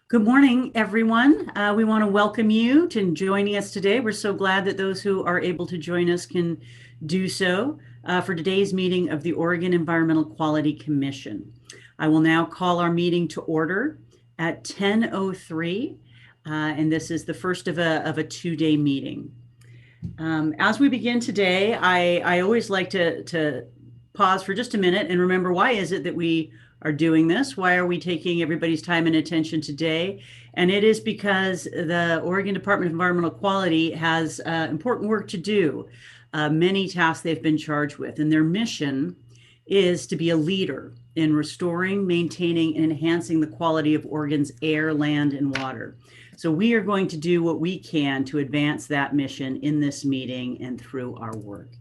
Good morning, everyone. We want to welcome you to joining us today. We're so glad that those who are able to join us can do so for today's meeting of the Oregon Environmental Quality Commission. I will now call our meeting to order at 10:03, and this is the first of a two-day meeting. As we begin today, I always like to pause for just a minute and remember, why is it that we are doing this? Why are we taking everybody's time and attention today? And it is because the Oregon Department of Environmental Quality has important work to do, many tasks they've been charged with, and their mission is to be a leader in restoring, maintaining, and enhancing the quality of Oregon's air, land, and water. So we are going to do what we can to advance that mission in this meeting and through our work.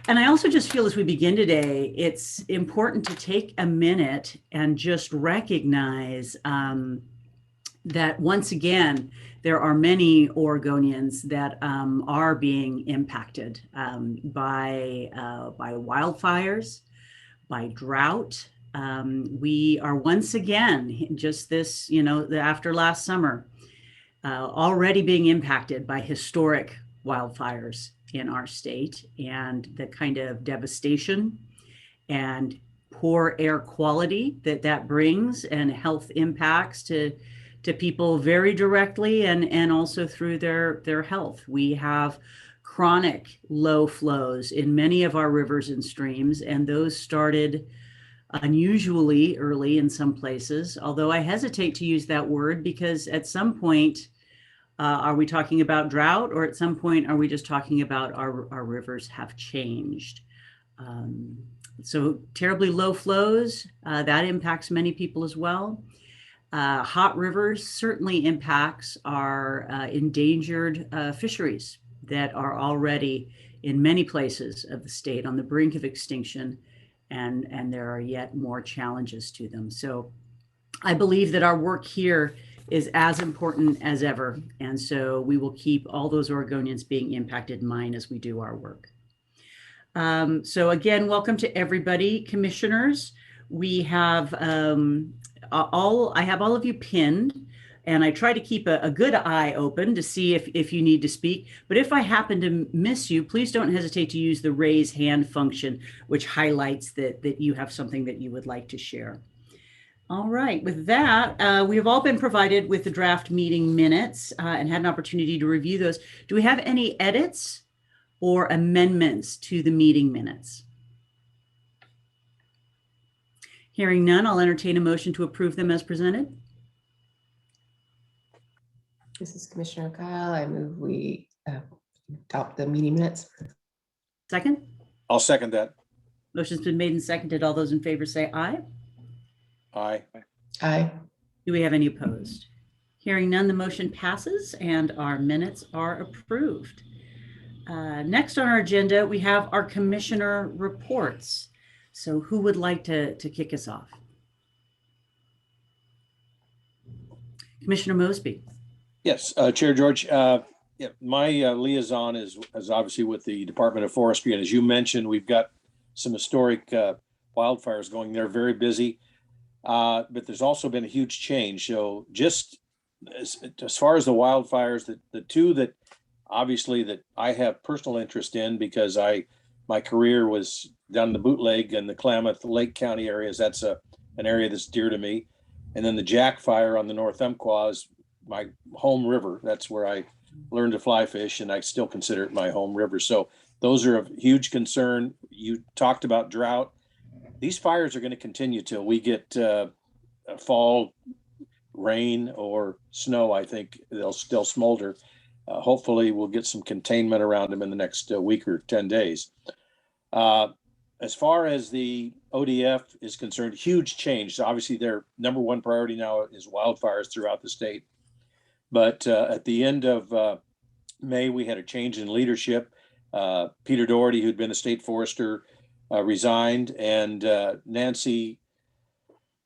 And I also just feel as we begin today, it's important to take a minute and just recognize that once again, there are many Oregonians that are being impacted by wildfires, by drought. We are once again, just this, after last summer, already being impacted by historic wildfires in our state, and the kind of devastation and poor air quality that brings, and health impacts to people very directly and also through their health. We have chronic low flows in many of our rivers and streams, and those started unusually early in some places, although I hesitate to use that word because at some point, are we talking about drought, or at some point are we just talking about our rivers have changed? So terribly low flows, that impacts many people as well. Hot rivers certainly impacts our endangered fisheries that are already in many places of the state on the brink of extinction, and there are yet more challenges to them. So I believe that our work here is as important as ever. And so we will keep all those Oregonians being impacted in mind as we do our work. So again, welcome to everybody, commissioners. We have I have all of you pinned, and I try to keep a good eye open to see if you need to speak. But if I happen to miss you, please don't hesitate to use the raise hand function, which highlights that you have something that you would like to share. All right, with that, we have all been provided with the draft meeting minutes and had an opportunity to review those. Do we have any edits or amendments to the meeting minutes? Hearing none, I'll entertain a motion to approve them as presented. This is Commissioner Kyle. I move we adopt the meeting minutes. Second? I'll second that. Motion's been made and seconded. All those in favor say aye. Aye. Aye. Do we have any opposed? Hearing none, the motion passes and our minutes are approved. Next on our agenda, we have our commissioner reports. So who would like to kick us off? Commissioner Mosby. Yes, Chair George. Yeah, my liaison is obviously with the Department of Forestry, and as you mentioned, we've got some historic wildfires going. They're very busy. But there's also been a huge change. So just as far as the wildfires, the two that obviously that I have personal interest in, because my career was down in the Bootleg and the Klamath Lake County areas. That's an area that's dear to me. And then the Jack Fire on the North Umpqua is my home river. That's where I learned to fly fish, and I still consider it my home river. So those are of huge concern. You talked about drought. These fires are going to continue till we get fall rain or snow. I think they'll still smolder. Hopefully we'll get some containment around them in the next week or 10 days. As far as the ODF is concerned, huge change. So obviously their number one priority now is wildfires throughout the state. But at the end of May, we had a change in leadership. Peter Doherty, who'd been a state forester, resigned, and Nancy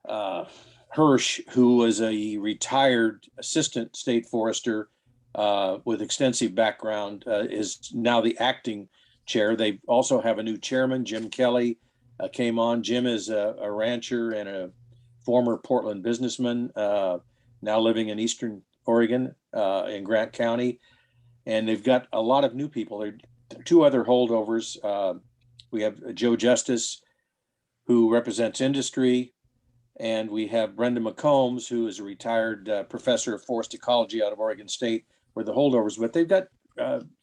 Hirsch, who was a retired assistant state forester with extensive background, is now the acting chair. They also have a new chairman, Jim Kelly, came on. Jim is a rancher and a former Portland businessman. now living in Eastern Oregon, in Grant County. And they've got a lot of new people. There are two other holdovers. We have Joe Justice, who represents industry, and we have Brenda McCombs, who is a retired professor of forest ecology out of Oregon State, were the holdovers. But they've got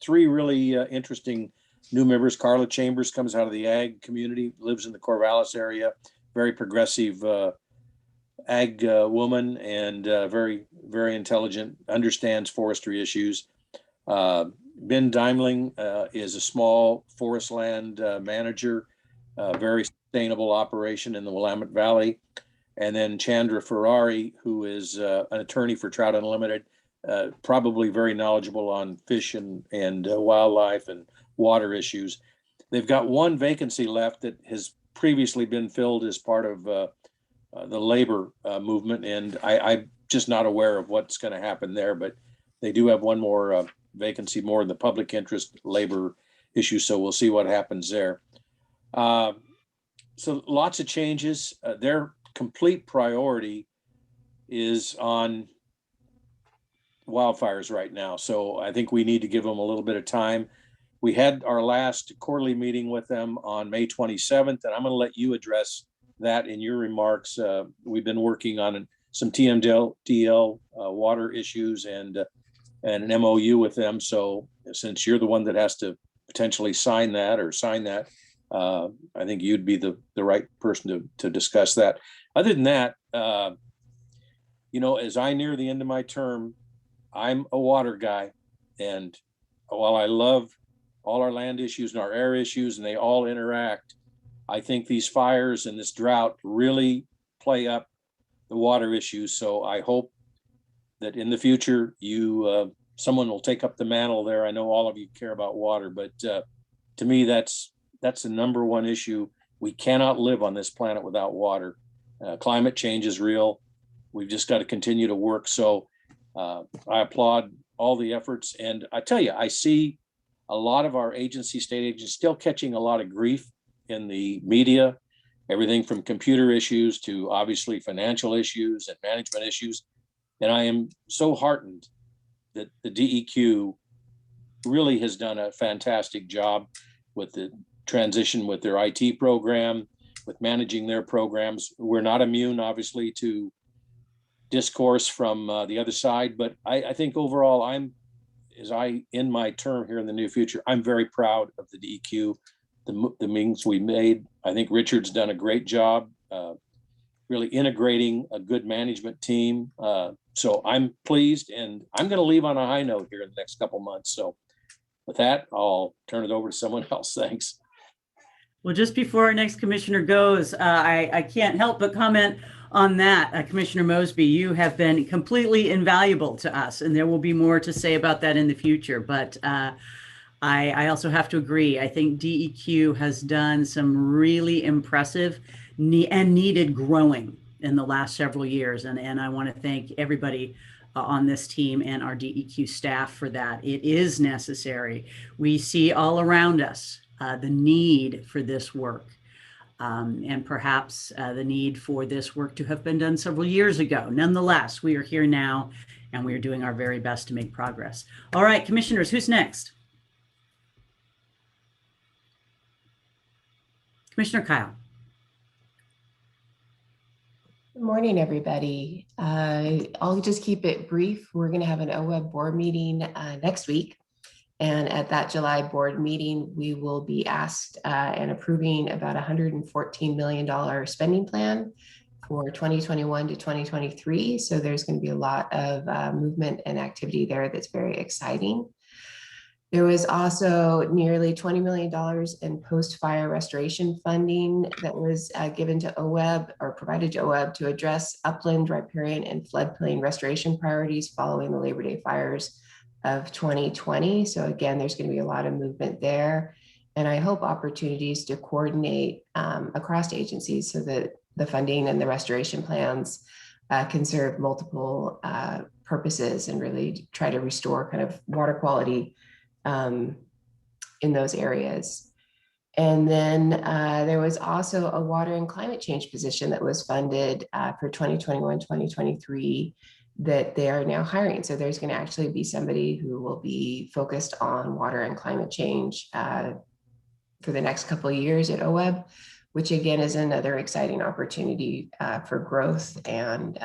three really interesting new members. Carla Chambers comes out of the ag community, lives in the Corvallis area, very progressive ag woman, and very, very intelligent, understands forestry issues. Ben Daimling is a small forest land manager, very sustainable operation in the Willamette Valley. And then Chandra Ferrari, who is an attorney for Trout Unlimited, probably very knowledgeable on fish and wildlife and water issues. They've got one vacancy left that has previously been filled as part of the labor movement, and I'm just not aware of what's going to happen there, but they do have one more vacancy, more in the public interest labor issue, so we'll see what happens there. So lots of changes. Their complete priority is on wildfires right now, so I think we need to give them a little bit of time. We had our last quarterly meeting with them on May 27th, and I'm going to let you address that in your remarks. We've been working on some Tmdl water issues and an MOU with them. So since you're the one that has to potentially sign that, I think you'd be the right person to discuss that. Other than that, as I near the end of my term, I'm a water guy, and while I love all our land issues and our air issues, and they all interact, I think these fires and this drought really play up the water issues. So I hope that in the future, someone will take up the mantle there. I know all of you care about water, but to me, that's the number one issue. We cannot live on this planet without water. Climate change is real. We've just got to continue to work. So I applaud all the efforts. And I tell you, I see a lot of our state agents still catching a lot of grief in the media, everything from computer issues to obviously financial issues and management issues. And I am so heartened that the DEQ really has done a fantastic job with the transition with their IT program, with managing their programs. We're not immune, obviously, to discourse from the other side, but I think overall, as I end my term here in the near future, I'm very proud of the DEQ, the meetings we made. I think Richard's done a great job really integrating a good management team. So I'm pleased, and I'm going to leave on a high note here in the next couple months. So with that, I'll turn it over to someone else. Thanks. Well, just before our next commissioner goes, I can't help but comment on that. Commissioner Mosby, you have been completely invaluable to us, and there will be more to say about that in the future. But I also have to agree. I think DEQ has done some really impressive and needed growing in the last several years. And I want to thank everybody on this team and our DEQ staff for that. It is necessary. We see all around us the need for this work, and perhaps the need for this work to have been done several years ago. Nonetheless, we are here now, and we are doing our very best to make progress. All right, commissioners, who's next? Commissioner Kyle. Good morning, everybody. I'll just keep it brief. We're going to have an OWEB board meeting next week. And at that July board meeting, we will be asked and approving about $114 million spending plan for 2021 to 2023. So there's going to be a lot of movement and activity there that's very exciting. There was also nearly $20 million in post-fire restoration funding that was given to OWEB or provided to OWEB to address upland, riparian, and floodplain restoration priorities following the Labor Day fires of 2020. So again, there's going to be a lot of movement there. And I hope opportunities to coordinate across agencies so that the funding and the restoration plans can serve multiple purposes and really try to restore kind of water quality in those areas. And then there was also a water and climate change position that was funded for 2021, 2023. that they are now hiring. So there's going to actually be somebody who will be focused on water and climate change for the next couple of years at OWEB, which again is another exciting opportunity for growth and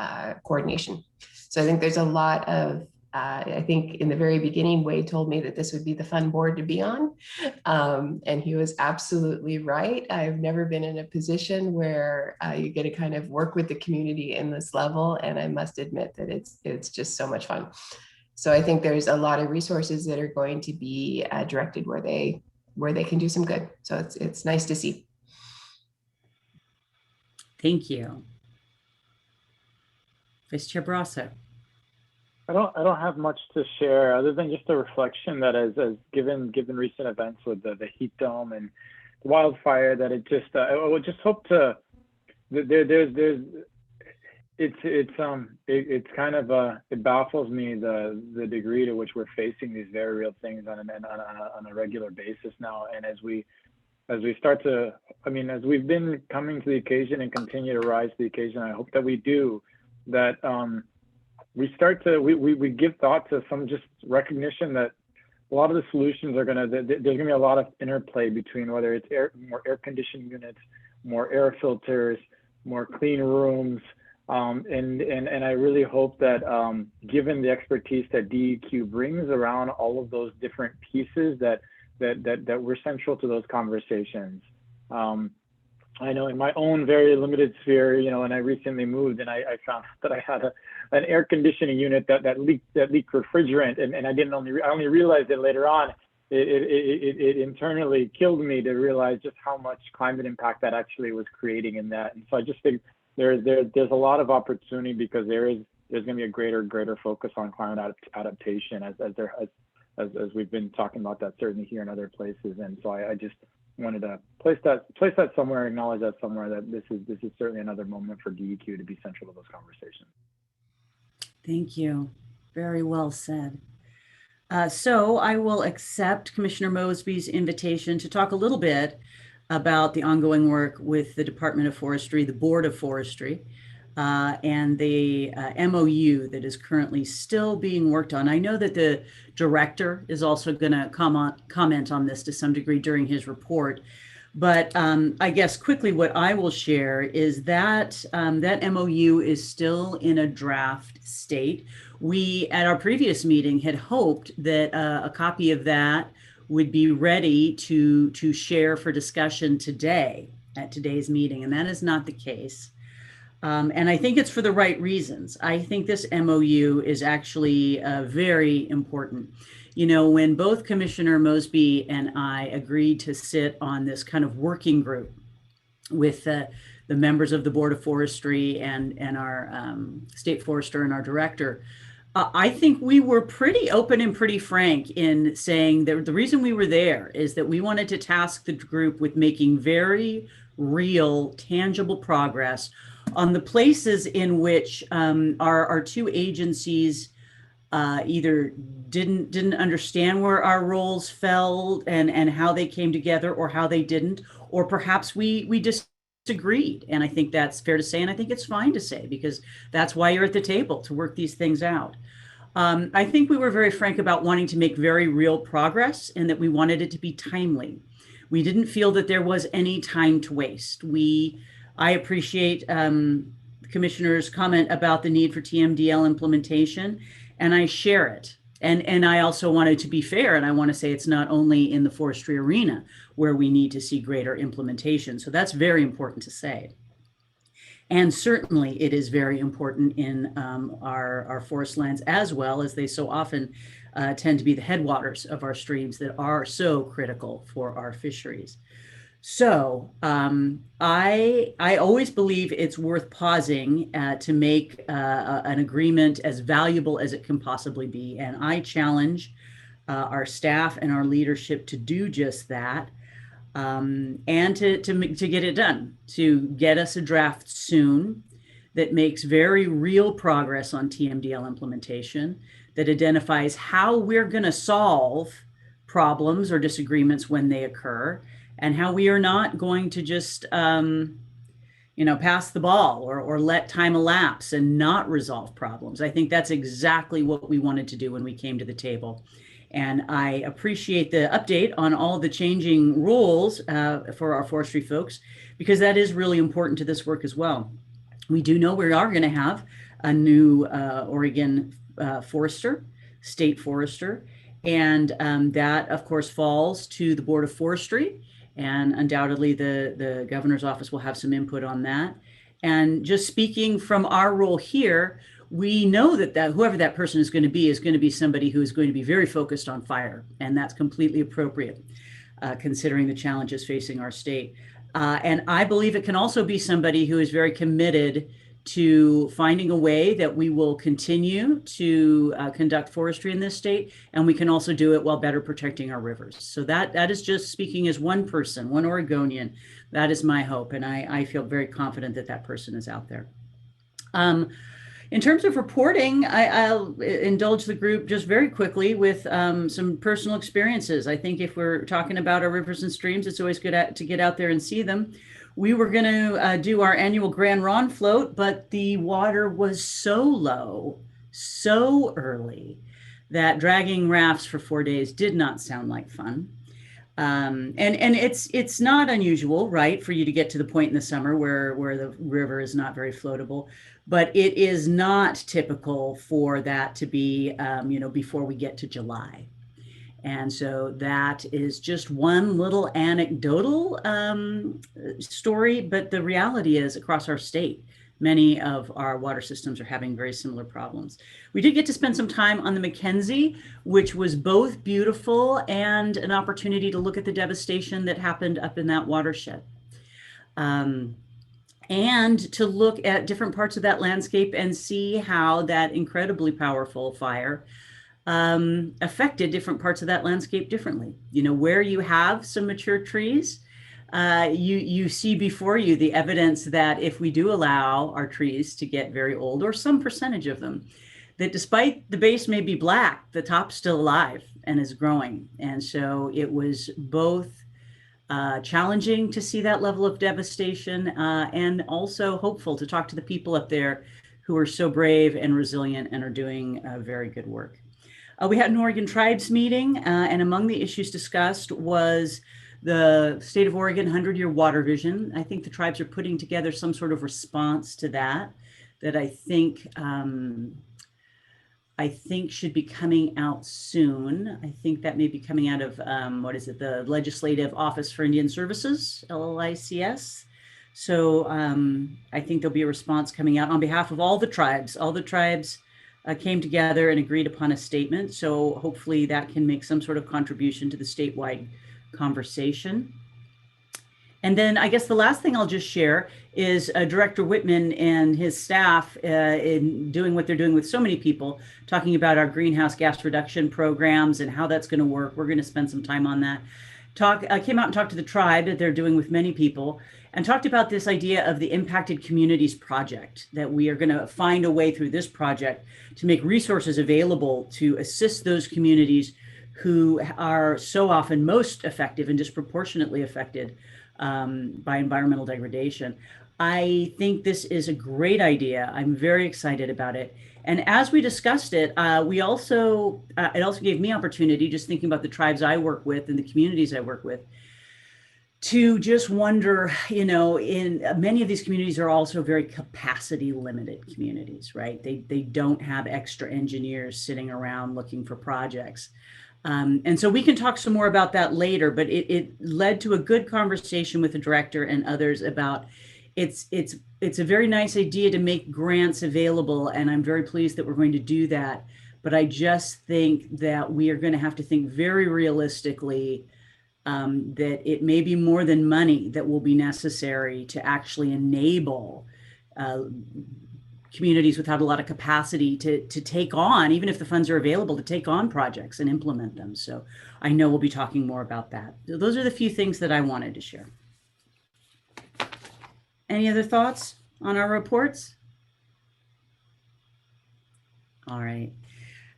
coordination. So I think there's a lot of, I think in the very beginning, Wade told me that this would be the fun board to be on. And he was absolutely right. I've never been in a position where you get to kind of work with the community in this level. And I must admit that it's just so much fun. So I think there's a lot of resources that are going to be directed where they can do some good. So it's nice to see. Thank you. Vice Chair Barrasso. I don't have much to share other than just a reflection that as given recent events with the heat dome and the wildfire, that it just I would just hope to it's kind of it baffles me the degree to which we're facing these very real things on a regular basis now. And as we start to, as we've been coming to the occasion and continue to rise to the occasion, I hope that we do that. We start to we give thought to some just recognition that a lot of the solutions are there's gonna be a lot of interplay between whether it's more air conditioning units, more air filters, more clean rooms, and I really hope that given the expertise that DEQ brings around all of those different pieces, that we're central to those conversations. I know in my own very limited sphere, when I recently moved and I found that I had an air conditioning unit that leaked refrigerant, and I only realized it later on. It internally killed me to realize just how much climate impact that actually was creating in that. And so I just think there's a lot of opportunity because there's going to be a greater focus on climate adaptation as we've been talking about that certainly here in other places. And so I just wanted to place that somewhere, acknowledge that somewhere, that this is certainly another moment for DEQ to be central to those conversations. Thank you. Very well said. So I will accept Commissioner Mosby's invitation to talk a little bit about the ongoing work with the Department of Forestry, the Board of Forestry, and the MOU that is currently still being worked on. I know that the director is also going to comment on this to some degree during his report, but I guess quickly what I will share is that that MOU is still in a draft state. We, at our previous meeting, had hoped that a copy of that would be ready to share for discussion today at today's meeting, and that is not the case. And I think it's for the right reasons. I think this MOU is actually very important. When both Commissioner Mosby and I agreed to sit on this kind of working group with the members of the Board of Forestry and our state forester and our director, I think we were pretty open and pretty frank in saying that the reason we were there is that we wanted to task the group with making very real, tangible progress on the places in which our two agencies either didn't understand where our roles fell and how they came together, or how they didn't, or perhaps we disagreed. And I think that's fair to say, and I think it's fine to say, because that's why you're at the table, to work these things out. I think we were very frank about wanting to make very real progress, and that we wanted it to be timely. We didn't feel that there was any time to waste. I appreciate the Commissioner's comment about the need for Tmdl implementation, and I share it. And I also wanted to be fair, and I want to say it's not only in the forestry arena where we need to see greater implementation. So that's very important to say. And certainly it is very important in our forest lands, as well as they so often tend to be the headwaters of our streams that are so critical for our fisheries. So I always believe it's worth pausing to make an agreement as valuable as it can possibly be. And I challenge our staff and our leadership to do just that, and to get it done, to get us a draft soon that makes very real progress on Tmdl implementation, that identifies how we're going to solve problems or disagreements when they occur, and how we are not going to just, pass the ball or let time elapse and not resolve problems. I think that's exactly what we wanted to do when we came to the table. And I appreciate the update on all the changing rules for our forestry folks, because that is really important to this work as well. We do know we are going to have a new Oregon forester, state forester, and that, of course, falls to the Board of Forestry. And undoubtedly, the governor's office will have some input on that. And just speaking from our role here, we know that whoever that person is going to be somebody who is going to be very focused on fire. And that's completely appropriate, considering the challenges facing our state. And I believe it can also be somebody who is very committed to finding a way that we will continue to conduct forestry in this state, and we can also do it while better protecting our rivers. So that is just speaking as one person, one Oregonian. That is my hope, and I feel very confident that that person is out there. In terms of reporting, I'll indulge the group just very quickly with some personal experiences. I think if we're talking about our rivers and streams, it's always good to get out there and see them. We were going to do our annual Grand Ron float, but the water was so low, so early, that dragging rafts for 4 days did not sound like fun. And it's not unusual, right, for you to get to the point in the summer where the river is not very floatable, but it is not typical for that to be, before we get to July. And so that is just one little anecdotal story, but the reality is across our state, many of our water systems are having very similar problems. We did get to spend some time on the Mackenzie, which was both beautiful and an opportunity to look at the devastation that happened up in that watershed. And to look at different parts of that landscape and see how that incredibly powerful fire affected different parts of that landscape differently. Where you have some mature trees, you see before you the evidence that if we do allow our trees to get very old, or some percentage of them, that despite the base may be black, the top's still alive and is growing. And so it was both challenging to see that level of devastation and also hopeful to talk to the people up there who are so brave and resilient and are doing very good work. We had an Oregon Tribes meeting, and among the issues discussed was the state of Oregon 100-year water vision. I think the tribes are putting together some sort of response to that I think should be coming out soon. I think that may be coming out of, the Legislative Office for Indian Services, LLICS. So I think there'll be a response coming out on behalf of all the tribes. All the tribes came together and agreed upon a statement. So hopefully that can make some sort of contribution to the statewide conversation. And then I guess the last thing I'll just share is Director Whitman and his staff in doing what they're doing with so many people, talking about our greenhouse gas reduction programs and how that's going to work. We're going to spend some time on that. Came out and talked to the tribe that they're doing with many people, and talked about this idea of the Impacted Communities Project, that we are going to find a way through this project to make resources available to assist those communities who are so often most effective and disproportionately affected by environmental degradation. I think this is a great idea. I'm very excited about it. And as we discussed it, it also gave me opportunity, just thinking about the tribes I work with and the communities I work with, to just wonder, in many of these communities are also very capacity limited communities, right? They don't have extra engineers sitting around looking for projects. And so we can talk some more about that later, but it led to a good conversation with the director and others about it's a very nice idea to make grants available, and I'm very pleased that we're going to do that. But I just think that we are going to have to think very realistically that it may be more than money that will be necessary to actually enable communities without a lot of capacity to take on, even if the funds are available, to take on projects and implement them. So I know we'll be talking more about that. So those are the few things that I wanted to share. Any other thoughts on our reports? All right.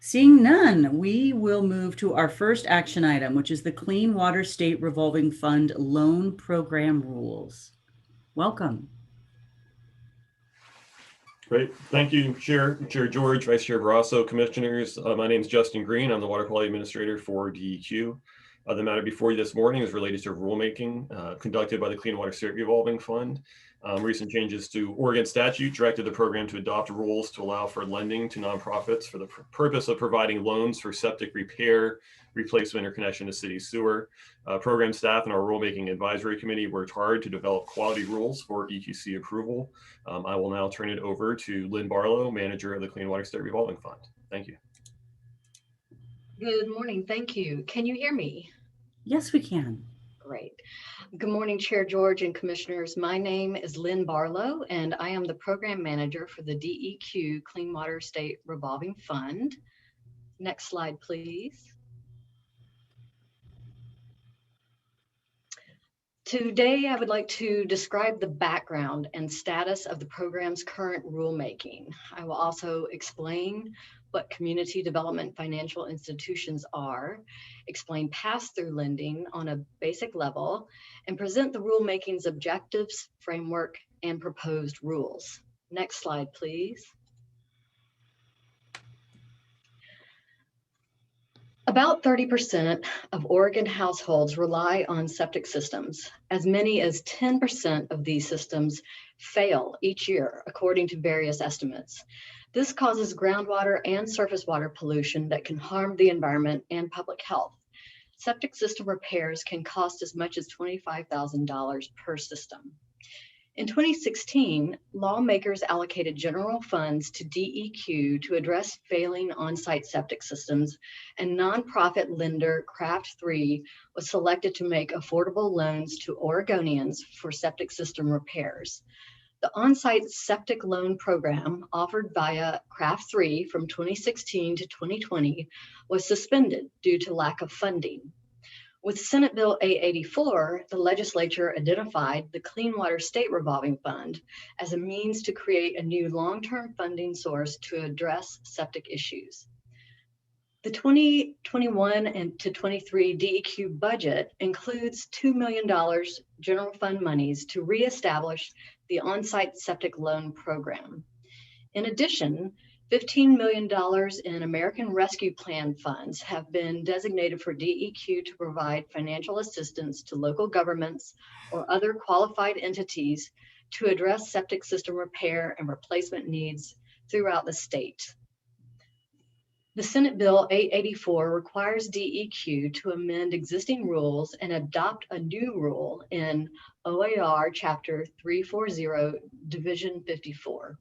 Seeing none, we will move to our first action item, which is the Clean Water State Revolving Fund Loan Program Rules. Welcome. Great. Thank you, Chair George, Vice Chair Barrasso, Commissioners. My name is Justin Green. I'm the Water Quality Administrator for DEQ. The matter before you this morning is related to rulemaking conducted by the Clean Water State Revolving Fund. Recent changes to Oregon statute directed the program to adopt rules to allow for lending to nonprofits for the purpose of providing loans for septic repair, replacement, or connection to city sewer. Program staff and our rulemaking advisory committee worked hard to develop quality rules for EQC approval. I will now turn it over to Lynn Barlow, manager of the Clean Water State Revolving Fund. Thank you. Good morning. Thank you. Can you hear me? Yes, we can. Great. Good morning, Chair George and Commissioners. My name is Lynn Barlow, and I am the program manager for the DEQ Clean Water State Revolving Fund. Next slide, please. Today, I would like to describe the background and status of the program's current rulemaking. I will also explain what community development financial institutions are, explain pass-through lending on a basic level, and present the rulemaking's objectives, framework, and proposed rules. Next slide, please. About 30% of Oregon households rely on septic systems. As many as 10% of these systems fail each year, according to various estimates. This causes groundwater and surface water pollution that can harm the environment and public health. Septic system repairs can cost as much as $25,000 per system. In 2016, lawmakers allocated general funds to DEQ to address failing on-site septic systems, and nonprofit lender Craft 3 was selected to make affordable loans to Oregonians for septic system repairs. The on-site septic loan program offered via Craft 3 from 2016 to 2020 was suspended due to lack of funding. With Senate Bill 884, the legislature identified the Clean Water State Revolving Fund as a means to create a new long-term funding source to address septic issues. The 2021 and to 23 DEQ budget includes $2 million general fund monies to reestablish the on-site septic loan program. In addition, $15 million in American Rescue Plan funds have been designated for DEQ to provide financial assistance to local governments or other qualified entities to address septic system repair and replacement needs throughout the state. The Senate Bill 884 requires DEQ to amend existing rules and adopt a new rule in OAR Chapter 340, Division 54.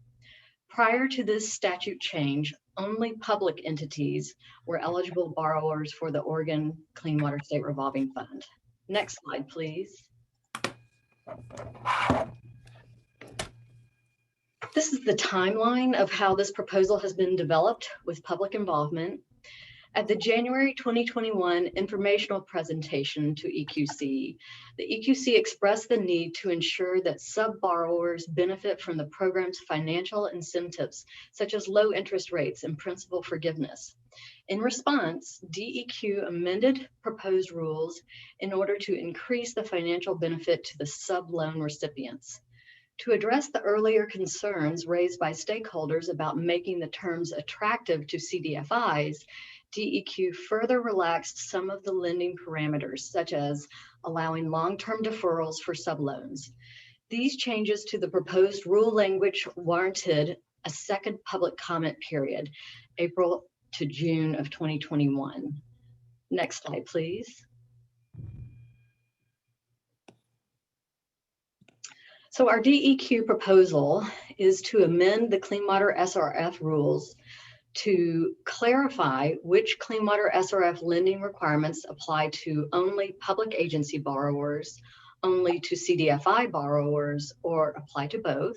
Prior to this statute change, only public entities were eligible borrowers for the Oregon Clean Water State Revolving Fund. Next slide, please. This is the timeline of how this proposal has been developed with public involvement. At the January 2021 informational presentation to EQC, the EQC expressed the need to ensure that sub-borrowers benefit from the program's financial incentives, such as low interest rates and principal forgiveness. In response, DEQ amended proposed rules in order to increase the financial benefit to the sub-loan recipients. To address the earlier concerns raised by stakeholders about making the terms attractive to Cdfis, DEQ further relaxed some of the lending parameters, such as allowing long-term deferrals for subloans. These changes to the proposed rule language warranted a second public comment period, April to June of 2021. Next slide, please. So our DEQ proposal is to amend the Clean Water SRF rules to clarify which Clean Water SRF lending requirements apply to only public agency borrowers, only to CDFI borrowers, or apply to both,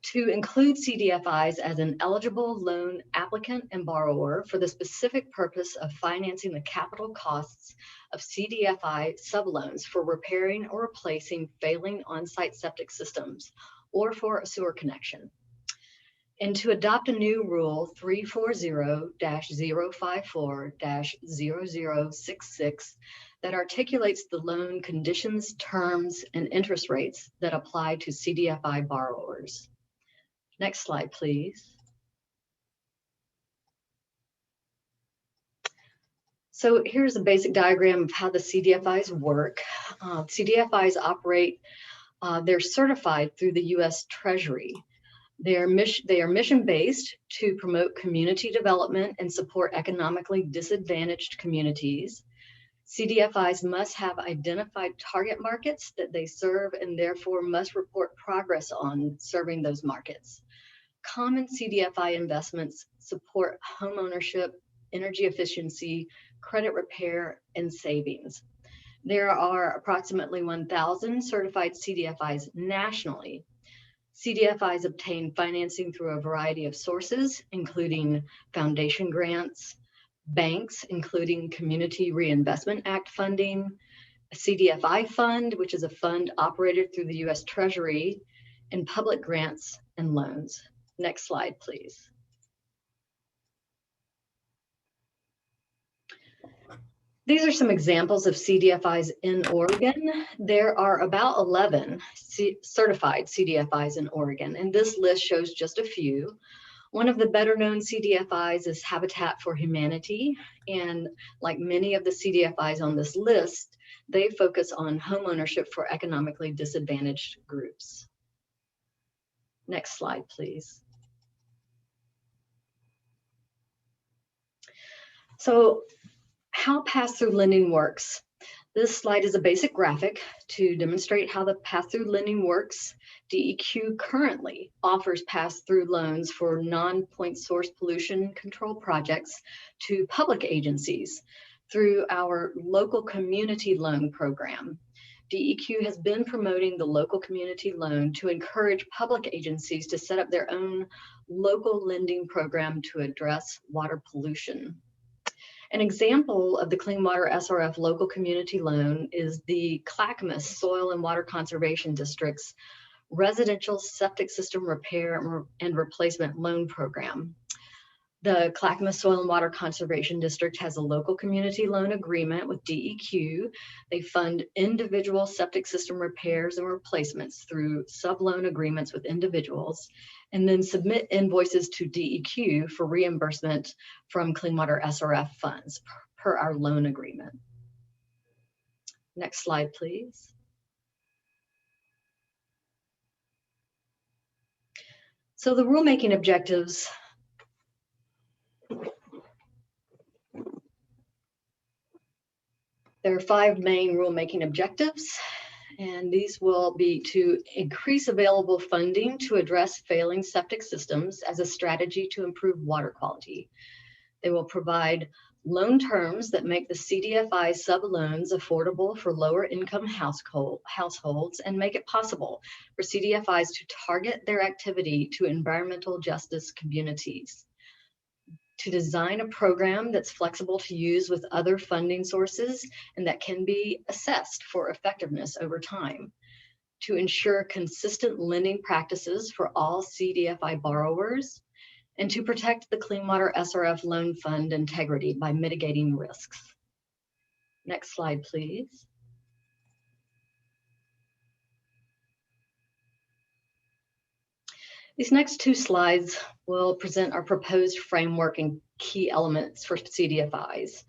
to include CDFIs as an eligible loan applicant and borrower for the specific purpose of financing the capital costs of CDFI subloans for repairing or replacing failing on-site septic systems or for a sewer connection, and to adopt a new rule 340-054-0066 that articulates the loan conditions, terms, and interest rates that apply to CDFI borrowers. Next slide, please. So here's a basic diagram of how the Cdfis work. Cdfis operate, they're certified through the US Treasury. They are mission-based to promote community development and support economically disadvantaged communities. Cdfis must have identified target markets that they serve and therefore must report progress on serving those markets. Common Cdfi investments support home ownership, energy efficiency, credit repair, and savings. There are approximately 1,000 certified Cdfis nationally. Cdfis obtain financing through a variety of sources, including foundation grants, banks, including Community Reinvestment Act funding, a Cdfi fund, which is a fund operated through the US Treasury, and public grants and loans. Next slide, please. These are some examples of Cdfis in Oregon. There are about 11 certified Cdfis in Oregon, and this list shows just a few. One of the better known Cdfis is Habitat for Humanity, and like many of the Cdfis on this list, they focus on home ownership for economically disadvantaged groups. Next slide, please. So, how pass-through lending works. This slide is a basic graphic to demonstrate how the pass-through lending works. DEQ currently offers pass-through loans for non-point source pollution control projects to public agencies through our local community loan program. DEQ has been promoting the local community loan to encourage public agencies to set up their own local lending program to address water pollution. An example of the Clean Water SRF local community loan is the Clackamas Soil and Water Conservation District's Residential Septic System Repair and Replacement Loan Program. The Clackamas Soil and Water Conservation District has a local community loan agreement with DEQ. They fund individual septic system repairs and replacements through sub-loan agreements with individuals, and then submit invoices to DEQ for reimbursement from Clean Water SRF funds per our loan agreement. Next slide, please. So the rulemaking objectives. There are 5 main rulemaking objectives, and these will be to increase available funding to address failing septic systems as a strategy to improve water quality. They will provide loan terms that make the Cdfi sub-loans affordable for lower income households and make it possible for Cdfis to target their activity to environmental justice communities. To design a program that's flexible to use with other funding sources and that can be assessed for effectiveness over time. To ensure consistent lending practices for all Cdfi borrowers, and to protect the Clean Water SRF loan fund integrity by mitigating risks. Next slide, please. These next 2 slides will present our proposed framework and key elements for Cdfis.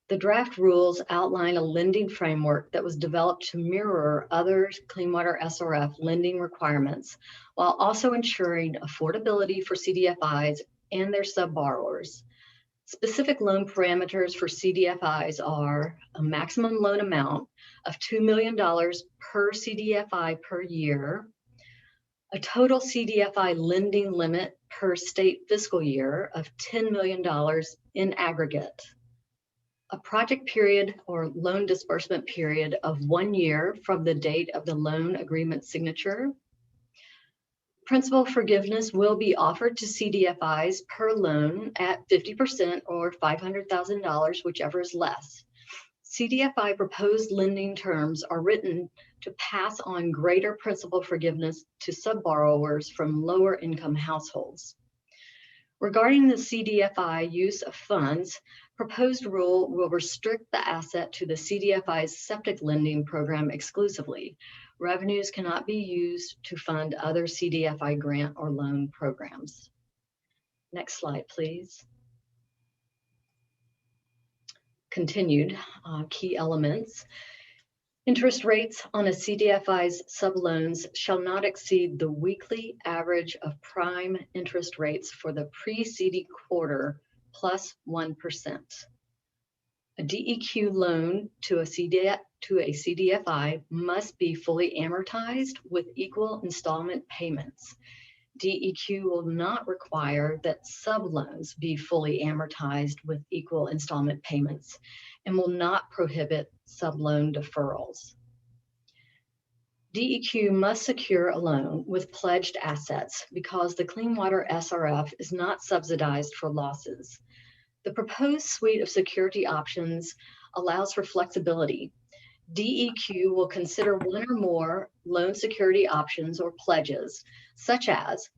The draft rules outline a lending framework that was developed to mirror other Clean Water SRF lending requirements, while also ensuring affordability for Cdfis and their sub-borrowers. Specific loan parameters for Cdfis are a maximum loan amount of $2 million per Cdfi per year, a total Cdfi lending limit per state fiscal year of $10 million in aggregate, a project period or loan disbursement period of 1 year from the date of the loan agreement signature. Principal forgiveness will be offered to Cdfis per loan at 50% or $500,000, whichever is less. Cdfi proposed lending terms are written to pass on greater principal forgiveness to sub-borrowers from lower income households. Regarding the CDFI use of funds, proposed rule will restrict the asset to the Cdfi's septic lending program exclusively. Revenues cannot be used to fund other Cdfi grant or loan programs. Next slide, please. Continued key elements. Interest rates on a Cdfi's subloans shall not exceed the weekly average of prime interest rates for the preceding quarter plus 1%. A DEQ loan to a CDFI must be fully amortized with equal installment payments. DEQ will not require that subloans be fully amortized with equal installment payments and will not prohibit subloan deferrals. DEQ must secure a loan with pledged assets because the Clean Water SRF is not subsidized for losses. The proposed suite of security options allows for flexibility. DEQ will consider one or more loan security options or pledges, such as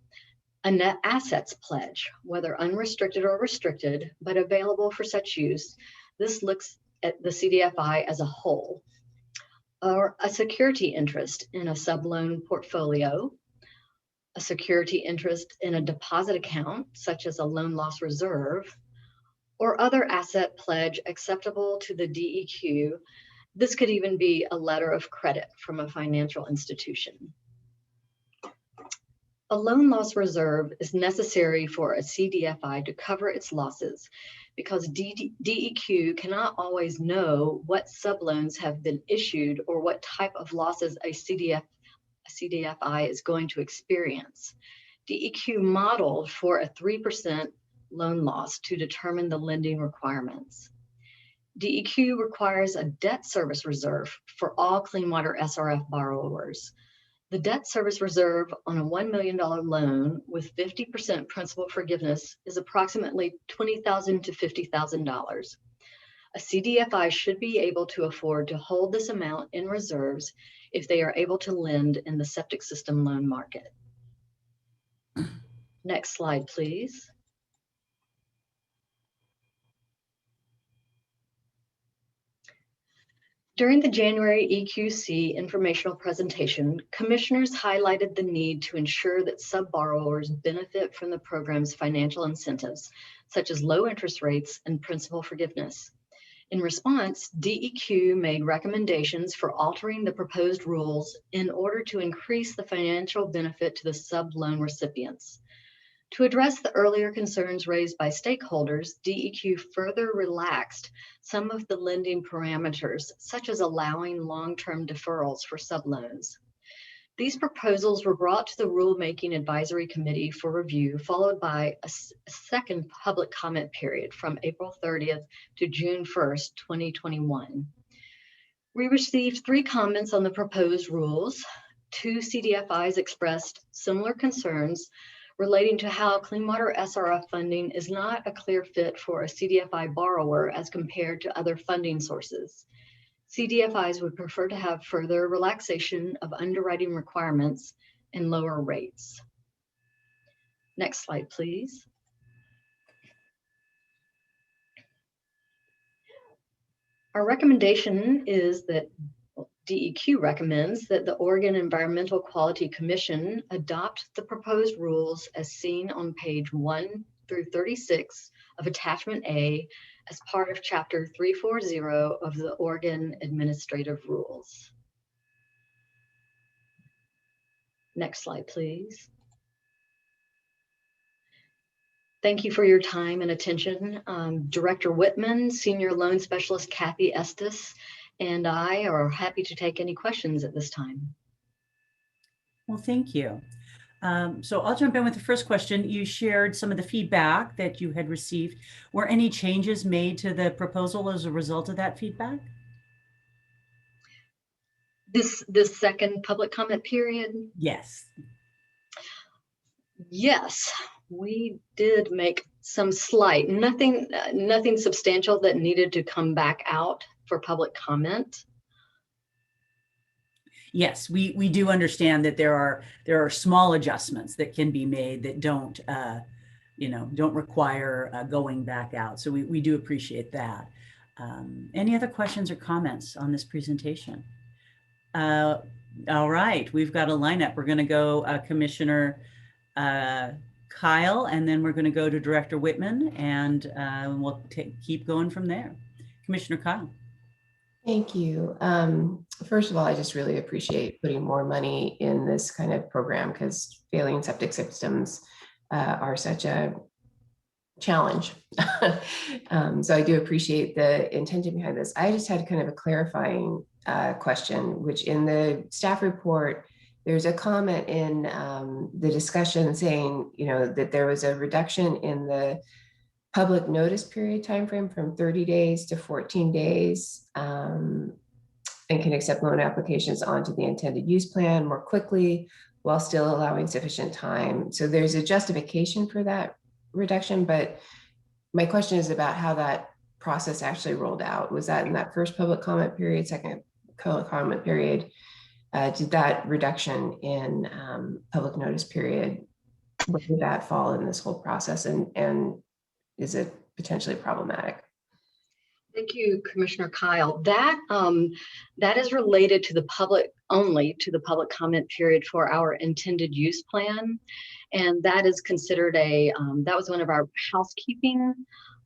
a net assets pledge, whether unrestricted or restricted, but available for such use. This looks at the CDFI as a whole, or a security interest in a subloan portfolio, a security interest in a deposit account, such as a loan loss reserve, or other asset pledge acceptable to the DEQ. This could even be a letter of credit from a financial institution. A loan loss reserve is necessary for a CDFI to cover its losses because DEQ cannot always know what subloans have been issued or what type of losses a CDFI is going to experience. DEQ modeled for a 3% loan loss to determine the lending requirements. DEQ requires a debt service reserve for all Clean Water SRF borrowers. The debt service reserve on a $1 million loan with 50% principal forgiveness is approximately $20,000 to $50,000. A CDFI should be able to afford to hold this amount in reserves if they are able to lend in the septic system loan market. Next slide, please. During the January EQC informational presentation, commissioners highlighted the need to ensure that sub-borrowers benefit from the program's financial incentives, such as low interest rates and principal forgiveness. In response, DEQ made recommendations for altering the proposed rules in order to increase the financial benefit to the sub-loan recipients. To address the earlier concerns raised by stakeholders, DEQ further relaxed some of the lending parameters, such as allowing long-term deferrals for subloans. These proposals were brought to the Rulemaking Advisory Committee for review, followed by a second public comment period from April 30th to June 1st, 2021. We received 3 comments on the proposed rules. 2 CDFIs expressed similar concerns relating to how Clean Water SRF funding is not a clear fit for a CDFI borrower as compared to other funding sources. CDFIs would prefer to have further relaxation of underwriting requirements and lower rates. Next slide, please. Our recommendation is that DEQ recommends that the Oregon Environmental Quality Commission adopt the proposed rules as seen on page 1 through 36 of Attachment A as part of Chapter 340 of the Oregon Administrative Rules. Next slide, please. Thank you for your time and attention. Director Whitman, Senior Loan Specialist Kathy Estes, and I are happy to take any questions at this time. Well, thank you. So I'll jump in with the first question. You shared some of the feedback that you had received. Were any changes made to the proposal as a result of that feedback? This second public comment period? Yes. Yes, we did make some slight, nothing substantial that needed to come back out for public comment. Yes, we do understand that there are small adjustments that can be made that don't don't require going back out. So we do appreciate that. Any other questions or comments on this presentation? All right, we've got a lineup. We're going to go Commissioner Kyle, and then we're going to go to Director Whitman, and we'll keep going from there. Commissioner Kyle. Thank you. First of all, I just really appreciate putting more money in this kind of program because failing septic systems are such a challenge. So I do appreciate the intention behind this. I just had kind of a clarifying question, which in the staff report, there's a comment in the discussion saying, that there was a reduction in the public notice period timeframe from 30 days to 14 days and can accept loan applications onto the intended use plan more quickly while still allowing sufficient time. So there's a justification for that reduction, but my question is about how that process actually rolled out. Was that in that first public comment period, second public comment period? Did that reduction in public notice period, where did that fall in this whole process, and is it potentially problematic? Thank you, Commissioner Kyle. That is related to the public, only to the public comment period for our intended use plan. And that is considered that was one of our housekeeping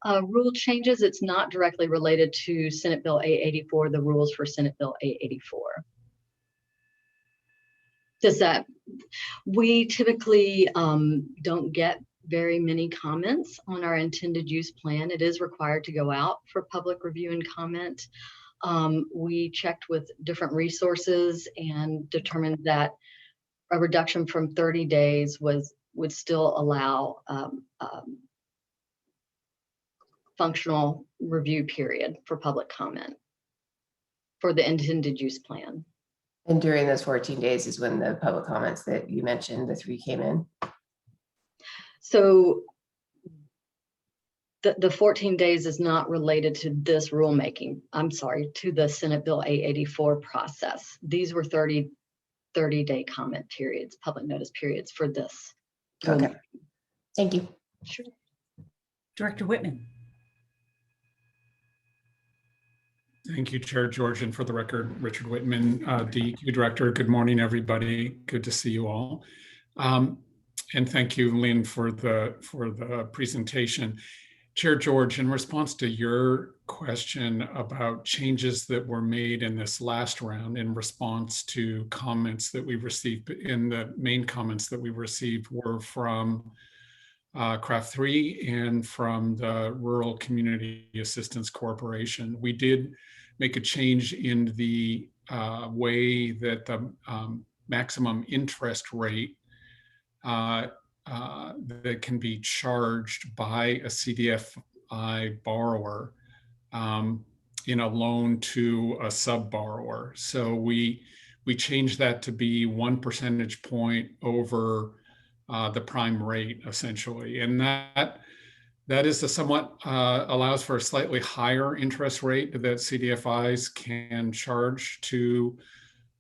rule changes. It's not directly related to Senate Bill A84, the rules for Senate Bill A84. We typically don't get very many comments on our intended use plan. It is required to go out for public review and comment. We checked with different resources and determined that a reduction from 30 days would still allow functional review period for public comment for the intended use plan. And during those 14 days is when the public comments that you mentioned, the 3 came in? So the 14 days is not related to this rulemaking. I'm sorry, to the Senate Bill A84 process. These were 30-day comment periods, public notice periods for this. Okay, thank you. Sure. Director Whitman. Thank you, Chair George, and for the record, Richard Whitman, DEQ Director. Good morning, everybody. Good to see you all. And thank you, Lynn, for the presentation. Chair George, in response to your question about changes that were made in this last round in response to comments that we received, in the main comments that we received were from CRAF 3 and from the Rural Community Assistance Corporation. We did make a change in the way that the maximum interest rate that can be charged by a CDFI borrower in a loan to a sub-borrower. So we changed that to be 1 percentage point over the prime rate, essentially. And that is a somewhat allows for a slightly higher interest rate that CDFIs can charge to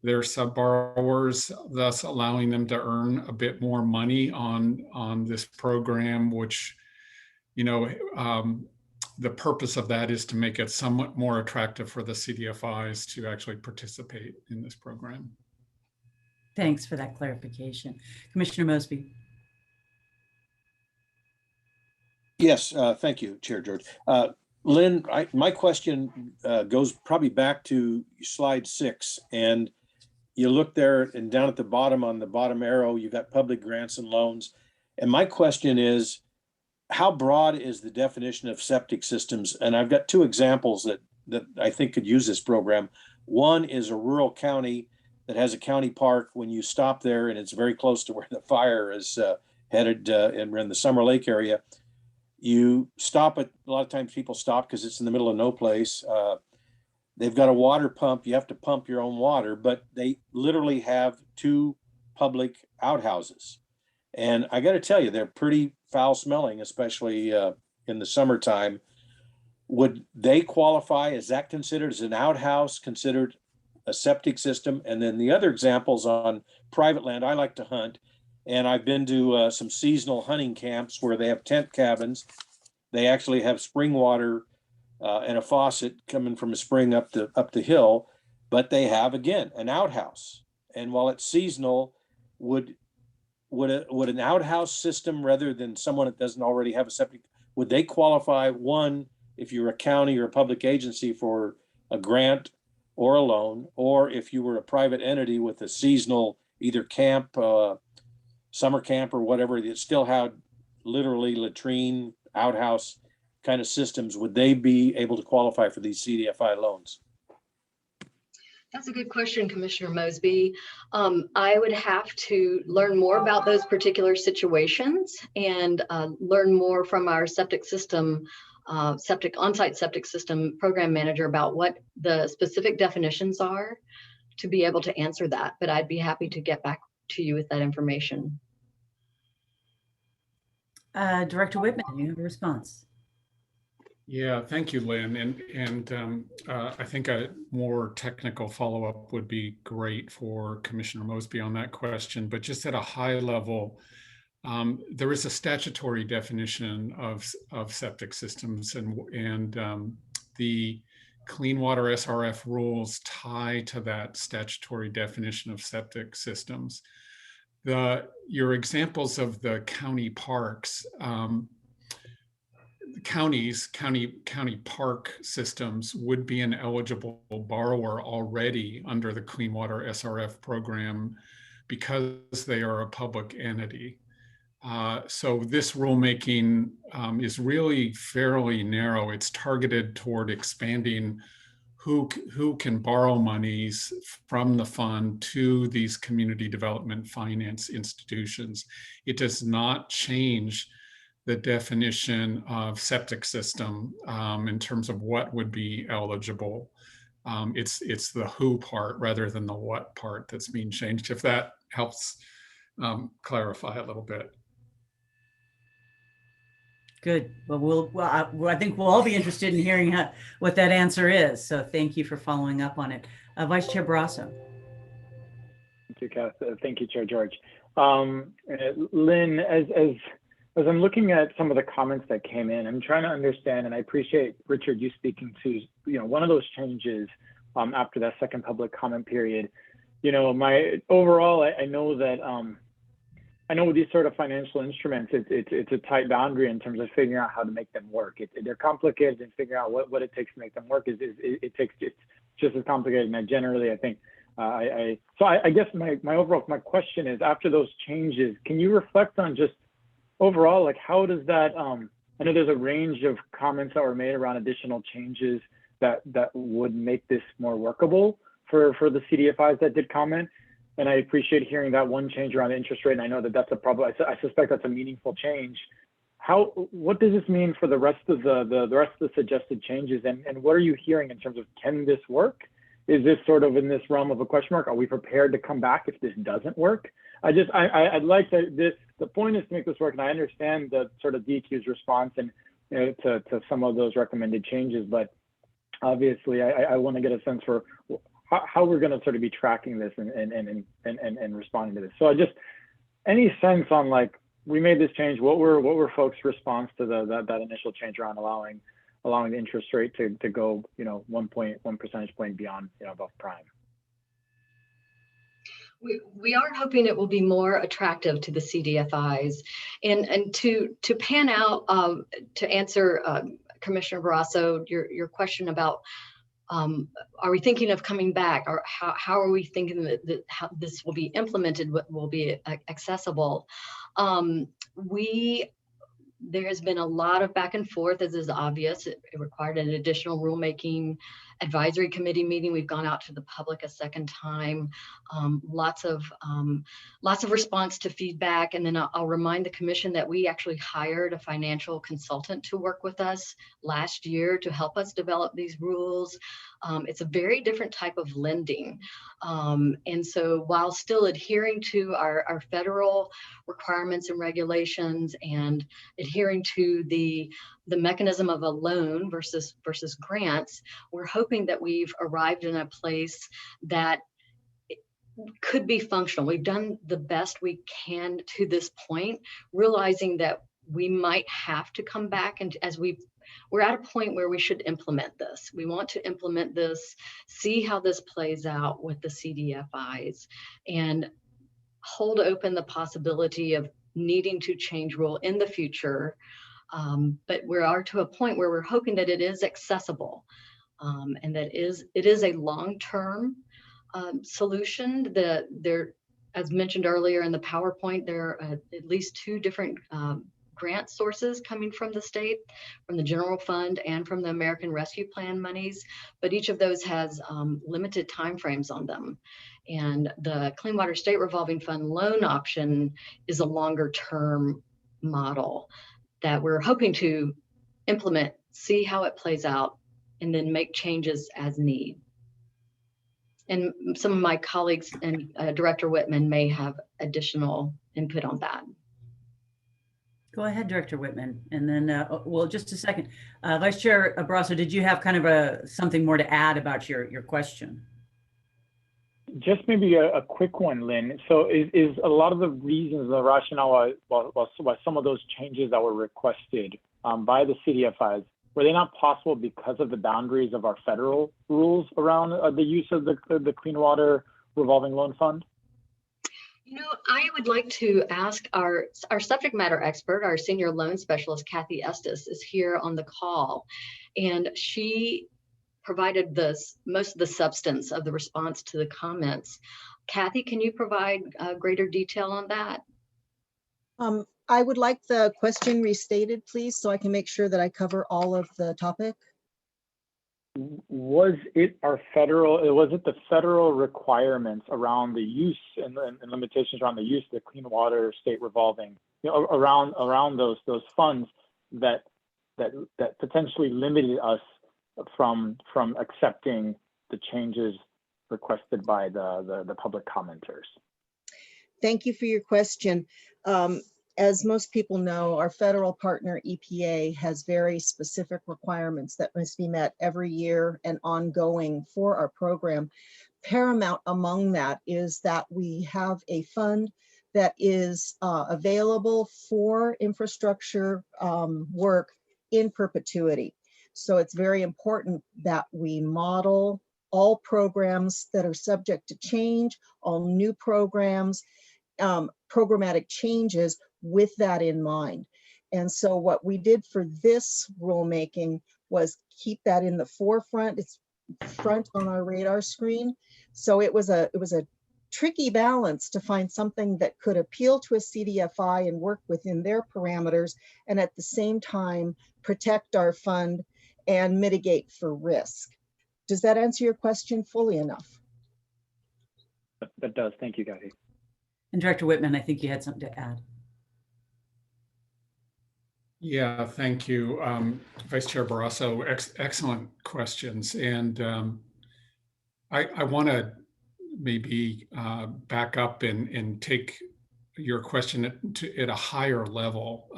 their sub-borrowers, thus allowing them to earn a bit more money on this program, which, the purpose of that is to make it somewhat more attractive for the CDFIs to actually participate in this program. Thanks for that clarification. Commissioner Mosby. Yes, thank you, Chair George. Lynn, my question goes probably back to slide 6, and you look there and down at the bottom, on the bottom arrow, you've got public grants and loans. And my question is, how broad is the definition of septic systems? And I've got 2 examples that I think could use this program. One is a rural county that has a county park. When you stop there, and it's very close to where the fire is headed, and we're in the Summer Lake area, you stop at, a lot of times people stop because it's in the middle of no place. They've got a water pump. You have to pump your own water, but they literally have 2 public outhouses. And I got to tell you, they're pretty foul smelling, especially in the summertime. Would they qualify? Is that considered as an outhouse, considered a septic system? And then the other examples on private land, I like to hunt. And I've been to some seasonal hunting camps where they have tent cabins. They actually have spring water and a faucet coming from a spring up the hill, but they have, again, an outhouse. And while it's seasonal, would an outhouse system, rather than someone that doesn't already have a septic, would they qualify, one, if you're a county or a public agency, for a grant or a loan, or if you were a private entity with a seasonal either camp, summer camp or whatever, that still had literally latrine, outhouse kind of systems, would they be able to qualify for these CDFI loans? That's a good question, Commissioner Mosby. I would have to learn more about those particular situations and learn more from our septic system, on-site septic system program manager about what the specific definitions are to be able to answer that. But I'd be happy to get back to you with that information. Director Whitman, you have a response. Yeah, thank you, Lynn. And I think a more technical follow-up would be great for Commissioner Mosby on that question. But just at a high level, there is a statutory definition of septic systems, and the Clean Water SRF rules tie to that statutory definition of septic systems. Your examples of the county parks, county park systems would be an eligible borrower already under the Clean Water SRF program because they are a public entity. So this rulemaking is really fairly narrow. It's targeted toward expanding who can borrow monies from the fund to these community development finance institutions. It does not change the definition of septic system in terms of what would be eligible. It's the who part rather than the what part that's being changed, if that helps clarify a little bit. Good. Well, I think we'll all be interested in hearing what that answer is. So thank you for following up on it. Vice Chair Barrasso. Thank you, Kath. Thank you, Chair George. Lynn, as I'm looking at some of the comments that came in, I'm trying to understand, and I appreciate, Richard, you speaking to, one of those changes after that second public comment period. My overall, I know that I know with these sort of financial instruments, it's a tight boundary in terms of figuring out how to make them work. They're complicated, and figuring out what it takes to make them work it's just as complicated. And generally, I think so I guess my overall question is, after those changes, can you reflect on just overall, like, how does that, I know there's a range of comments that were made around additional changes that would make this more workable for the CDFIs that did comment. And I appreciate hearing that one change around the interest rate. And I know that that's a problem. I suspect that's a meaningful change. What does this mean for the rest of the suggested changes? And what are you hearing in terms of, can this work? Is this sort of in this realm of a question mark? Are we prepared to come back if this doesn't work? I'd like to, the point is to make this work. And I understand the sort of DEQ's response and to some of those recommended changes, but obviously I want to get a sense for how we're going to sort of be tracking this and responding to this. So any sense on, like, we made this change, what were folks' response to that initial change around allowing the interest rate to go 1 percentage point beyond above prime? We are hoping it will be more attractive to the CDFIs, and to pan out to answer Commissioner Barrasso, your question about are we thinking of coming back, or how are we thinking that how this will be implemented, what will be accessible? There has been a lot of back and forth, as is obvious. It required an additional rulemaking advisory committee meeting. We've gone out to the public a second time. Lots of response to feedback. And then I'll remind the commission that we actually hired a financial consultant to work with us last year to help us develop these rules. It's a very different type of lending. And so while still adhering to our federal requirements and regulations and adhering to the mechanism of a loan versus grants, we're hoping that we've arrived in a place that could be functional. We've done the best we can to this point, realizing that we might have to come back, and we're at a point where we should implement this. We want to implement this, see how this plays out with the Cdfis, and hold open the possibility of needing to change rule in the future. But we are to a point where we're hoping that it is accessible, and that it is a long-term solution. As mentioned earlier in the PowerPoint, there are at least 2 different grant sources coming from the state, from the general fund and from the American Rescue Plan monies, but each of those has limited timeframes on them. And the Clean Water State Revolving Fund loan option is a longer term model that we're hoping to implement, see how it plays out, and then make changes as need. And some of my colleagues and Director Whitman may have additional input on that. Go ahead, Director Whitman. And then, well, just a second. Vice Chair Barrasso, did you have kind of something more to add about your question? Just maybe a quick one, Lynn. So is a lot of the reasons, the rationale why some of those changes that were requested by the Cdfis, were they not possible because of the boundaries of our federal rules around the use of the Clean Water Revolving Loan Fund? You know, I would like to ask our subject matter expert, our senior loan specialist, Kathy Estes, is here on the call, and she provided most of the substance of the response to the comments. Kathy, can you provide greater detail on that? I would like the question restated, please, so I can make sure that I cover all of the topic. Was it the federal requirements around the use and limitations around the use of the Clean Water State Revolving, around those funds that potentially limited us from accepting the changes requested by the public commenters? Thank you for your question. As most people know, our federal partner EPA has very specific requirements that must be met every year and ongoing for our program. Paramount among that is that we have a fund that is available for infrastructure work in perpetuity. So it's very important that we model all programs that are subject to change, all new programs, programmatic changes with that in mind. And so what we did for this rulemaking was keep that in the forefront. It's front on our radar screen. So it was a tricky balance to find something that could appeal to a Cdfi and work within their parameters, and at the same time protect our fund and mitigate for risk. Does that answer your question fully enough? That does. Thank you, Kathy. And Director Whitman, I think you had something to add. Yeah, thank you, Vice Chair Barrasso. Excellent questions. And I want to maybe back up and take your question at a higher level.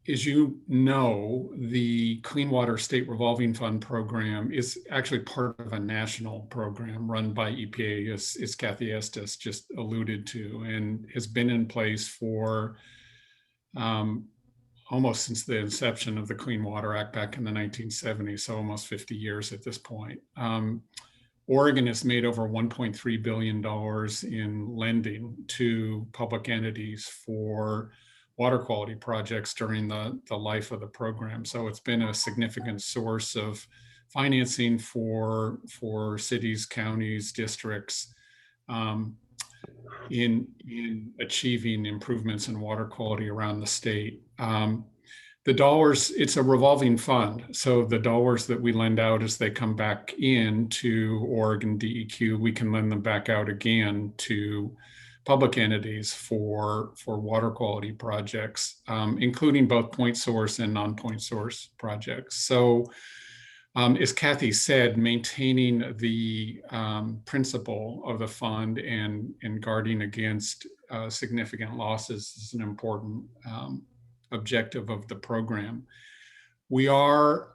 As you know, the Clean Water State Revolving Fund program is actually part of a national program run by EPA, as Kathy Estes just alluded to, and has been in place for almost since the inception of the Clean Water Act back in the 1970s, so almost 50 years at this point. Oregon has made over $1.3 billion in lending to public entities for water quality projects during the life of the program. So it's been a significant source of financing for cities, counties, districts in achieving improvements in water quality around the state. The dollars, it's a revolving fund. So the dollars that we lend out as they come back in to Oregon DEQ, we can lend them back out again to public entities for water quality projects, including both point source and non-point source projects. So as Kathy said, maintaining the principle of the fund and guarding against significant losses is an important objective of the program. We are,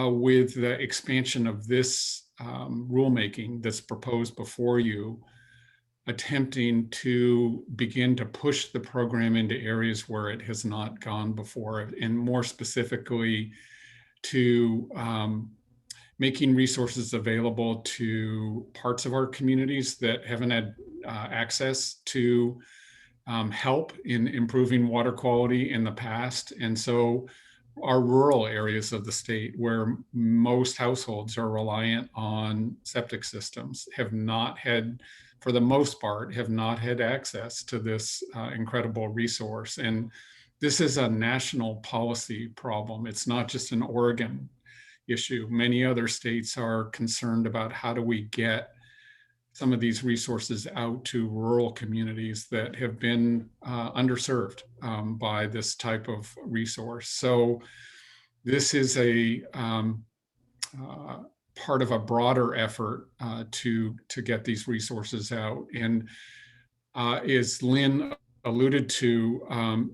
with the expansion of this rulemaking that's proposed before you, attempting to begin to push the program into areas where it has not gone before, and more specifically to making resources available to parts of our communities that haven't had access to help in improving water quality in the past. And so our rural areas of the state, where most households are reliant on septic systems, have not had, for the most part, have not had access to this incredible resource. And this is a national policy problem. It's not just an Oregon issue. Many other states are concerned about how do we get some of these resources out to rural communities that have been underserved by this type of resource. So this is a part of a broader effort to get these resources out. And as Lynn alluded to,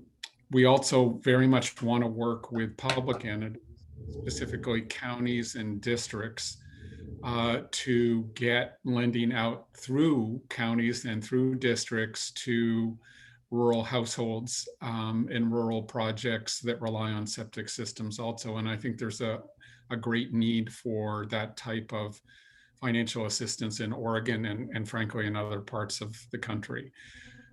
we also very much want to work with public entities, specifically counties and districts, to get lending out through counties and through districts to rural households and rural projects that rely on septic systems also. And I think there's a great need for that type of financial assistance in Oregon and frankly in other parts of the country.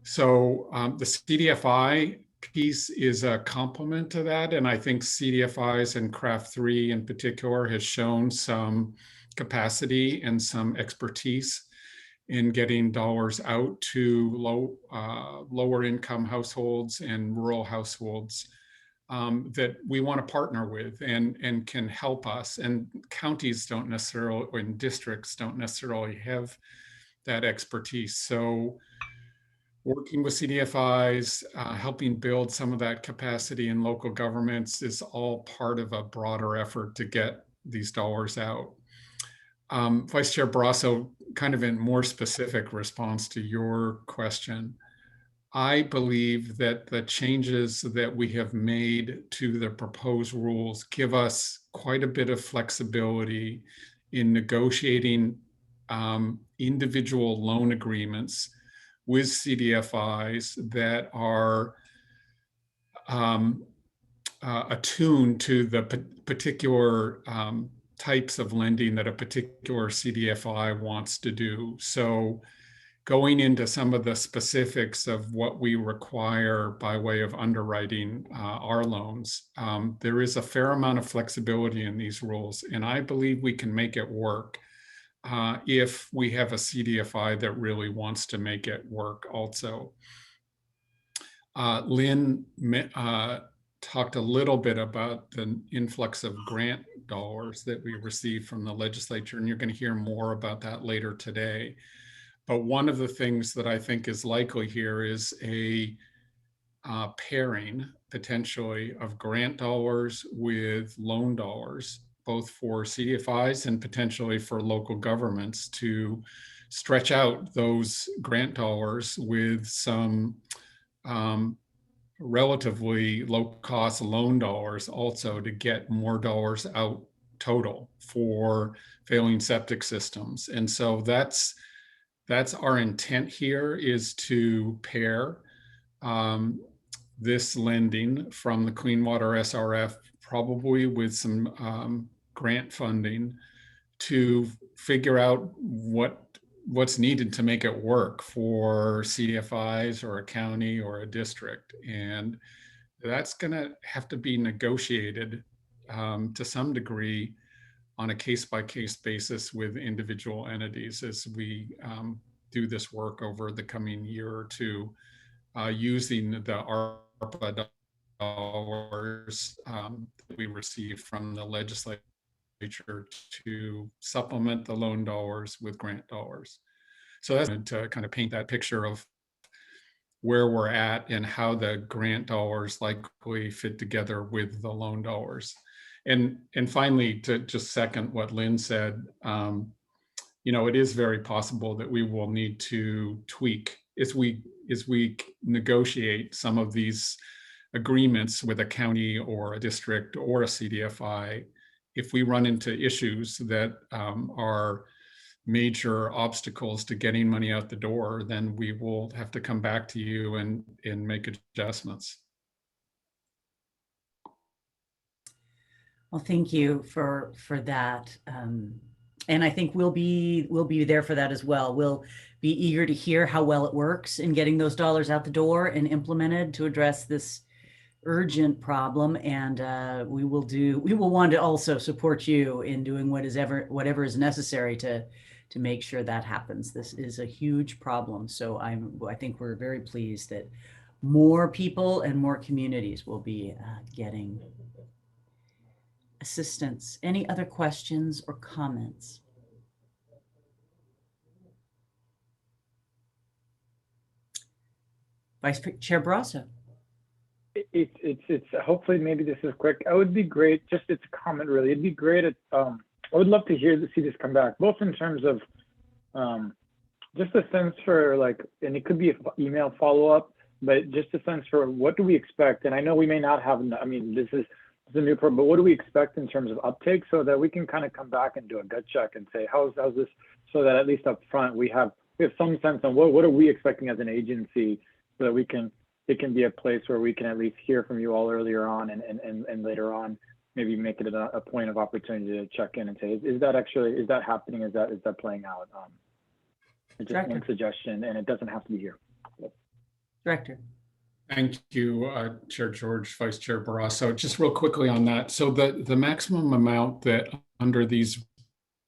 So the Cdfi piece is a complement to that. And I think Cdfis and Craft 3 in particular has shown some capacity and some expertise in getting dollars out to lower income households and rural households that we want to partner with and can help us. And counties don't necessarily, or districts don't necessarily have that expertise. So working with Cdfis, helping build some of that capacity in local governments is all part of a broader effort to get these dollars out. Vice Chair Barrasso, kind of in more specific response to your question, I believe that the changes that we have made to the proposed rules give us quite a bit of flexibility in negotiating individual loan agreements with Cdfis that are attuned to the particular types of lending that a particular Cdfi wants to do. So going into some of the specifics of what we require by way of underwriting our loans, there is a fair amount of flexibility in these rules, and I believe we can make it work if we have a Cdfi that really wants to make it work also. Lynn talked a little bit about the influx of grant dollars that we received from the legislature, and you're going to hear more about that later today. But one of the things that I think is likely here is a pairing potentially of grant dollars with loan dollars, both for Cdfis and potentially for local governments, to stretch out those grant dollars with some relatively low-cost loan dollars also to get more dollars out total for failing septic systems. And so that's our intent here, is to pair this lending from the Clean Water SRF probably with some grant funding to figure out what's needed to make it work for Cdfis or a county or a district. And that's going to have to be negotiated to some degree on a case-by-case basis with individual entities as we do this work over the coming year or two, using the ARPA dollars that we received from the legislature to supplement the loan dollars with grant dollars. So that's to kind of paint that picture of where we're at and how the grant dollars likely fit together with the loan dollars. And finally, to just second what Lynn said, it is very possible that we will need to tweak as we negotiate some of these agreements with a county or a district or a CDFI, if we run into issues that are major obstacles to getting money out the door, then we will have to come back to you and make adjustments. Well, thank you for that. And I think we'll be there for that as well. We'll be eager to hear how well it works in getting those dollars out the door and implemented to address this urgent problem. And we will want to also support you in doing whatever is necessary to make sure that happens. This is a huge problem. So I think we're very pleased that more people and more communities will be getting assistance. Any other questions or comments? Vice Chair Barrasso. It's hopefully maybe this is quick. It would be great. Just it's a comment really. It'd be great. I would love to see this come back, both in terms of just a sense for like, and it could be an email follow up, but just a sense for what do we expect. And I know we may not have. I mean, this is a new program, but what do we expect in terms of uptake so that we can kind of come back and do a gut check and say how's this, so that at least up front we have some sense on what are we expecting as an agency, so that it can be a place where we can at least hear from you all earlier on and later on maybe make it a point of opportunity to check in and say, is that happening? Is that playing out? Just Director. one suggestion, and it doesn't have to be here. Director. Thank you, Chair George, Vice Chair Barrasso. Just real quickly on that. So the maximum amount that under these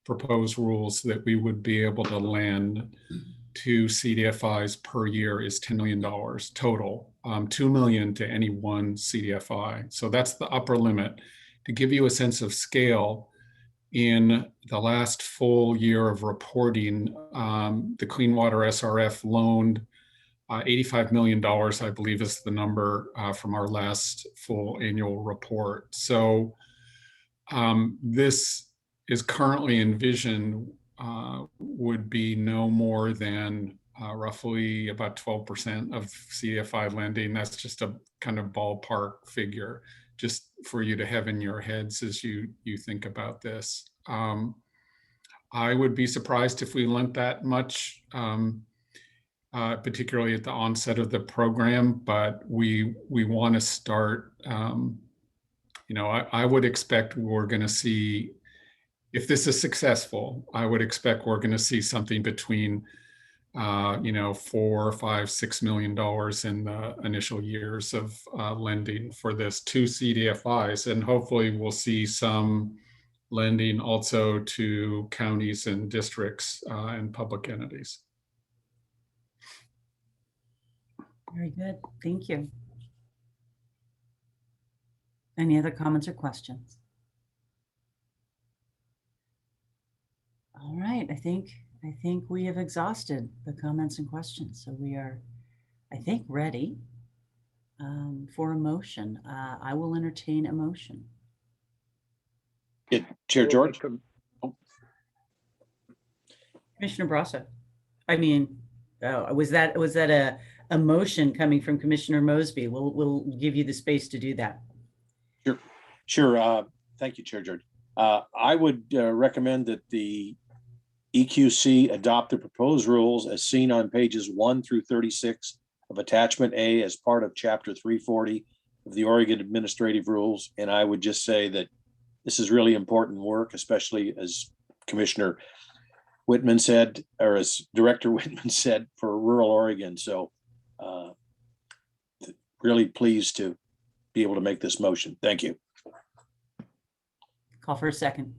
proposed rules that we would be able to lend to CDFIs per year is $10 million total, $2 million to any one CDFI. So that's the upper limit. To give you a sense of scale, in the last full year of reporting, the Clean Water SRF loaned $85 million, I believe is the number from our last full annual report. So this is currently envisioned would be no more than roughly about 12% of CDFI lending. That's just a kind of ballpark figure, just for you to have in your heads as you think about this. I would be surprised if we lent that much, particularly at the onset of the program, but we want to start, I would expect we're going to see, if this is successful, I would expect we're going to see something between, $4, $5, $6 million in the initial years of lending for this to CDFIs. And hopefully we'll see some lending also to counties and districts and public entities. Very good. Thank you. Any other comments or questions? All right, I think we have exhausted the comments and questions. So we are, I think, ready for a motion. I will entertain a motion. Chair George? Commissioner Barrasso. I mean, was that a motion coming from Commissioner Mosby? We'll give you the space to do that. Sure. Thank you, Chair George. I would recommend that the EQC adopt the proposed rules as seen on pages 1 through 36 of Attachment A as part of Chapter 340 of the Oregon Administrative Rules. And I would just say that this is really important work, especially as Commissioner Whitman said, or as Director Whitman said, for rural Oregon. So really pleased to be able to make this motion. Thank you. Call for a second.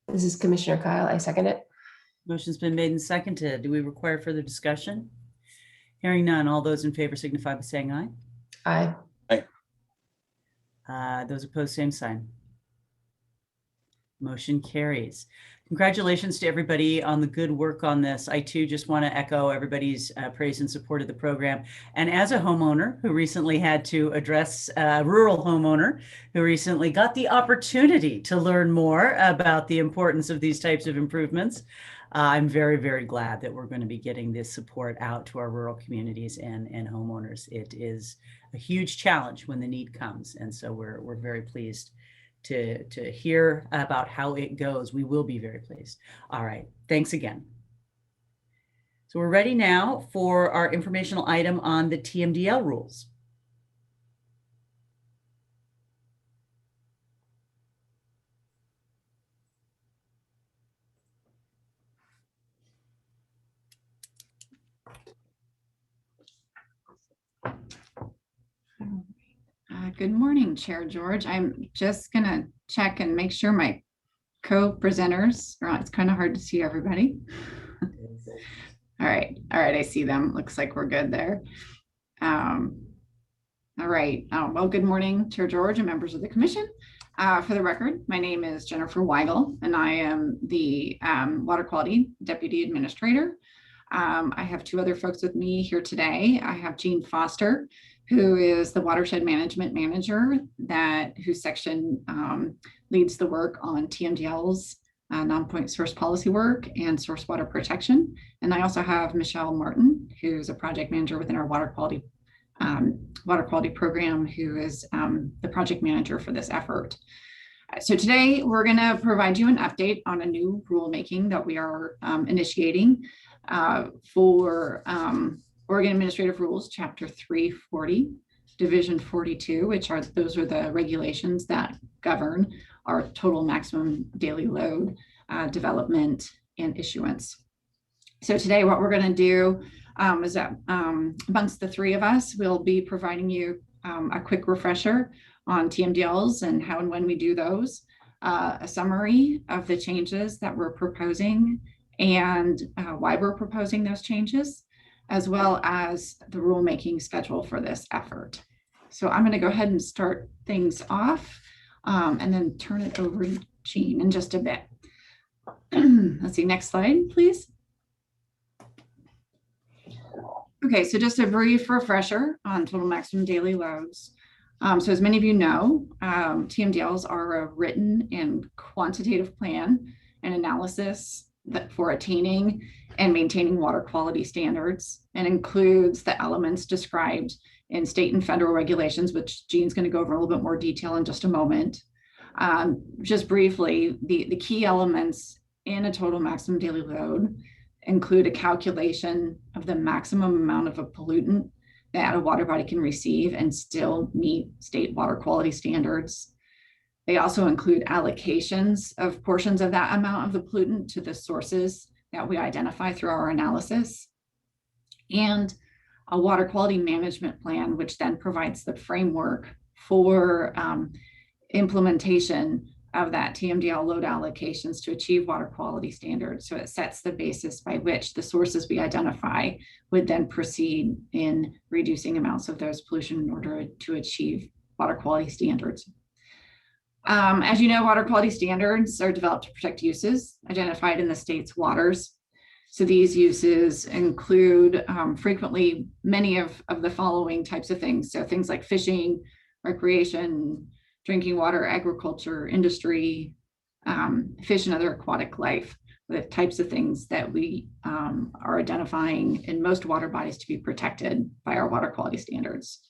This is Commissioner Kyle. I second it. Motion's been made and seconded. Do we require further discussion? Hearing none, all those in favor signify by saying aye. Aye. Those opposed, same sign. Motion carries. Congratulations to everybody on the good work on this. I too just want to echo everybody's praise and support of the program. And as a homeowner who recently had to address a rural homeowner who recently got the opportunity to learn more about the importance of these types of improvements, I'm very, very glad that we're going to be getting this support out to our rural communities and homeowners. It is a huge challenge when the need comes. And so we're very pleased to hear about how it goes. We will be very pleased. All right, thanks again. So we're ready now for our informational item on the TMDL rules. Good morning, Chair George. I'm just gonna check and make sure my co-presenters are on. It's kind of hard to see everybody. All right, I see them. Looks like we're good there. All right, well, good morning, Chair George and members of the commission. For the record, my name is Jennifer Weigel, and I am the Water Quality Deputy Administrator. I have two other folks with me here today. I have Jean Foster, who is the Watershed Management Manager, whose section leads the work on Tmdls, non-point source policy work, and source water protection. And I also have Michelle Martin, who's a project manager within our water quality program, who is the project manager for this effort. So today we're going to provide you an update on a new rulemaking that we are initiating for Oregon Administrative Rules, Chapter 340, Division 42, those are the regulations that govern our total maximum daily load development and issuance. So today what we're going to do is that amongst the three of us, we'll be providing you a quick refresher on TMDLs and how and when we do those, a summary of the changes that we're proposing and why we're proposing those changes, as well as the rulemaking schedule for this effort. So I'm going to go ahead and start things off and then turn it over to Jean in just a bit. Let's see, next slide, please. Okay, so just a brief refresher on total maximum daily loads. So as many of you know, TMDLs are a written and quantitative plan and analysis for attaining and maintaining water quality standards, and includes the elements described in state and federal regulations, which Jean's going to go over a little bit more detail in just a moment. Just briefly, the key elements in a total maximum daily load include a calculation of the maximum amount of a pollutant that a water body can receive and still meet state water quality standards. They also include allocations of portions of that amount of the pollutant to the sources that we identify through our analysis, and a water quality management plan, which then provides the framework for implementation of that TMDL load allocations to achieve water quality standards. So it sets the basis by which the sources we identify would then proceed in reducing amounts of those pollution in order to achieve water quality standards. As you know, water quality standards are developed to protect uses identified in the state's waters. So these uses include frequently many of the following types of things. So things like fishing, recreation, drinking water, agriculture, industry, fish and other aquatic life, the types of things that we are identifying in most water bodies to be protected by our water quality standards.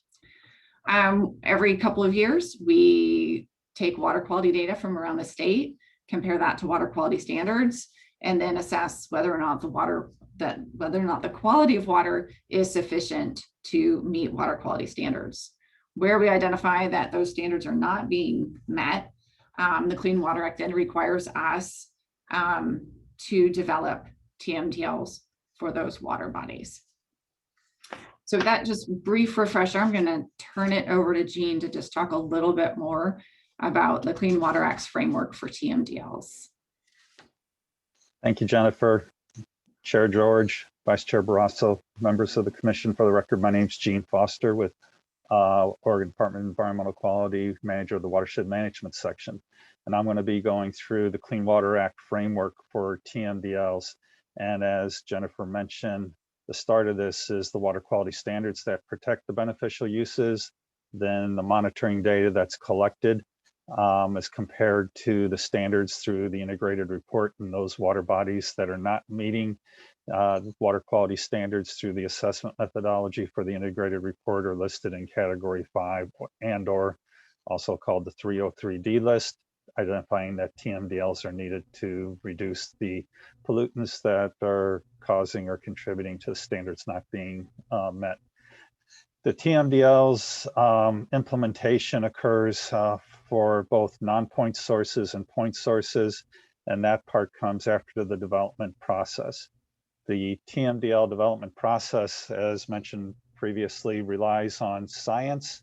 Every couple of years, we take water quality data from around the state, compare that to water quality standards, and then assess whether or not the quality of water is sufficient to meet water quality standards. Where we identify that those standards are not being met, the Clean Water Act then requires us to develop TMDLs for those water bodies. So with that just brief refresher, I'm going to turn it over to Jean to just talk a little bit more about the Clean Water Act's framework for TMDLs. Thank you, Jennifer. Chair George, Vice Chair Barrasso, members of the commission. For the record, my name is Jean Foster with Oregon Department of Environmental Quality, manager of the Watershed Management section. and I'm going to be going through the Clean Water Act framework for Tmdls. And as Jennifer mentioned, the start of this is the water quality standards that protect the beneficial uses, then the monitoring data that's collected as compared to the standards through the integrated report, and those water bodies that are not meeting water quality standards through the assessment methodology for the integrated report are listed in category 5 and/or also called the 303D list, identifying that Tmdls are needed to reduce the pollutants that are causing or contributing to standards not being met. The Tmdls implementation occurs for both non-point sources and point sources, and that part comes after the development process. The Tmdl development process, as mentioned previously, relies on science,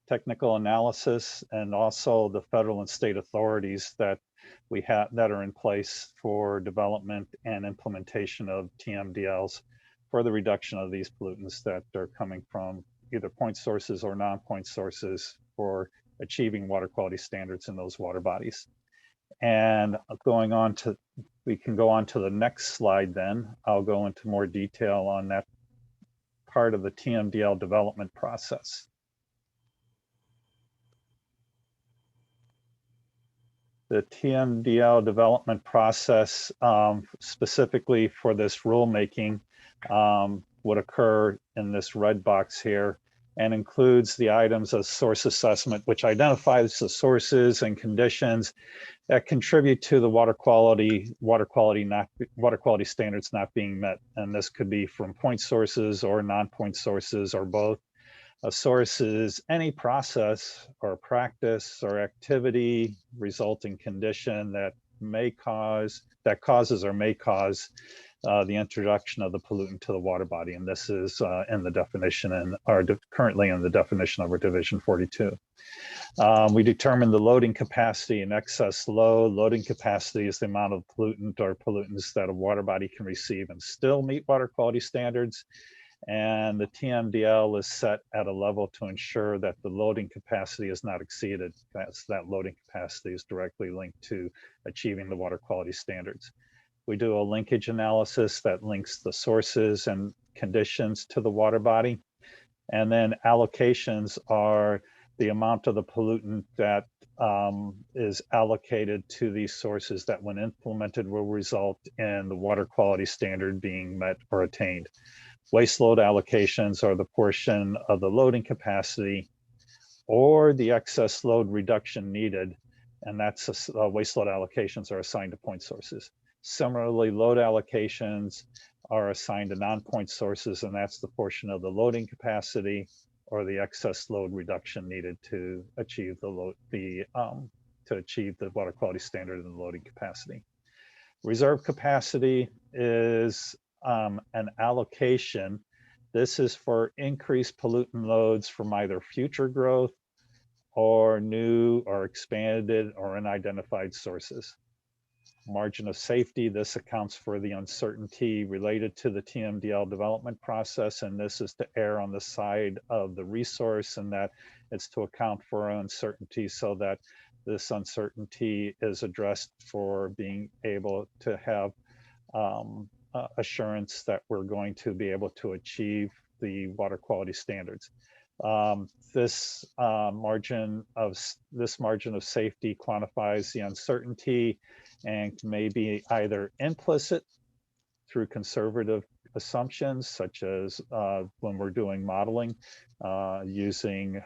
technical analysis, and also the federal and state authorities that we have that are in place for development and implementation of Tmdls for the reduction of these pollutants that are coming from either point sources or non-point sources for achieving water quality standards in those water bodies. And going on to, we can go on to the next slide then. I'll go into more detail on that part of the Tmdl development process. The Tmdl development process, specifically for this rulemaking, would occur in this red box here and includes the items of source assessment, which identifies the sources and conditions that contribute to the water quality standards not being met. And this could be from point sources or non-point sources or both. A source is any process or practice or activity resulting condition that causes or may cause the introduction of the pollutant to the water body. And this is in the definition and are currently in the definition of our Division 42. We determine the loading capacity and excess load. Loading capacity is the amount of pollutant or pollutants that a water body can receive and still meet water quality standards. And the Tmdl is set at a level to ensure that the loading capacity is not exceeded. That loading capacity is directly linked to achieving the water quality standards. We do a linkage analysis that links the sources and conditions to the water body. And then allocations are the amount of the pollutant that is allocated to these sources that when implemented will result in the water quality standard being met or attained. Waste load allocations are the portion of the loading capacity or the excess load reduction needed, and that's waste load allocations are assigned to point sources. Similarly, load allocations are assigned to non-point sources, and that's the portion of the loading capacity or the excess load reduction needed to achieve the water quality standard and the loading capacity. Reserve capacity is an allocation. This is for increased pollutant loads from either future growth or new or expanded or unidentified sources. Margin of safety, this accounts for the uncertainty related to the Tmdl development process, and this is to err on the side of the resource, and that it's to account for uncertainty so that this uncertainty is addressed for being able to have assurance that we're going to be able to achieve the water quality standards. This margin of safety quantifies the uncertainty and may be either implicit through conservative assumptions, such as when we're doing modeling, using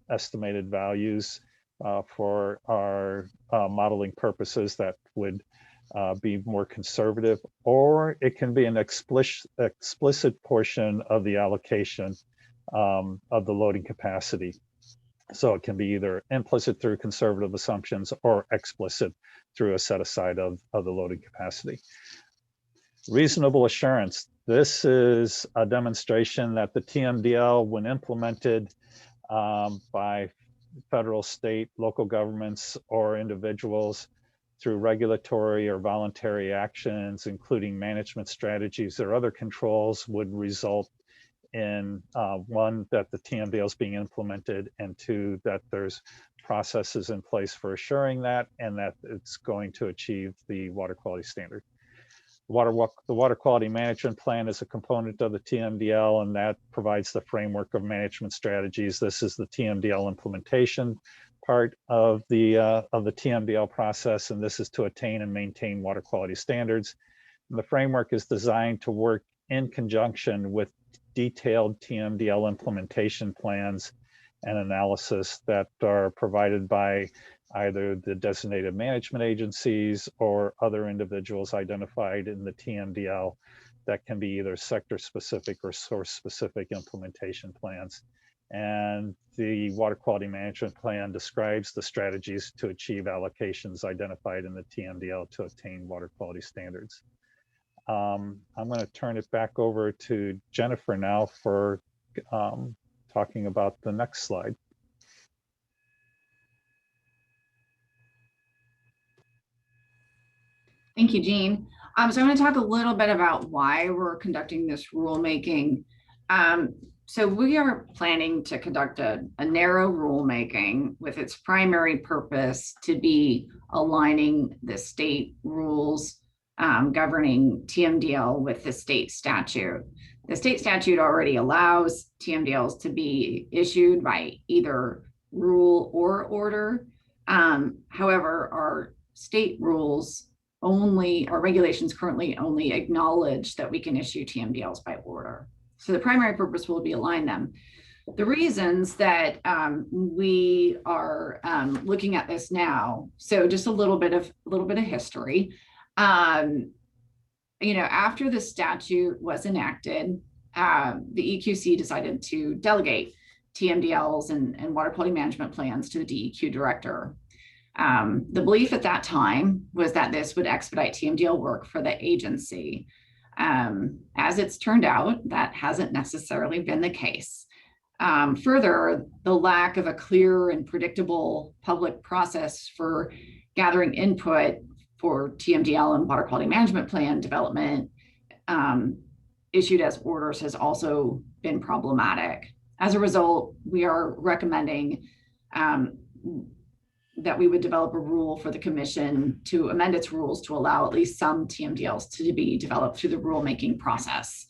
estimated values for our modeling purposes that would be more conservative, or it can be an explicit portion of the allocation of the loading capacity. So it can be either implicit through conservative assumptions or explicit through a set aside of the loading capacity. Reasonable assurance. This is a demonstration that the Tmdl, when implemented by federal, state, local governments, or individuals through regulatory or voluntary actions, including management strategies or other controls, would result in one, that the Tmdl is being implemented, and two, that there's processes in place for assuring that, and that it's going to achieve the water quality standard. The water quality management plan is a component of the Tmdl, and that provides the framework of management strategies. This is the Tmdl implementation part of the Tmdl process, and this is to attain and maintain water quality standards. And the framework is designed to work in conjunction with detailed Tmdl implementation plans and analysis that are provided by either the designated management agencies or other individuals identified in the Tmdl that can be either sector specific or source specific implementation plans. And the water quality management plan describes the strategies to achieve allocations identified in the Tmdl to attain water quality standards. I'm going to turn it back over to Jennifer now for talking about the next slide. Thank you, Jean. So I'm going to talk a little bit about why we're conducting this rulemaking. So we are planning to conduct a narrow rulemaking with its primary purpose to be aligning the state rules governing Tmdl with the state statute. The state statute already allows Tmdls to be issued by either rule or order. However, our state rules our regulations currently only acknowledge that we can issue Tmdls by order. So the primary purpose will be align them. The reasons that we are looking at this now, so just a little bit of history. After the statute was enacted, the EQC decided to delegate Tmdls and water quality management plans to the DEQ director. The belief at that time was that this would expedite Tmdl work for the agency. As it's turned out, that hasn't necessarily been the case. Further, the lack of a clear and predictable public process for gathering input for Tmdl and water quality management plan development issued as orders has also been problematic. As a result, we are recommending that we would develop a rule for the commission to amend its rules to allow at least some Tmdls to be developed through the rulemaking process,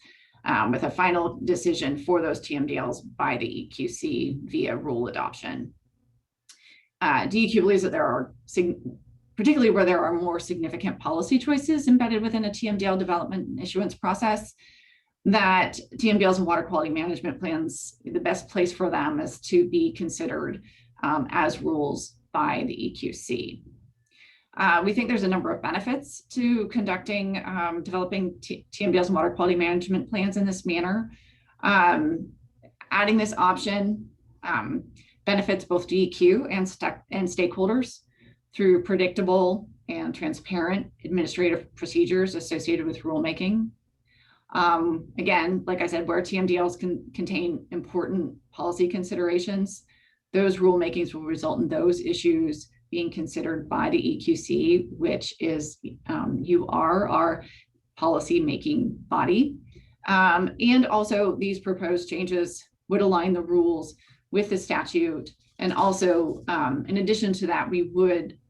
with a final decision for those Tmdls by the EQC via rule adoption. DEQ believes that there are, particularly where there are more significant policy choices embedded within a Tmdl development and issuance process, that Tmdls and water quality management plans, the best place for them is to be considered as rules by the EQC. We think there's a number of benefits to conducting, developing Tmdls and water quality management plans in this manner. Adding this option benefits both DEQ and stakeholders through predictable and transparent administrative procedures associated with rulemaking. Again, like I said, where Tmdls can contain important policy considerations, those rulemakings will result in those issues being considered by the EQC, which is you are our policy making body. And also these proposed changes would align the rules with the statute. And also, in addition to that, we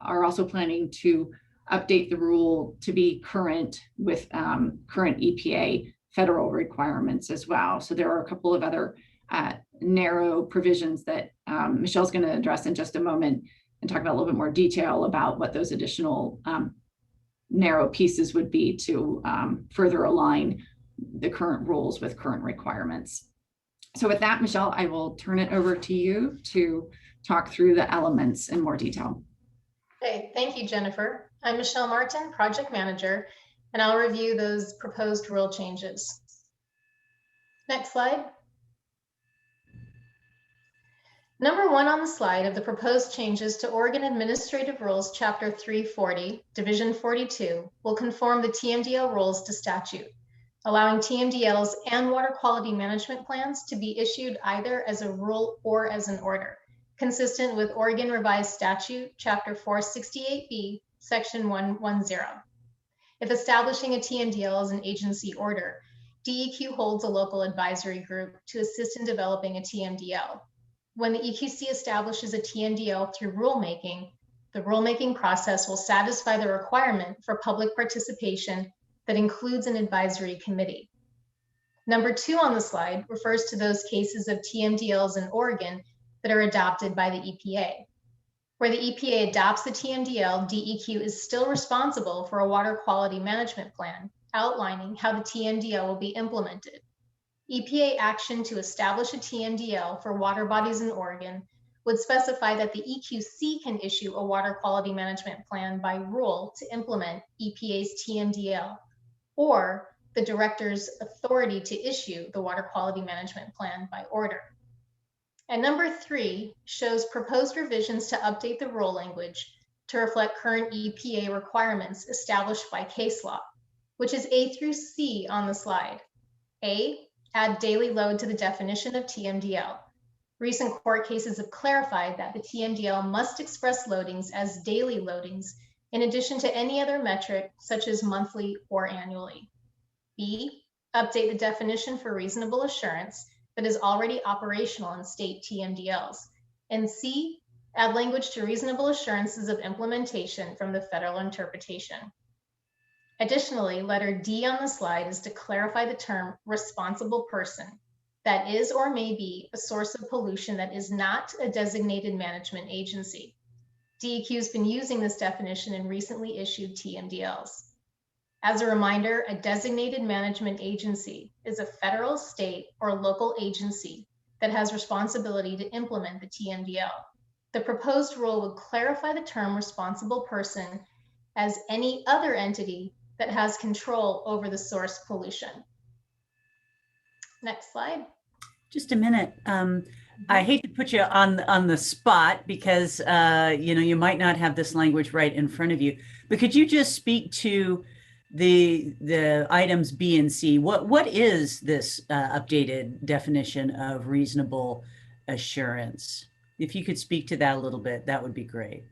are also planning to update the rule to be current with current EPA federal requirements as well. So there are a couple of other narrow provisions that Michelle's going to address in just a moment and talk about a little bit more detail about what those additional narrow pieces would be to further align the current rules with current requirements. So with that, Michelle, I will turn it over to you to talk through the elements in more detail. Okay, thank you, Jennifer. I'm Michelle Martin, Project Manager, and I'll review those proposed rule changes. Next slide. Number 1 on the slide of the proposed changes to Oregon Administrative Rules, Chapter 340, Division 42, will conform the Tmdl rules to statute, allowing Tmdls and water quality management plans to be issued either as a rule or as an order, consistent with Oregon Revised Statute, Chapter 468B, Section 110. If establishing a Tmdl as an agency order, DEQ holds a local advisory group to assist in developing a TMDL. When the EQC establishes a TMDL through rulemaking, the rulemaking process will satisfy the requirement for public participation that includes an advisory committee. Number 2 on the slide refers to those cases of TMDLs in Oregon that are adopted by the EPA. Where the EPA adopts the TMDL, DEQ is still responsible for a water quality management plan outlining how the TMDL will be implemented. EPA action to establish a TMDL for water bodies in Oregon would specify that the EQC can issue a water quality management plan by rule to implement EPA's TMDL, or the director's authority to issue the water quality management plan by order. And number 3 shows proposed revisions to update the rule language to reflect current EPA requirements established by case law, which is A through C on the slide. A, add daily load to the definition of TMDL. Recent court cases have clarified that the TMDL must express loadings as daily loadings in addition to any other metric such as monthly or annually. B, update the definition for reasonable assurance that is already operational in state TMDLs. And C, add language to reasonable assurances of implementation from the federal interpretation. Additionally, letter D on the slide is to clarify the term responsible person that is or may be a source of pollution that is not a designated management agency. DEQ has been using this definition in recently issued TMDLs. As a reminder, a designated management agency is a federal, state, or local agency that has responsibility to implement the TMDL. The proposed rule would clarify the term responsible person as any other entity that has control over the source pollution. Next slide. Just a minute. I hate to put you on the spot because you might not have this language right in front of you, but could you just speak to the items B and C? What is this updated definition of reasonable assurance? If you could speak to that a little bit, that would be great.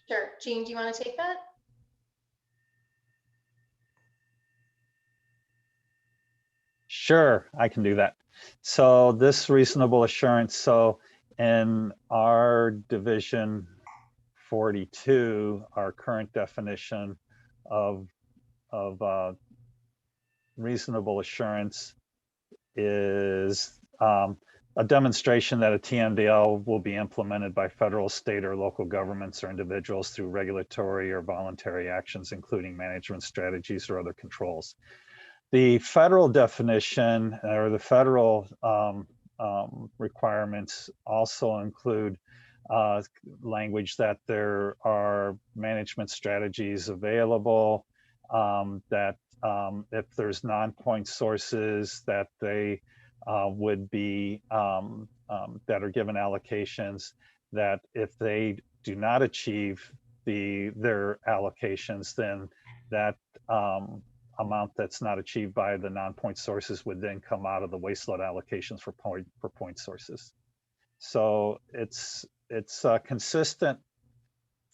Sure. Jean, do you want to take that? Sure, I can do that. So this reasonable assurance, so in our division 42, our current definition of reasonable assurance is a demonstration that a TMDL will be implemented by federal, state, or local governments or individuals through regulatory or voluntary actions, including management strategies or other controls. The federal definition or the federal requirements also include language that there are management strategies available, that if there's non-point sources, that they would be, that are given allocations, that if they do not achieve their allocations, then that amount that's not achieved by the non-point sources would then come out of the wasteload allocations for point sources. So it's consistent.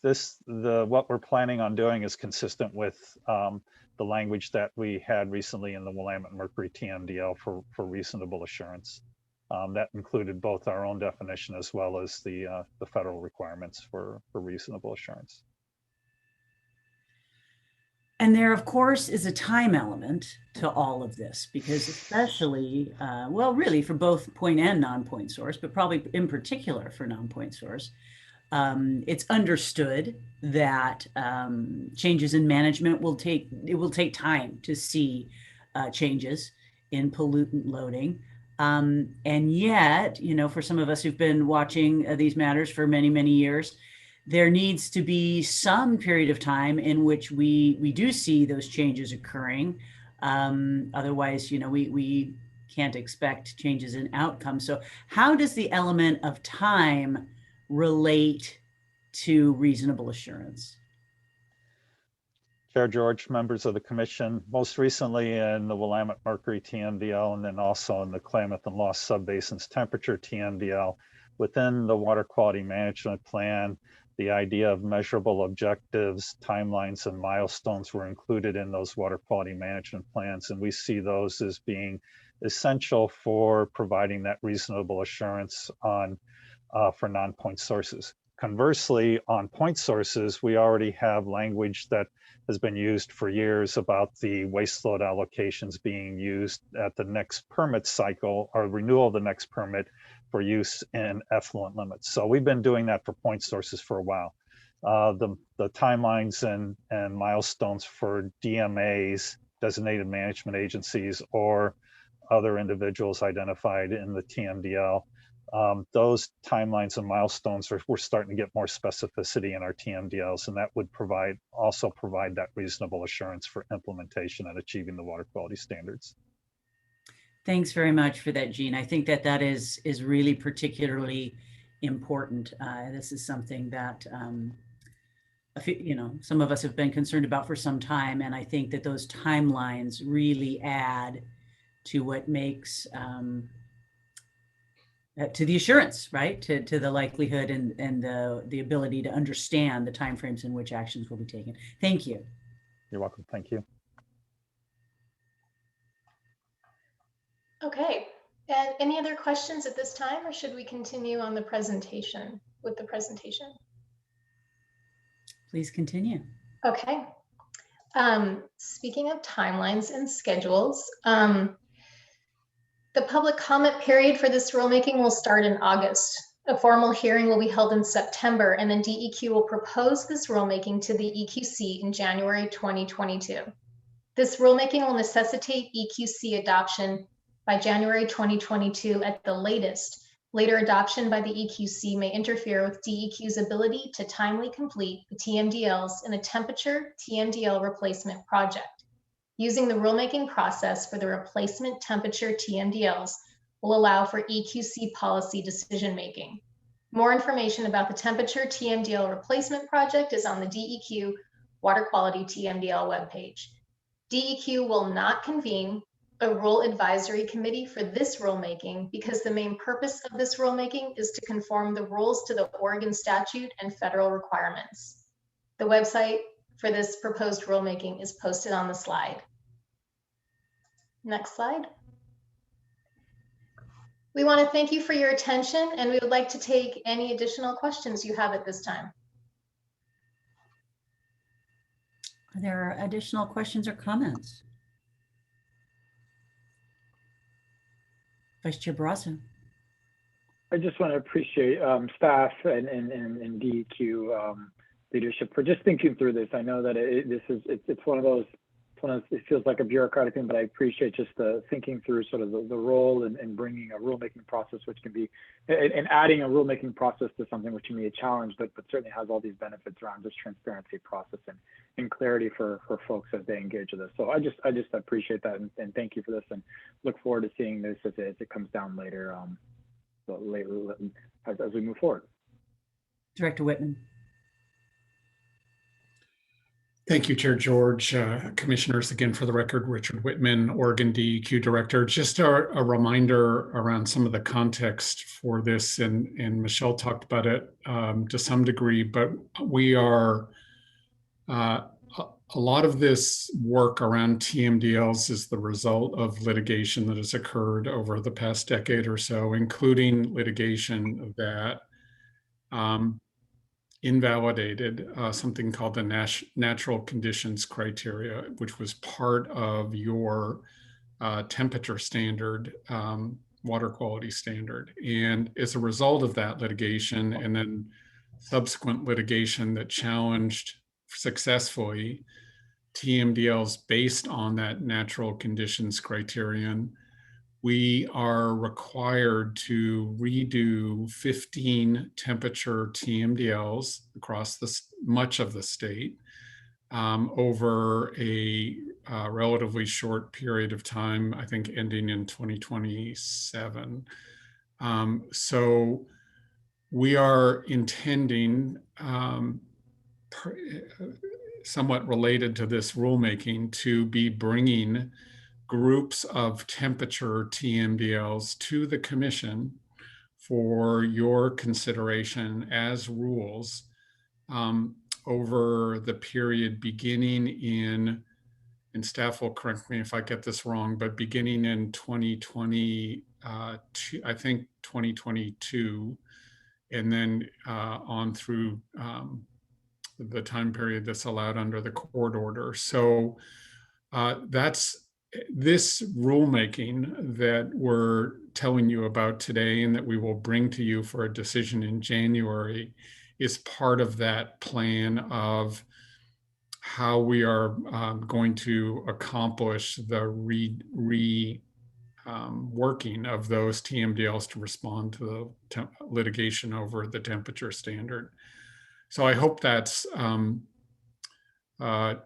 What we're planning on doing is consistent with the language that we had recently in the Willamette Mercury TMDL for reasonable assurance. That included both our own definition as well as the federal requirements for reasonable assurance. And there, of course, is a time element to all of this, because especially, well, really for both point and non-point source, but probably in particular for non-point source, it's understood that changes in management will take time to see changes in pollutant loading. And yet, for some of us who've been watching these matters for many, many years, there needs to be some period of time in which we do see those changes occurring. Otherwise, we can't expect changes in outcomes. So how does the element of time relate to reasonable assurance? Chair George, members of the commission, most recently in the Willamette Mercury TMDL, and then also in the Klamath and Lost Subbasins Temperature TMDL, within the water quality management plan, The idea of measurable objectives, timelines, and milestones were included in those water quality management plans, and we see those as being essential for providing that reasonable assurance on for non-point sources. Conversely, on point sources, we already have language that has been used for years about the waste load allocations being used at the next permit cycle or renewal of the next permit for use in effluent limits. So we've been doing that for point sources for a while. The timelines and milestones for DMAs, designated management agencies, or other individuals identified in the Tmdl, those timelines and milestones we're starting to get more specificity in our Tmdls, and that would also provide that reasonable assurance for implementation and achieving the water quality standards. Thanks very much for that, Gene. I think that is really particularly important. This is something that some of us have been concerned about for some time, and I think that those timelines really add to what makes to the assurance, right? To the likelihood and the ability to understand the timeframes in which actions will be taken. Thank you. You're welcome. Thank you. Okay, and any other questions at this time, or should we continue on the presentation with the presentation? Please continue. Okay. Speaking of timelines and schedules, the public comment period for this rulemaking will start in August. A formal hearing will be held in September, and then DEQ will propose this rulemaking to the EQC in January 2022. This rulemaking will necessitate EQC adoption by January 2022 at the latest. Later adoption by the EQC may interfere with DEQ's ability to timely complete the Tmdls in a temperature Tmdl replacement project. Using the rulemaking process for the replacement temperature Tmdls will allow for EQC policy decision-making. More information about the temperature Tmdl replacement project is on the DEQ Water Quality Tmdl webpage. DEQ will not convene a rule advisory committee for this rulemaking because the main purpose of this rulemaking is to conform the rules to the Oregon statute and federal requirements. The website for this proposed rulemaking is posted on the slide. Next slide. We want to thank you for your attention, and we would like to take any additional questions you have at this time. Are there additional questions or comments? Vice Chair Barrasso. I just want to appreciate staff and DEQ leadership for just thinking through this. I know that it's one of those, it feels like a bureaucratic thing, but I appreciate just the thinking through sort of the role and bringing a rulemaking process, which can be, and adding a rulemaking process to something which can be a challenge, but certainly has all these benefits around just transparency process and clarity for folks as they engage with this. So I just appreciate that and thank you for this, and look forward to seeing this as it comes down later, as we move forward. Director Whitman. Thank you, Chair George. Commissioners, again, for the record, Richard Whitman, Oregon DEQ Director. Just a reminder around some of the context for this, and Michelle talked about it to some degree, but we are, a lot of this work around Tmdls is the result of litigation that has occurred over the past decade or so, including litigation that invalidated something called the natural conditions criteria, which was part of your temperature standard, water quality standard. And as a result of that litigation and then subsequent litigation that challenged successfully Tmdls based on that natural conditions criterion, we are required to redo 15 temperature Tmdls across much of the state over a relatively short period of time, I think ending in 2027. So we are intending, somewhat related to this rulemaking, to be bringing groups of temperature Tmdls to the Commission for your consideration as rules over the period beginning in, and staff will correct me if I get this wrong, but beginning in 2020, I think 2022, and then on through the time period that's allowed under the court order. So that's this rulemaking that we're telling you about today and that we will bring to you for a decision in January is part of that plan of how we are going to accomplish the working of those Tmdls to respond to the litigation over the temperature standard. So I hope that's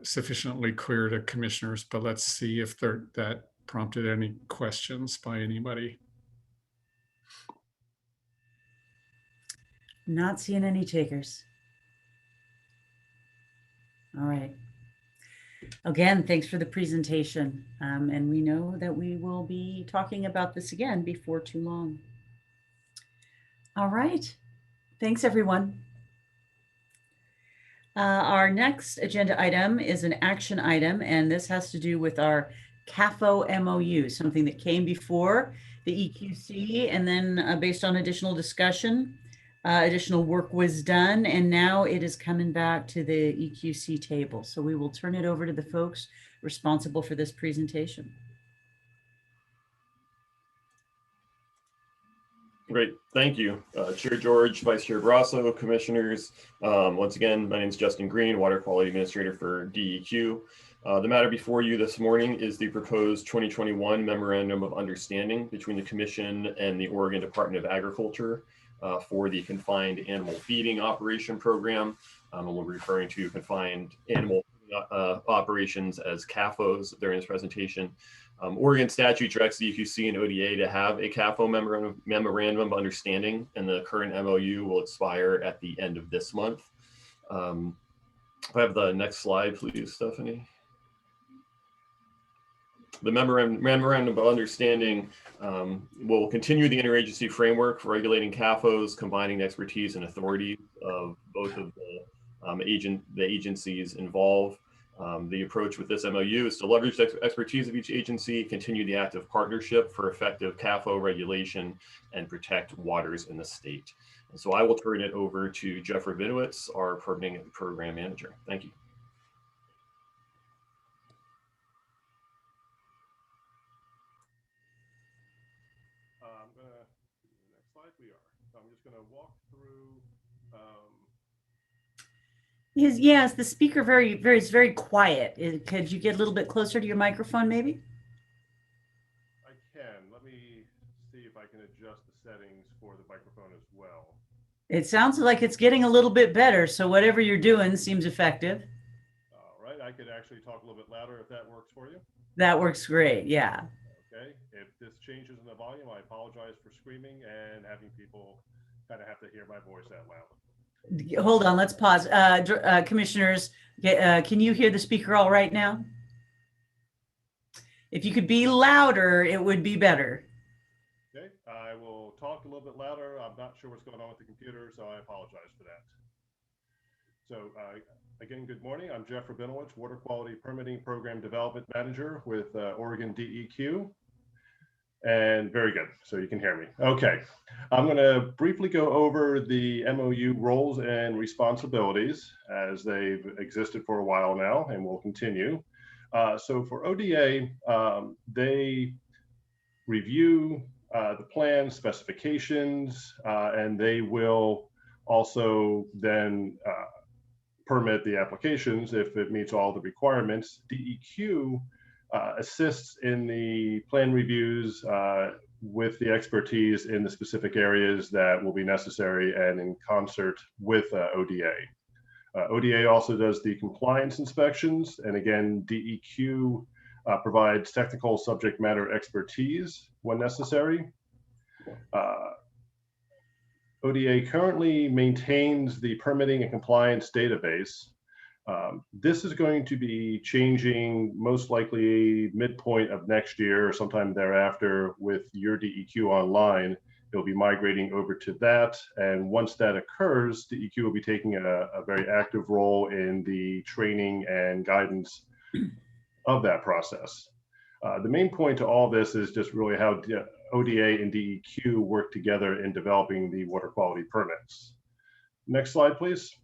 sufficiently clear to commissioners, but let's see if that prompted any questions by anybody. Not seeing any takers. All right. Again, thanks for the presentation. And we know that we will be talking about this again before too long. All right. Thanks, everyone. Our next agenda item is an action item, and this has to do with our Cafo MOU, something that came before the EQC, and then based on additional discussion, additional work was done, and now it is coming back to the EQC table. So we will turn it over to the folks responsible for this presentation. Great, thank you. Chair George, Vice Chair Brasso, Commissioners. Once again, my name is Justin Green, Water Quality Administrator for DEQ. The matter before you this morning is the proposed 2021 Memorandum of Understanding between the Commission and the Oregon Department of Agriculture for the Confined Animal Feeding Operation Program. And we'll be referring to Confined Animal Operations as CAFOs during this presentation. Oregon statute directs the EQC and ODA to have a Cafo memorandum of understanding, and the current MOU will expire at the end of this month. I have the next slide, please, Stephanie. The memorandum of understanding will continue the interagency framework for regulating CAFOs, combining the expertise and authority of both of the agencies involved. The approach with this MOU is to leverage the expertise of each agency, continue the active partnership for effective Cafo regulation, and protect waters in the state. And so I will turn it over to Jeff Rabinowitz, our program manager. Thank you. Next slide we are. So I'm just going to walk through. Yes, the speaker is very quiet. Could you get a little bit closer to your microphone, maybe? I can. Let me see if I can adjust the settings for the microphone as well. It sounds like it's getting a little bit better. So whatever you're doing seems effective. All right. I could actually talk a little bit louder if that works for you. That works great. Yeah. Okay. If this changes in the volume, I apologize for screaming and having people kind of have to hear my voice that loud. Hold on, let's pause. Commissioners, can you hear the speaker all right now? If you could be louder, it would be better. Okay, I will talk a little bit louder. I'm not sure what's going on with the computer, so I apologize for that. So again, good morning. I'm Jeff Rabinowitz, Water Quality Permitting Program Development Manager with Oregon DEQ. And very good, so you can hear me. Okay, I'm going to briefly go over the MOU roles and responsibilities as they've existed for a while now and will continue. So for ODA, they review the plan specifications, and they will also then permit the applications if it meets all the requirements. DEQ assists in the plan reviews with the expertise in the specific areas that will be necessary and in concert with ODA. ODA also does the compliance inspections, and again, DEQ provides technical subject matter expertise when necessary. ODA currently maintains the permitting and compliance database. This is going to be changing most likely midpoint of next year or sometime thereafter with your DEQ Online. It'll be migrating over to that. And once that occurs, the EQ will be taking a very active role in the training and guidance of that process. The main point to all this is just really how ODA and DEQ work together in developing the water quality permits. Next slide, please.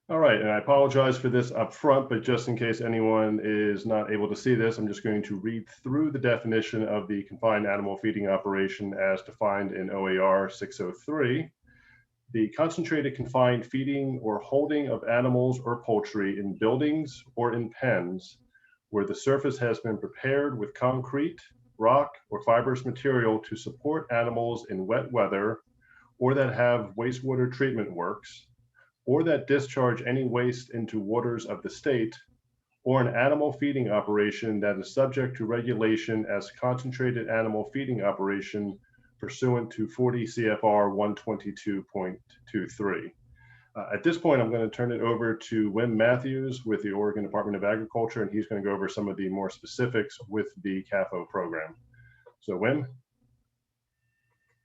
All right, and I apologize for this up front, but just in case anyone is not able to see this, I'm just going to read through the definition of the confined animal feeding operation as defined in OAR 603. The concentrated confined feeding or holding of animals or poultry in buildings or in pens where the surface has been prepared with concrete, rock, or fibrous material to support animals in wet weather, or that have wastewater treatment works, or that discharge any waste into waters of the state, or an animal feeding operation that is subject to regulation as concentrated animal feeding operation pursuant to 40 CFR 122.23. At this point, I'm going to turn it over to Wim Matthews with the Oregon Department of Agriculture, and he's going to go over some of the more specifics with the Cafo program. So Wim.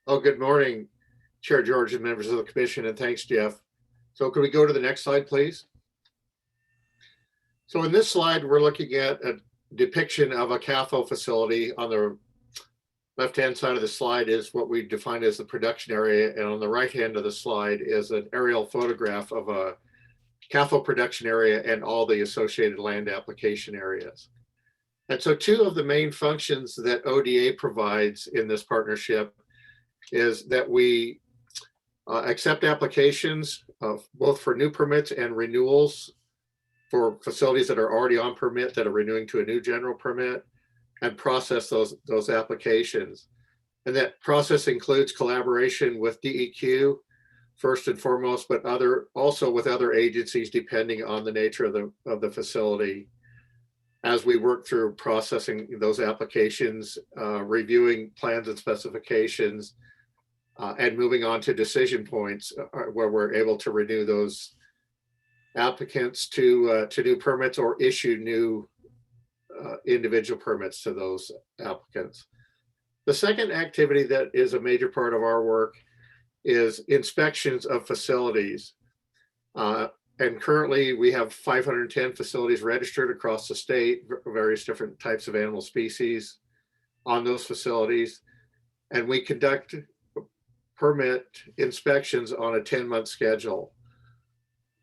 Oh, good morning, Chair George and members of the commission, and thanks, Jeff. So could we go to the next slide, please? So in this slide, we're looking at a depiction of a Cafo facility. On the left-hand side of the slide is what we define as the production area, and on the right hand of the slide is an aerial photograph of a Cafo production area and all the associated land application areas. And so two of the main functions that ODA provides in this partnership is that we accept applications both for new permits and renewals for facilities that are already on permit that are renewing to a new general permit, and process those applications. And that process includes collaboration with DEQ first and foremost, but also with other agencies depending on the nature of the facility. As we work through processing those applications, reviewing plans and specifications, and moving on to decision points where we're able to renew those applicants to new permits or issue new individual permits to those applicants. The second activity that is a major part of our work is inspections of facilities. And currently we have 510 facilities registered across the state, various different types of animal species on those facilities. And we conduct permit inspections on a 10-month schedule.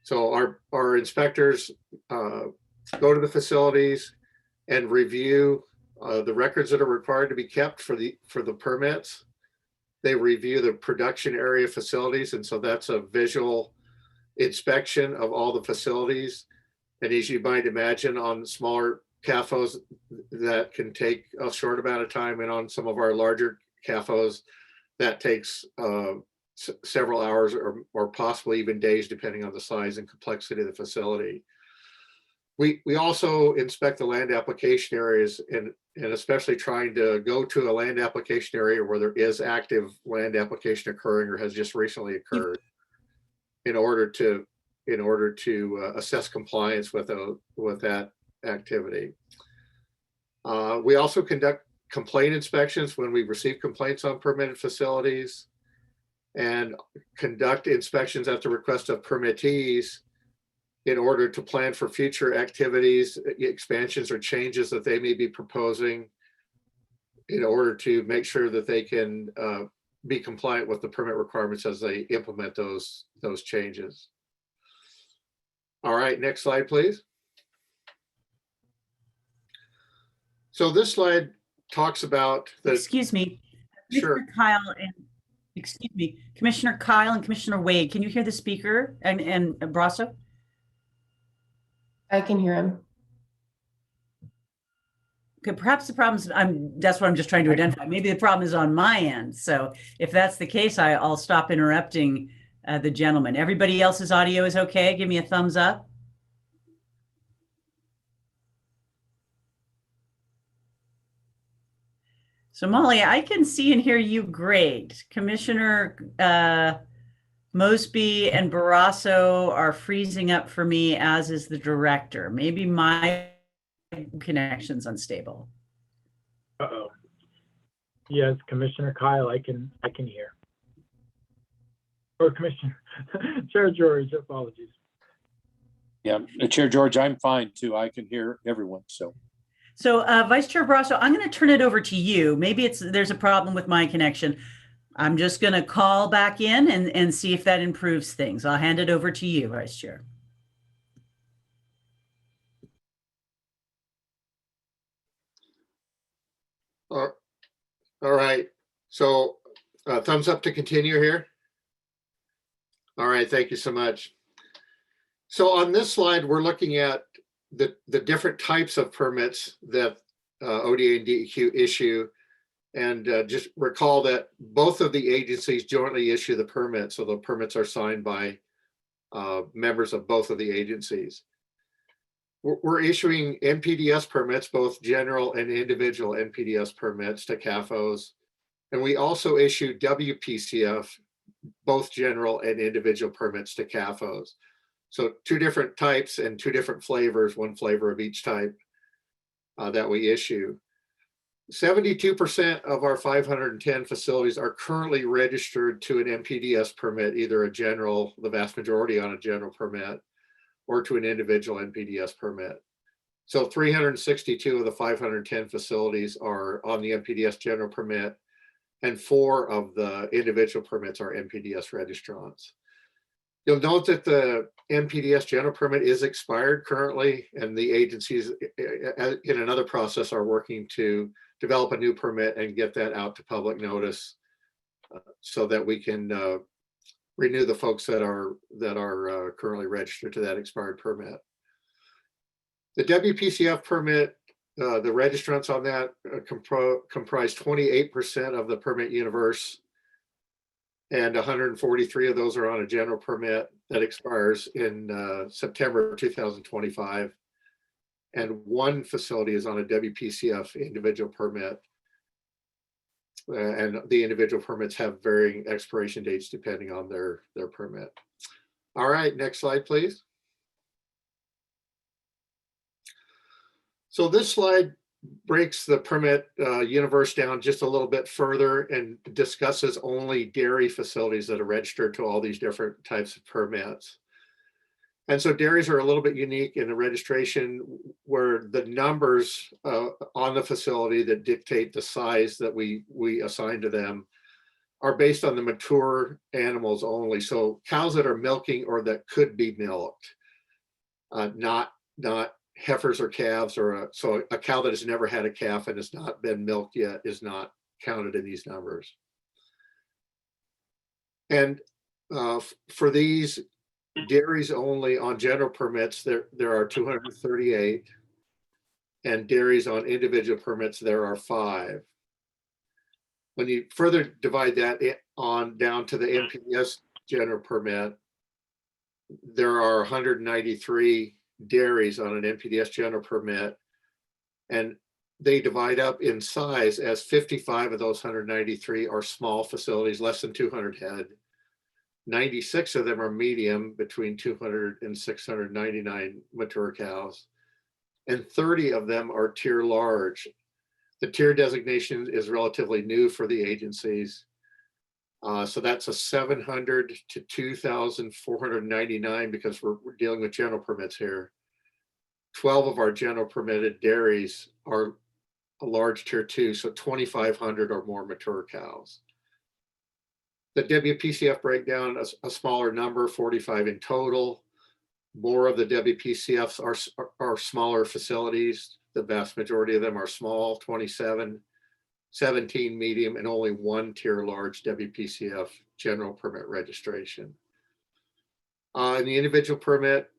So our inspectors go to the facilities and review the records that are required to be kept for the permits. They review the production area facilities, and so that's a visual inspection of all the facilities. And as you might imagine, on smaller CAFOs, that can take a short amount of time, and on some of our larger CAFOs, that takes several hours or possibly even days, depending on the size and complexity of the facility. We also inspect the land application areas, and especially trying to go to a land application area where there is active land application occurring or has just recently occurred, in order to assess compliance with that activity. We also conduct complaint inspections when we receive complaints on permitted facilities, and conduct inspections at the request of permittees in order to plan for future activities, expansions or changes that they may be proposing, in order to make sure that they can be compliant with the permit requirements as they implement those changes. All right, next slide, please. So this slide talks about the— Excuse me. Sure. Commissioner Kyle and Commissioner Wade, can you hear the speaker and Brasso? I can hear him. Okay, perhaps the problem's, that's what I'm just trying to identify. Maybe the problem is on my end. So if that's the case, I'll stop interrupting the gentleman. Everybody else's audio is okay? Give me a thumbs up. So Molly, I can see and hear you great. Commissioner Mosby and Barrasso are freezing up for me, as is the director. Maybe my connection's unstable. Yes, Commissioner Kyle, I can hear. Or Commissioner Chair George, apologies. Yeah, Chair George, I'm fine too. I can hear everyone, so. So Vice Chair Brasso, I'm going to turn it over to you. Maybe there's a problem with my connection. I'm just going to call back in and see if that improves things. I'll hand it over to you, Vice Chair. All right, so thumbs up to continue here. All right, thank you so much. So on this slide, we're looking at the different types of permits that ODA and DEQ issue. And just recall that both of the agencies jointly issue the permit. So the permits are signed by members of both of the agencies. We're issuing NPDS permits, both general and individual NPDS permits to CAFOs. And we also issue WPCF, both general and individual permits to CAFOs. So 2 different types and 2 different flavors, 1 flavor of each type that we issue. 72% of our 510 facilities are currently registered to an NPDS permit, either a general, the vast majority on a general permit, or to an individual NPDS permit. So 362 of the 510 facilities are on the NPDS general permit, and 4 of the individual permits are NPDS registrants. You'll note that the NPDS general permit is expired currently, and the agencies in another process are working to develop a new permit and get that out to public notice so that we can renew the folks that are currently registered to that expired permit. The WPCF permit, the registrants on that comprise 28% of the permit universe, and 143 of those are on a general permit that expires in September 2025. And 1 facility is on a WPCF individual permit. And the individual permits have varying expiration dates depending on their permit. All right, next slide, please. So this slide breaks the permit universe down just a little bit further and discusses only dairy facilities that are registered to all these different types of permits. And so dairies are a little bit unique in the registration, where the numbers on the facility that dictate the size that we assign to them are based on the mature animals only. So cows that are milking or that could be milked, not heifers or calves, or so a cow that has never had a calf and has not been milked yet is not counted in these numbers. And for these dairies only on general permits, there are 238, and dairies on individual permits, there are 5. When you further divide that on down to the NPDS general permit, there are 193 dairies on an NPDS general permit, and they divide up in size as 55 of those 193 are small facilities, less than 200 head. 96 of them are medium, between 200 and 699 mature cows, and 30 of them are tier large. The tier designation is relatively new for the agencies. So that's a 700 to 2,499 because we're dealing with general permits here. 12 of our general permitted dairies are a large tier 2, so 2,500 or more mature cows. The WPCF breakdown, a smaller number, 45 in total. More of the WPCFs are smaller facilities. The vast majority of them are small, 27, 17 medium, and only 1 tier large WPCF general permit registration. In the individual permit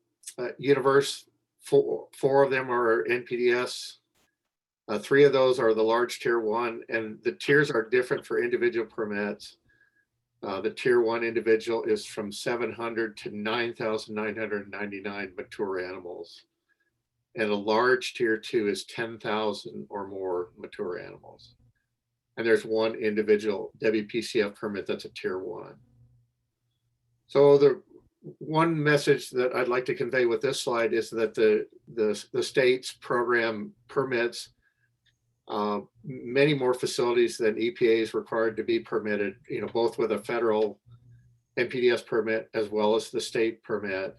universe, 4 of them are NPDS. 3 of those are the large tier 1, and the tiers are different for individual permits. The tier 1 individual is from 700 to 9,999 mature animals. And a large tier 2 is 10,000 or more mature animals. And there's 1 individual WPCF permit that's a tier 1. So the one message that I'd like to convey with this slide is that the state's program permits many more facilities than EPA is required to be permitted, both with a federal NPDES permit as well as the state permit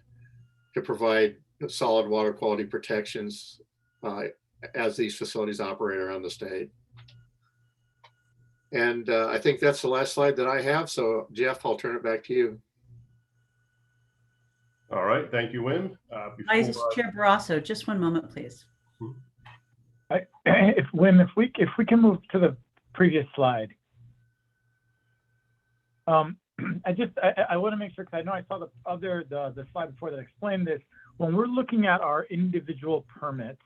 to provide solid water quality protections as these facilities operate around the state. And I think that's the last slide that I have. So Jeff, I'll turn it back to you. All right, thank you, Wim. Vice Chair Barrasso, just one moment, please. Wim, if we can move to the previous slide. I want to make sure, because I know I saw the slide before that explained this. When we're looking at our individual permits,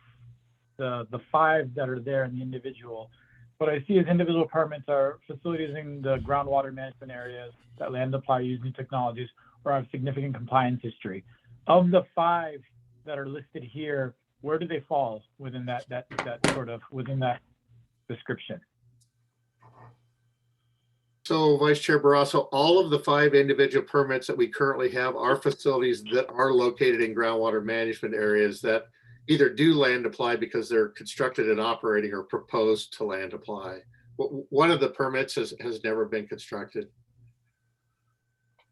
the 5 that are there in the individual, what I see as individual permits are facilities in the groundwater management areas that land apply use new technologies or have significant compliance history. Of the 5 that are listed here, where do they fall within that within that description? So Vice Chair Barrasso, all of the 5 individual permits that we currently have are facilities that are located in groundwater management areas that either do land apply because they're constructed and operating or proposed to land apply. One of the permits has never been constructed.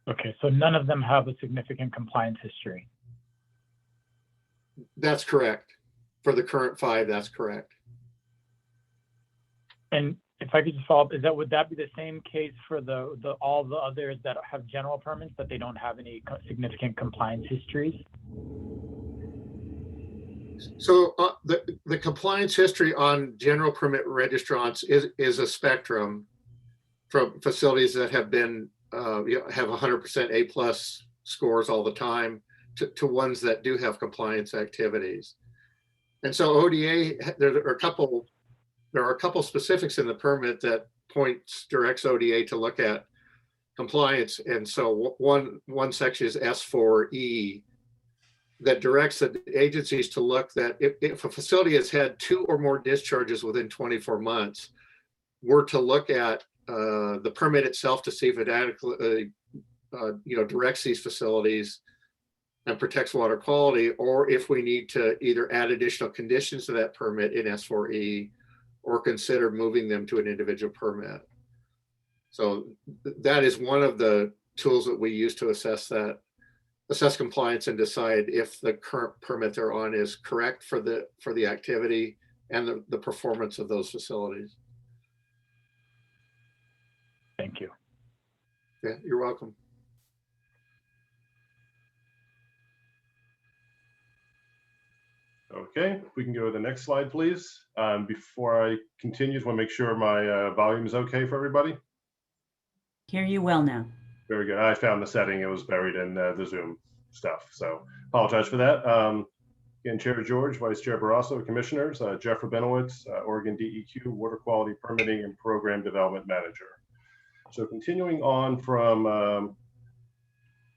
Okay, so none of them have a significant compliance history. That's correct. For the current 5, that's correct. And if I could just follow up, would that be the same case for all the others that have general permits that they don't have any significant compliance histories? So the compliance history on general permit registrants is a spectrum from facilities that have been have 100% A+ scores all the time to ones that do have compliance activities. And so ODA, there are a couple specifics in the permit that directs ODA to look at compliance. And so one section is S4E that directs the agencies to look that if a facility has had 2 or more discharges within 24 months, we're to look at the permit itself to see if it adequately directs these facilities and protects water quality, or if we need to either add additional conditions to that permit in S4E or consider moving them to an individual permit. So that is one of the tools that we use to assess compliance and decide if the current permit they're on is correct for the activity and the performance of those facilities. Thank you. Yeah, you're welcome. Okay, if we can go to the next slide, please. Before I continue, I want to make sure my volume is okay for everybody. Hear you well now. Very good. I found the setting. It was buried in the Zoom stuff, so apologize for that. Again, Chair George, Vice Chair Barrasso, Commissioners, Jeff Rabinowitz, Oregon DEQ Water Quality Permitting and Program Development Manager. So continuing on from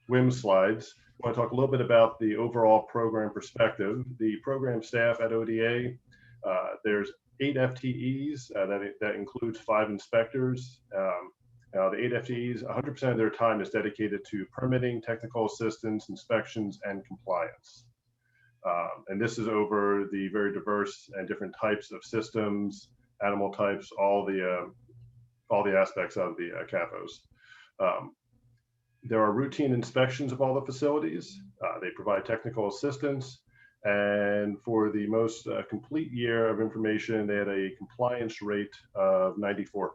Wim's slides, I want to talk a little bit about the overall program perspective. The program staff at ODA, there's 8 FTEs, that includes 5 inspectors. Now the 8 FTEs, 100% of their time is dedicated to permitting, technical assistance, inspections, and compliance. And this is over the very diverse and different types of systems, animal types, all the aspects of the Cafos. There are routine inspections of all the facilities. They provide technical assistance. And for the most complete year of information, they had a compliance rate of 94%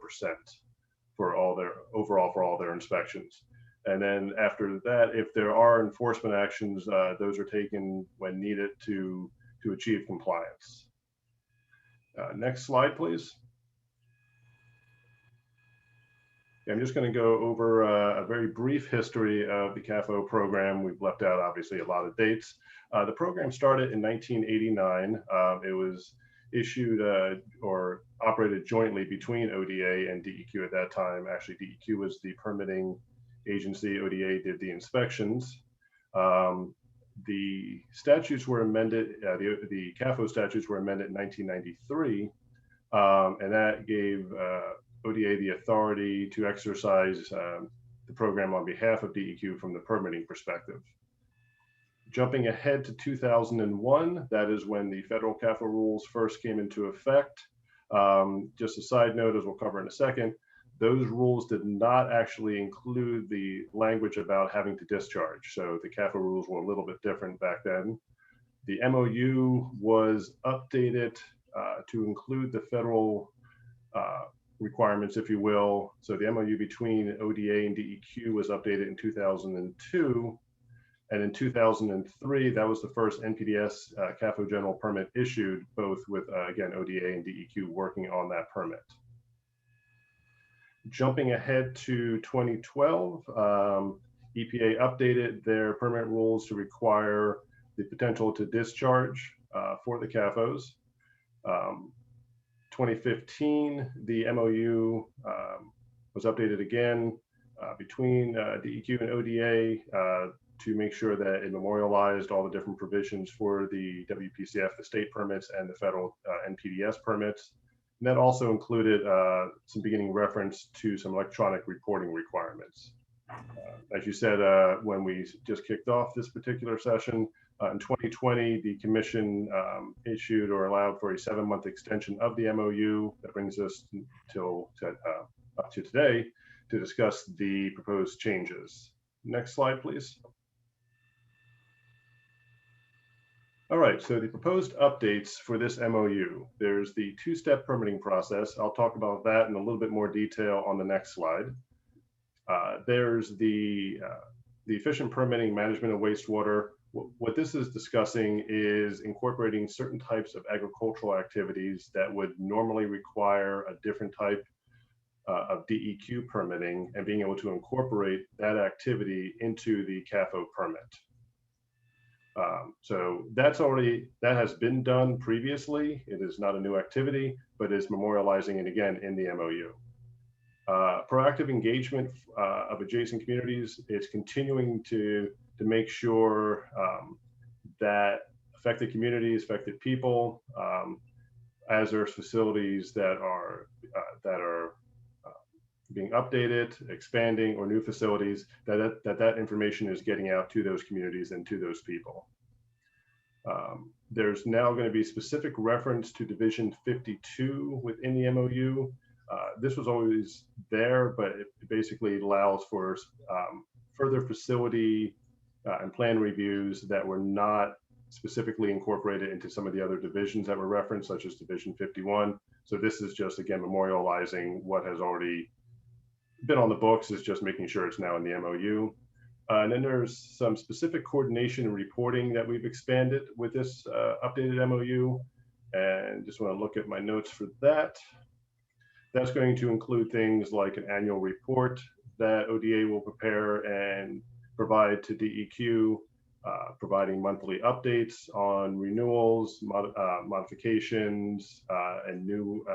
for all their inspections. And then after that, if there are enforcement actions, those are taken when needed to achieve compliance. Next slide, please. I'm just going to go over a very brief history of the Cafo program. We've left out, obviously, a lot of dates. The program started in 1989. It was issued or operated jointly between ODA and DEQ at that time. Actually, DEQ was the permitting agency. ODA did the inspections. The statutes were amended, the Cafo statutes were amended in 1993, and that gave ODA the authority to exercise the program on behalf of DEQ from the permitting perspective. Jumping ahead to 2001, that is when the federal Cafo rules first came into effect. Just a side note, as we'll cover in a second, those rules did not actually include the language about having to discharge. So the Cafo rules were a little bit different back then. The MOU was updated to include the federal requirements, if you will. So the MOU between ODA and DEQ was updated in 2002. And in 2003, that was the first NPDES Cafo general permit issued, both with, again, ODA and DEQ working on that permit. Jumping ahead to 2012, EPA updated their permit rules to require the potential to discharge for the CAFOs. 2015, the MOU was updated again between DEQ and ODA to make sure that it memorialized all the different provisions for the WPCF, the state permits, and the federal NPDES permits. And that also included some beginning reference to some electronic reporting requirements. As you said, when we just kicked off this particular session, in 2020, the commission issued or allowed for a 7-month extension of the MOU. That brings us up to today to discuss the proposed changes. Next slide, please. All right, so the proposed updates for this MOU. There's the 2-step permitting process. I'll talk about that in a little bit more detail on the next slide. There's the efficient permitting management of wastewater. What this is discussing is incorporating certain types of agricultural activities that would normally require a different type of DEQ permitting and being able to incorporate that activity into the CAFO permit. So that has been done previously. It is not a new activity, but is memorializing it again in the MOU. Proactive engagement of adjacent communities is continuing to make sure that affected communities, affected people, as there's facilities that are being updated, expanding, or new facilities, that information is getting out to those communities and to those people. There's now going to be specific reference to Division 52 within the MOU. This was always there, but it basically allows for further facility and plan reviews that were not specifically incorporated into some of the other divisions that were referenced, such as Division 51. So this is just, again, memorializing what has already been on the books, is just making sure it's now in the MOU. And then there's some specific coordination and reporting that we've expanded with this updated MOU. And just want to look at my notes for that. That's going to include things like an annual report that ODA will prepare and provide to DEQ, providing monthly updates on renewals, modifications, and new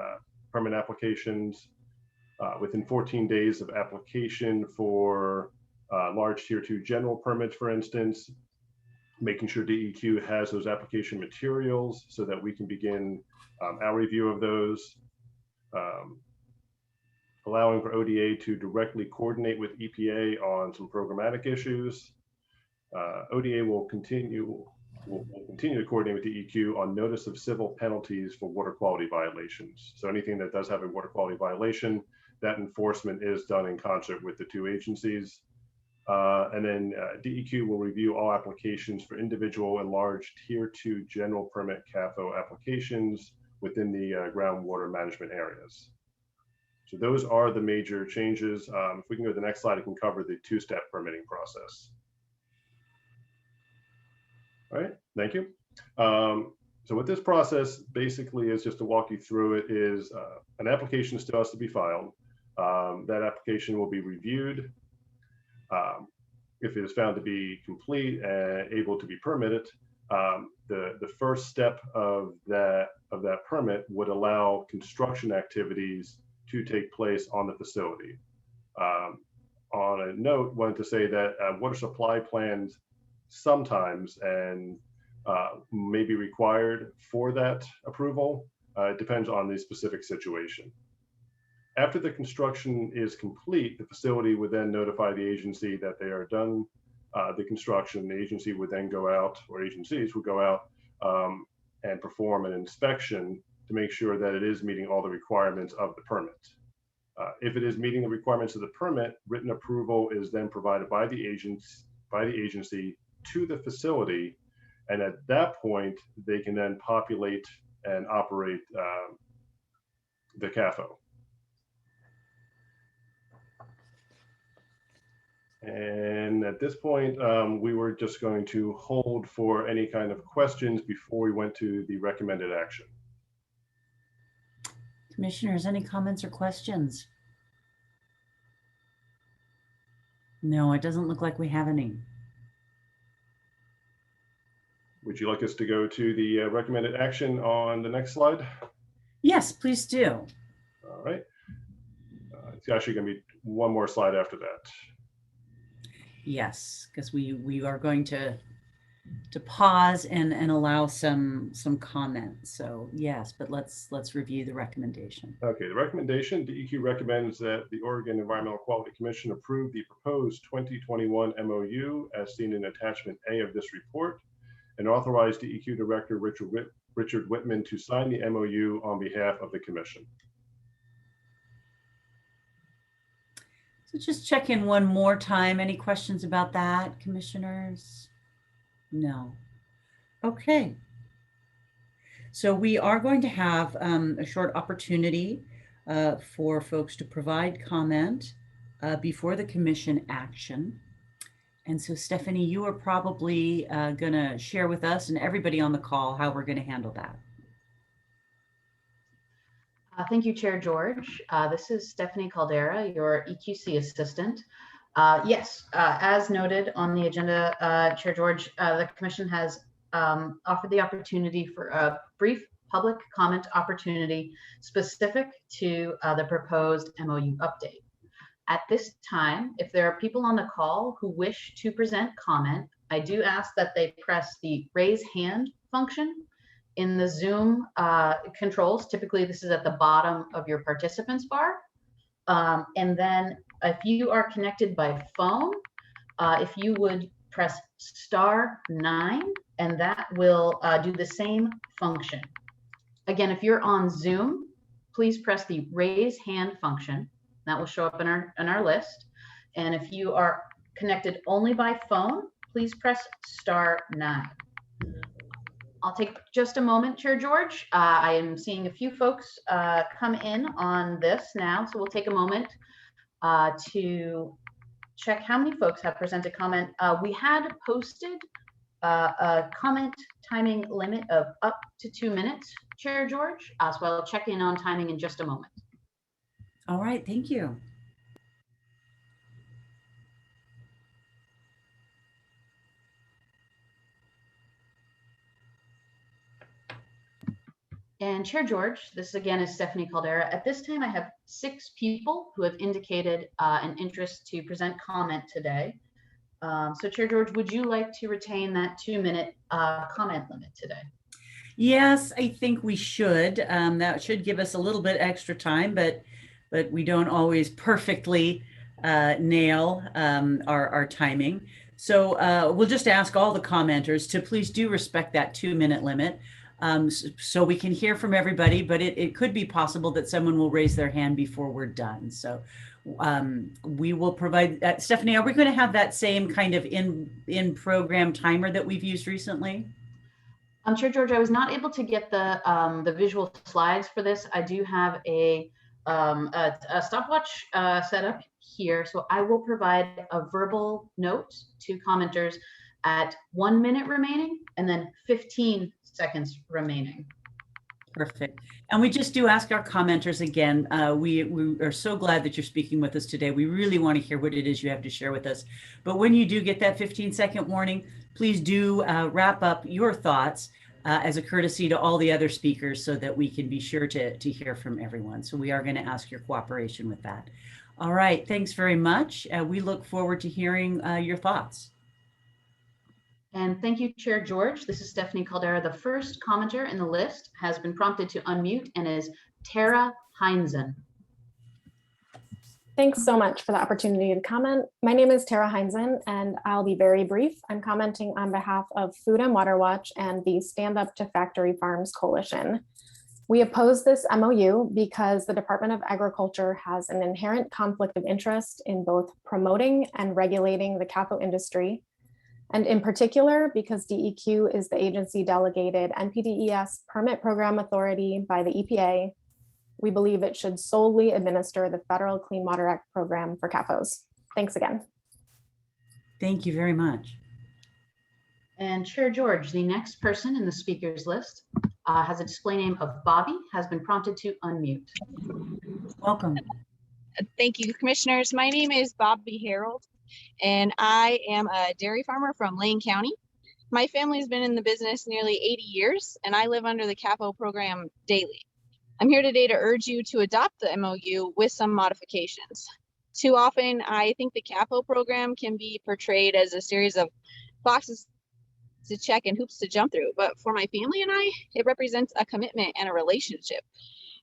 permit applications. Within 14 days of application for large Tier 2 general permits, for instance, making sure DEQ has those application materials so that we can begin our review of those. Allowing for ODA to directly coordinate with EPA on some programmatic issues. ODA will continue to coordinate with DEQ on notice of civil penalties for water quality violations. So anything that does have a water quality violation, that enforcement is done in concert with the two agencies. And then DEQ will review all applications for individual and large Tier 2 general permit CAFO applications within the groundwater management areas. So those are the major changes. If we can go to the next slide, I can cover the 2-step permitting process. All right, thank you. So what this process basically is, just to walk you through it, is an application still has to be filed. That application will be reviewed. If it is found to be complete and able to be permitted, the first step of that permit would allow construction activities to take place on the facility. On a note, wanted to say that water supply plans sometimes and may be required for that approval. It depends on the specific situation. After the construction is complete, the facility would then notify the agency that they are done the construction. The agency would then go out, or agencies would go out and perform an inspection to make sure that it is meeting all the requirements of the permit. If it is meeting the requirements of the permit, written approval is then provided by the agency to the facility, and at that point they can then populate and operate the Cafo. And at this point, we were just going to hold for any kind of questions before we went to the recommended action. Commissioners, any comments or questions? No, it doesn't look like we have any. Would you like us to go to the recommended action on the next slide? Yes, please do. All right. It's actually going to be one more slide after that. Yes, because we are going to pause and allow some comments. So yes, but let's review the recommendation. Okay, the recommendation, DEQ recommends that the Oregon Environmental Quality Commission approve the proposed 2021 MOU as seen in attachment A of this report, and authorize DEQ Director Richard Whitman to sign the MOU on behalf of the Commission. So just check in one more time. Any questions about that, commissioners? No. Okay. So we are going to have a short opportunity for folks to provide comment before the commission action. And so Stephanie, you are probably going to share with us and everybody on the call how we're going to handle that. Thank you, Chair George. This is Stephanie Caldera, your EQC assistant. Yes, as noted on the agenda, Chair George, the Commission has offered the opportunity for a brief public comment opportunity specific to the proposed MOU update. At this time, if there are people on the call who wish to present comment, I do ask that they press the raise hand function in the Zoom controls. Typically, this is at the bottom of your participants bar. And then if you are connected by phone, if you would press *9, and that will do the same function. Again, if you're on Zoom, please press the raise hand function. That will show up in our list. And if you are connected only by phone, please press *9. I'll take just a moment, Chair George. I am seeing a few folks come in on this now, so we'll take a moment to check how many folks have presented comment. We had posted a comment timing limit of up to 2 minutes, Chair George, so I'll check in on timing in just a moment. All right, thank you. And Chair George, this again is Stephanie Caldera. At this time, I have 6 people who have indicated an interest to present comment today. So Chair George, would you like to retain that 2-minute comment limit today? Yes, I think we should. That should give us a little bit extra time, but we don't always perfectly nail our timing. So we'll just ask all the commenters to please do respect that 2-minute limit so we can hear from everybody, but it could be possible that someone will raise their hand before we're done. So we will provide that. Stephanie, are we going to have that same kind of in-program timer that we've used recently? Chair George, I was not able to get the visual slides for this. I do have a stopwatch set up here, so I will provide a verbal note to commenters at 1 minute remaining and then 15 seconds remaining. Perfect. And we just do ask our commenters again, we are so glad that you're speaking with us today. We really want to hear what it is you have to share with us. But when you do get that 15-second warning, please do wrap up your thoughts as a courtesy to all the other speakers so that we can be sure to hear from everyone. So we are going to ask your cooperation with that. All right, thanks very much. We look forward to hearing your thoughts. And thank you, Chair George. This is Stephanie Caldera. The first commenter in the list has been prompted to unmute and is Tara Heinzen. Thanks so much for the opportunity to comment. My name is Tara Heinzen, and I'll be very brief. I'm commenting on behalf of Food and Water Watch and the Stand Up to Factory Farms Coalition. We oppose this MOU because the Department of Agriculture has an inherent conflict of interest in both promoting and regulating the Cafo industry, and in particular because DEQ is the agency delegated NPDES permit program authority by the EPA. We believe it should solely administer the Federal Clean Water Act program for CAFOs. Thanks again. Thank you very much. And Chair George, the next person in the speakers list has a display name of Bobby, has been prompted to unmute. Welcome. Thank you, commissioners. My name is Bobby Harold, and I am a dairy farmer from Lane County. My family has been in the business nearly 80 years, and I live under the Cafo program daily. I'm here today to urge you to adopt the MOU with some modifications. Too often, I think the Cafo program can be portrayed as a series of boxes to check and hoops to jump through, but for my family and I, it represents a commitment and a relationship.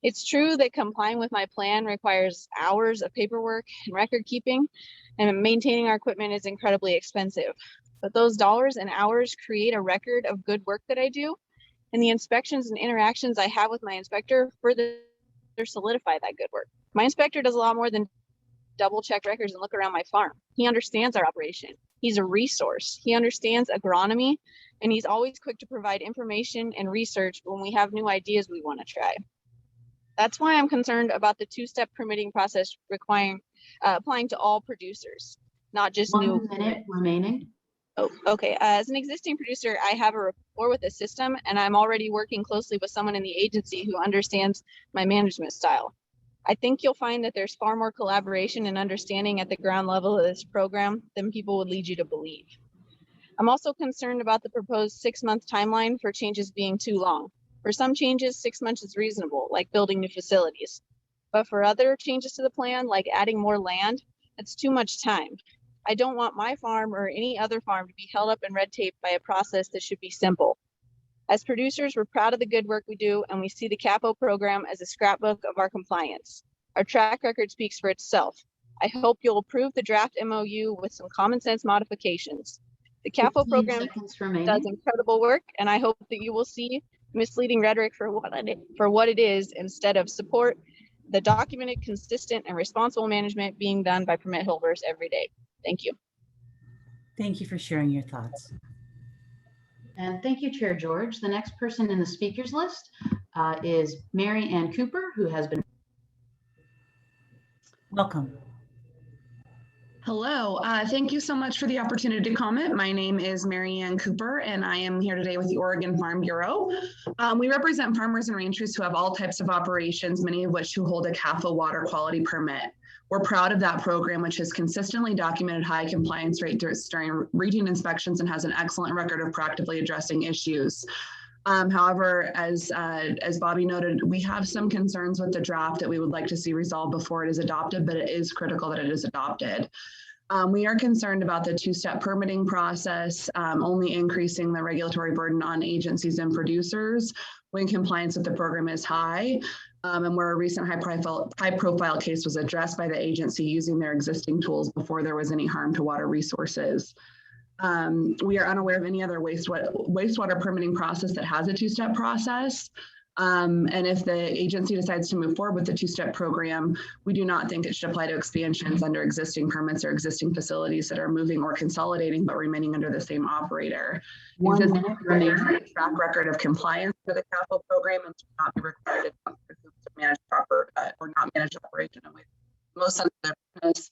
It's true that complying with my plan requires hours of paperwork and record keeping, and maintaining our equipment is incredibly expensive. But those dollars and hours create a record of good work that I do, and the inspections and interactions I have with my inspector further solidify that good work. My inspector does a lot more than double check records and look around my farm. He understands our operation. He's a resource. He understands agronomy, and he's always quick to provide information and research when we have new ideas we want to try. That's why I'm concerned about the two-step permitting process requiring applying to all producers, not just new. 1 minute remaining. Oh, okay. As an existing producer, I have a rapport with the system, and I'm already working closely with someone in the agency who understands my management style. I think you'll find that there's far more collaboration and understanding at the ground level of this program than people would lead you to believe. I'm also concerned about the proposed 6-month timeline for changes being too long. For some changes, 6 months is reasonable, like building new facilities. But for other changes to the plan, like adding more land, it's too much time. I don't want my farm or any other farm to be held up in red tape by a process that should be simple. As producers, we're proud of the good work we do, and we see the Cafo program as a scrapbook of our compliance. Our track record speaks for itself. I hope you'll approve the draft MOU with some common sense modifications. The Cafo program does incredible work, and I hope that you will see misleading rhetoric for what it is instead of support the documented, consistent, and responsible management being done by permit holders every day. Thank you. Thank you for sharing your thoughts. And thank you, Chair George. The next person in the speakers list is Mary Ann Cooper, who has been. Welcome. Hello, thank you so much for the opportunity to comment. My name is Mary Ann Cooper, and I am here today with the Oregon Farm Bureau. We represent farmers and ranchers who have all types of operations, many of which who hold a Cafo water quality permit. We're proud of that program, which has consistently documented high compliance rates during routine inspections and has an excellent record of proactively addressing issues. However, as Bobby noted, we have some concerns with the draft that we would like to see resolved before it is adopted, but it is critical that it is adopted. We are concerned about the two-step permitting process, only increasing the regulatory burden on agencies and producers when compliance with the program is high, and where a recent high-profile case was addressed by the agency using their existing tools before there was any harm to water resources. We are unaware of any other wastewater permitting process that has a two-step process. And if the agency decides to move forward with the two-step program, we do not think it should apply to expansions under existing permits or existing facilities that are moving or consolidating but remaining under the same operator. 1 minute remaining. Track record of compliance for the Cafo program and should not be required to manage proper or not manage operation in most sensitive business,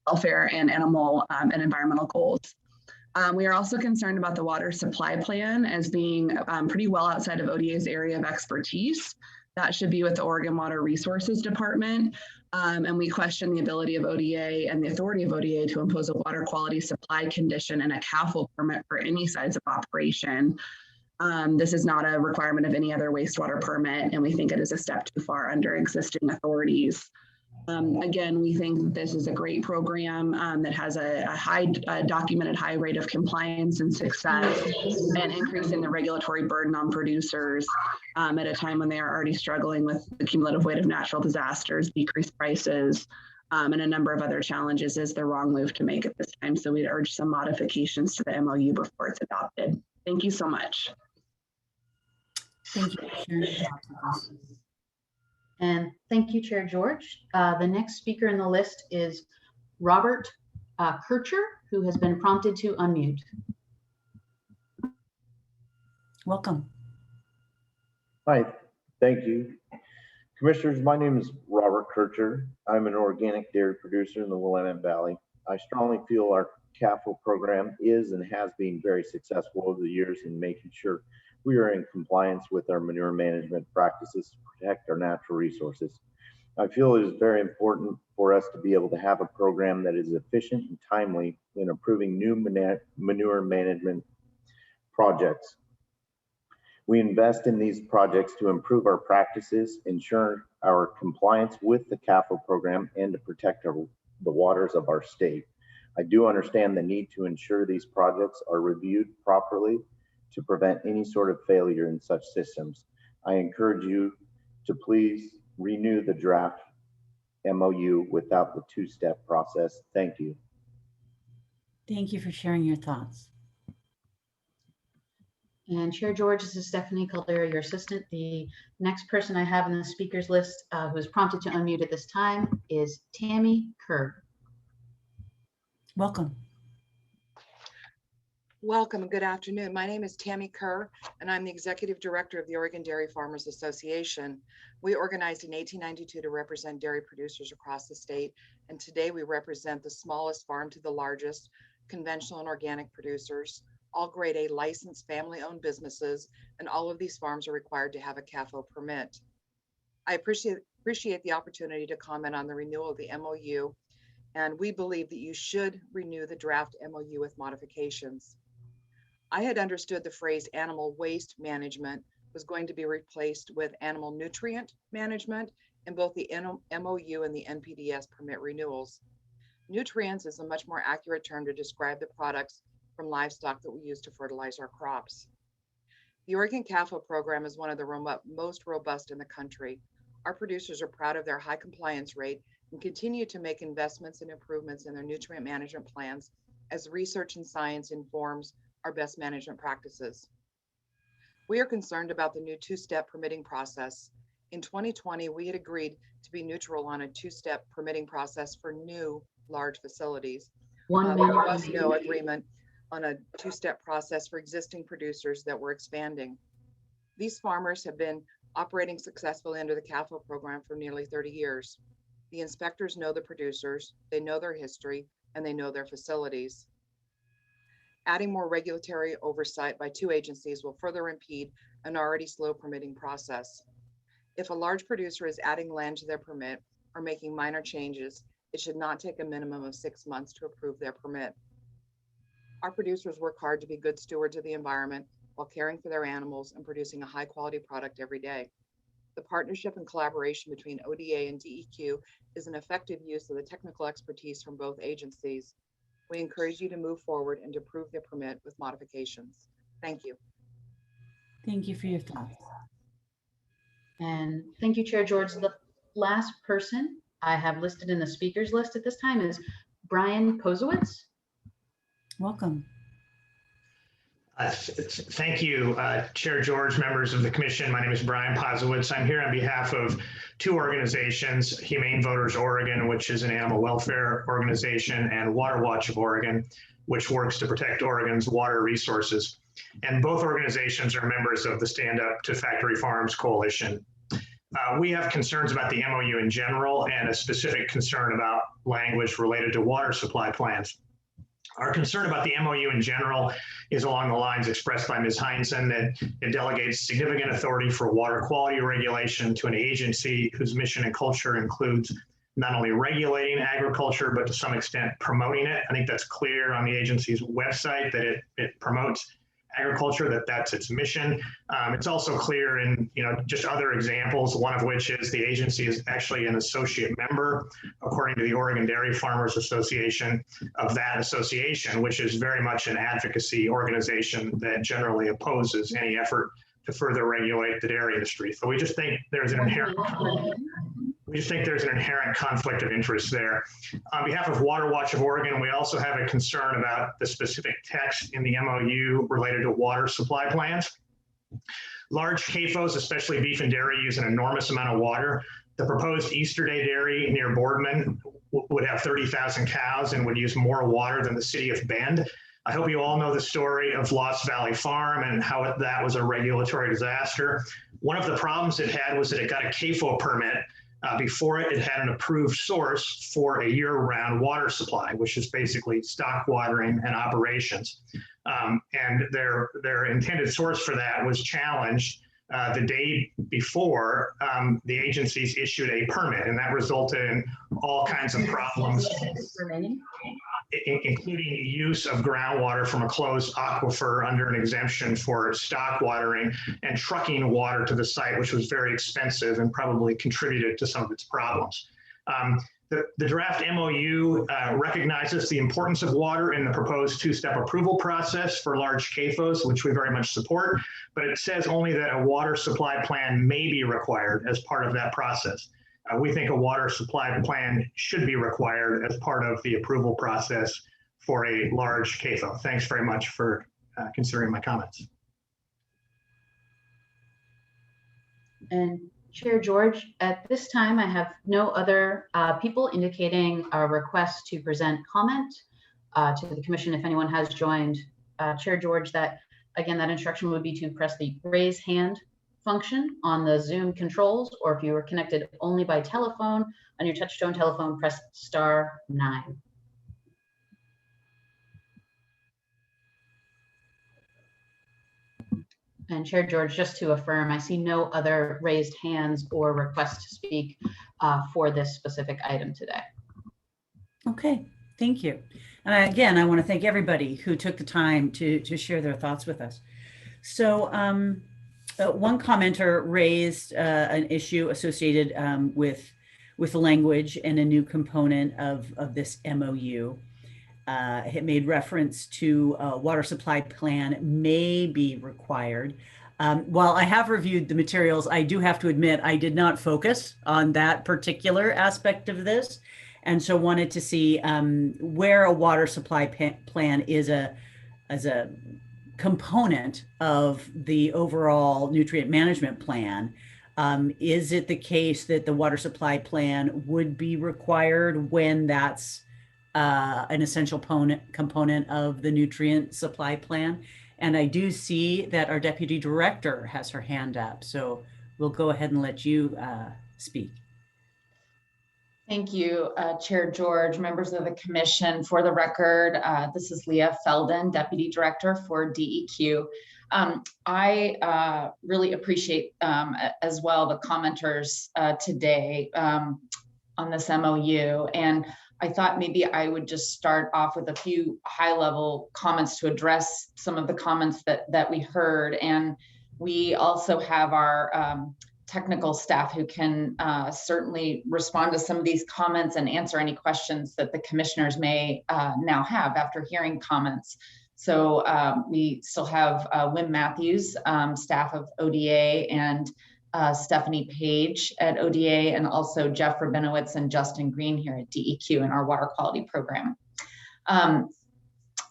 welfare, and animal and environmental goals. We are also concerned about the water supply plan as being pretty well outside of ODA's area of expertise. That should be with the Oregon Water Resources Department. And we question the ability of ODA and the authority of ODA to impose a water quality supply condition and a Cafo permit for any size of operation. This is not a requirement of any other wastewater permit, and we think it is a step too far under existing authorities. Again, we think this is a great program that has a documented high rate of compliance and success, and increasing the regulatory burden on producers at a time when they are already struggling with the cumulative weight of natural disasters, decreased prices, and a number of other challenges is the wrong move to make at this time. So we'd urge some modifications to the MOU before it's adopted. Thank you so much. Thank you for sharing your thoughts with us. And thank you, Chair George. The next speaker in the list is Robert Kircher, who has been prompted to unmute. Welcome. Hi, thank you. Commissioners, my name is Robert Kircher. I'm an organic dairy producer in the Willamette Valley. I strongly feel our Cafo program is and has been very successful over the years in making sure we are in compliance with our manure management practices to protect our natural resources. I feel it is very important for us to be able to have a program that is efficient and timely in approving new manure management projects. We invest in these projects to improve our practices, ensure our compliance with the Cafo program, and to protect the waters of our state. I do understand the need to ensure these projects are reviewed properly to prevent any sort of failure in such systems. I encourage you to please renew the draft MOU without the two-step process. Thank you. Thank you for sharing your thoughts. And Chair George, this is Stephanie Caldera, your assistant. The next person I have in the speakers list who is prompted to unmute at this time is Tammy Kerr. Welcome. Welcome and good afternoon. My name is Tammy Kerr, and I'm the Executive Director of the Oregon Dairy Farmers Association. We organized in 1892 to represent dairy producers across the state, and today we represent the smallest farm to the largest conventional and organic producers, all grade A licensed family-owned businesses, and all of these farms are required to have a Cafo permit. I appreciate the opportunity to comment on the renewal of the MOU, and we believe that you should renew the draft MOU with modifications. I had understood the phrase animal waste management was going to be replaced with animal nutrient management in both the MOU and the NPDES permit renewals. Nutrients is a much more accurate term to describe the products from livestock that we use to fertilize our crops. The Oregon Cafo program is one of the most robust in the country. Our producers are proud of their high compliance rate and continue to make investments and improvements in their nutrient management plans as research and science informs our best management practices. We are concerned about the new two-step permitting process. In 2020, we had agreed to be neutral on a two-step permitting process for new large facilities. There was no agreement on a two-step process for existing producers that were expanding. These farmers have been operating successfully under the Cafo program for nearly 30 years. The inspectors know the producers, they know their history, and they know their facilities. Adding more regulatory oversight by two agencies will further impede an already slow permitting process. If a large producer is adding land to their permit or making minor changes, it should not take a minimum of 6 months to approve their permit. Our producers work hard to be good stewards of the environment while caring for their animals and producing a high quality product every day. The partnership and collaboration between ODA and DEQ is an effective use of the technical expertise from both agencies. We encourage you to move forward and to approve the permit with modifications. Thank you. Thank you for your thoughts. And thank you, Chair George. The last person I have listed in the speakers list at this time is Brian Kozowitz. Welcome. Thank you, Chair George, members of the commission. My name is Brian Pozowitz. I'm here on behalf of two organizations, Humane Voters Oregon, which is an animal welfare organization, and Water Watch of Oregon, which works to protect Oregon's water resources. And both organizations are members of the Stand Up to Factory Farms Coalition. We have concerns about the MOU in general and a specific concern about language related to water supply plans. Our concern about the MOU in general is along the lines expressed by Ms. Heinzen, that it delegates significant authority for water quality regulation to an agency whose mission and culture includes not only regulating agriculture, but to some extent promoting it. I think that's clear on the agency's website that it promotes agriculture, that's its mission. It's also clear in just other examples, one of which is the agency is actually an associate member, according to the Oregon Dairy Farmers Association, of that association, which is very much an advocacy organization that generally opposes any effort to further regulate the dairy industry. So we just think there's an inherent conflict of interest there. On behalf of Water Watch of Oregon, we also have a concern about the specific text in the MOU related to water supply plans. Large CAFOs, especially beef and dairy, use an enormous amount of water. The proposed Easter Day dairy near Boardman would have 30,000 cows and would use more water than the city of Bend. I hope you all know the story of Lost Valley Farm and how that was a regulatory disaster. One of the problems it had was that it got a Cafo permit before it had an approved source for a year-round water supply, which is basically stock watering and operations. And their intended source for that was challenged the day before the agencies issued a permit, and that resulted in all kinds of problems, including use of groundwater from a closed aquifer under an exemption for stock watering and trucking water to the site, which was very expensive and probably contributed to some of its problems. The draft MOU recognizes the importance of water in the proposed two-step approval process for large CAFOs, which we very much support, but it says only that a water supply plan may be required as part of that process. We think a water supply plan should be required as part of the approval process for a large Cafo. Thanks very much for considering my comments. And Chair George, at this time, I have no other people indicating a request to present comment to the commission. If anyone has joined, Chair George, that instruction would be to press the raise hand function on the Zoom controls, or if you were connected only by telephone, on your touchtone telephone, press *9. And Chair George, just to affirm, I see no other raised hands or requests to speak for this specific item today. Okay, thank you. And again, I want to thank everybody who took the time to share their thoughts with us. So one commenter raised an issue associated with the language and a new component of this MOU. It made reference to a water supply plan may be required. While I have reviewed the materials, I do have to admit I did not focus on that particular aspect of this, and so wanted to see where a water supply plan is as a component of the overall nutrient management plan. Is it the case that the water supply plan would be required when that's an essential component of the nutrient supply plan? And I do see that our Deputy Director has her hand up, so we'll go ahead and let you speak. Thank you, Chair George, members of the commission. For the record, this is Leah Felden, Deputy Director for DEQ. I really appreciate as well the commenters today on this MOU, and I thought maybe I would just start off with a few high-level comments to address some of the comments that we heard. And we also have our technical staff who can certainly respond to some of these comments and answer any questions that the commissioners may now have after hearing comments. So we still have Wim Matthews, staff of ODA, and Stephanie Page at ODA, and also Jeff Rabinowitz and Justin Green here at DEQ in our water quality program.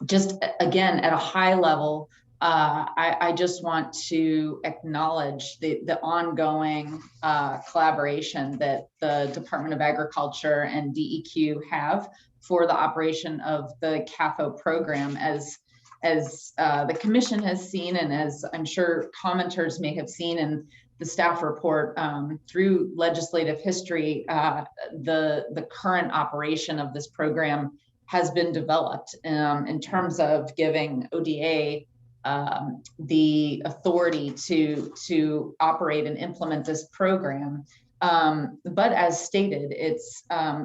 Just again, at a high level, I just want to acknowledge the ongoing collaboration that the Department of Agriculture and DEQ have for the operation of the Cafo program. As the commission has seen, and as I'm sure commenters may have seen in the staff report, through legislative history, the current operation of this program has been developed in terms of giving ODA the authority to operate and implement this program. But as stated, it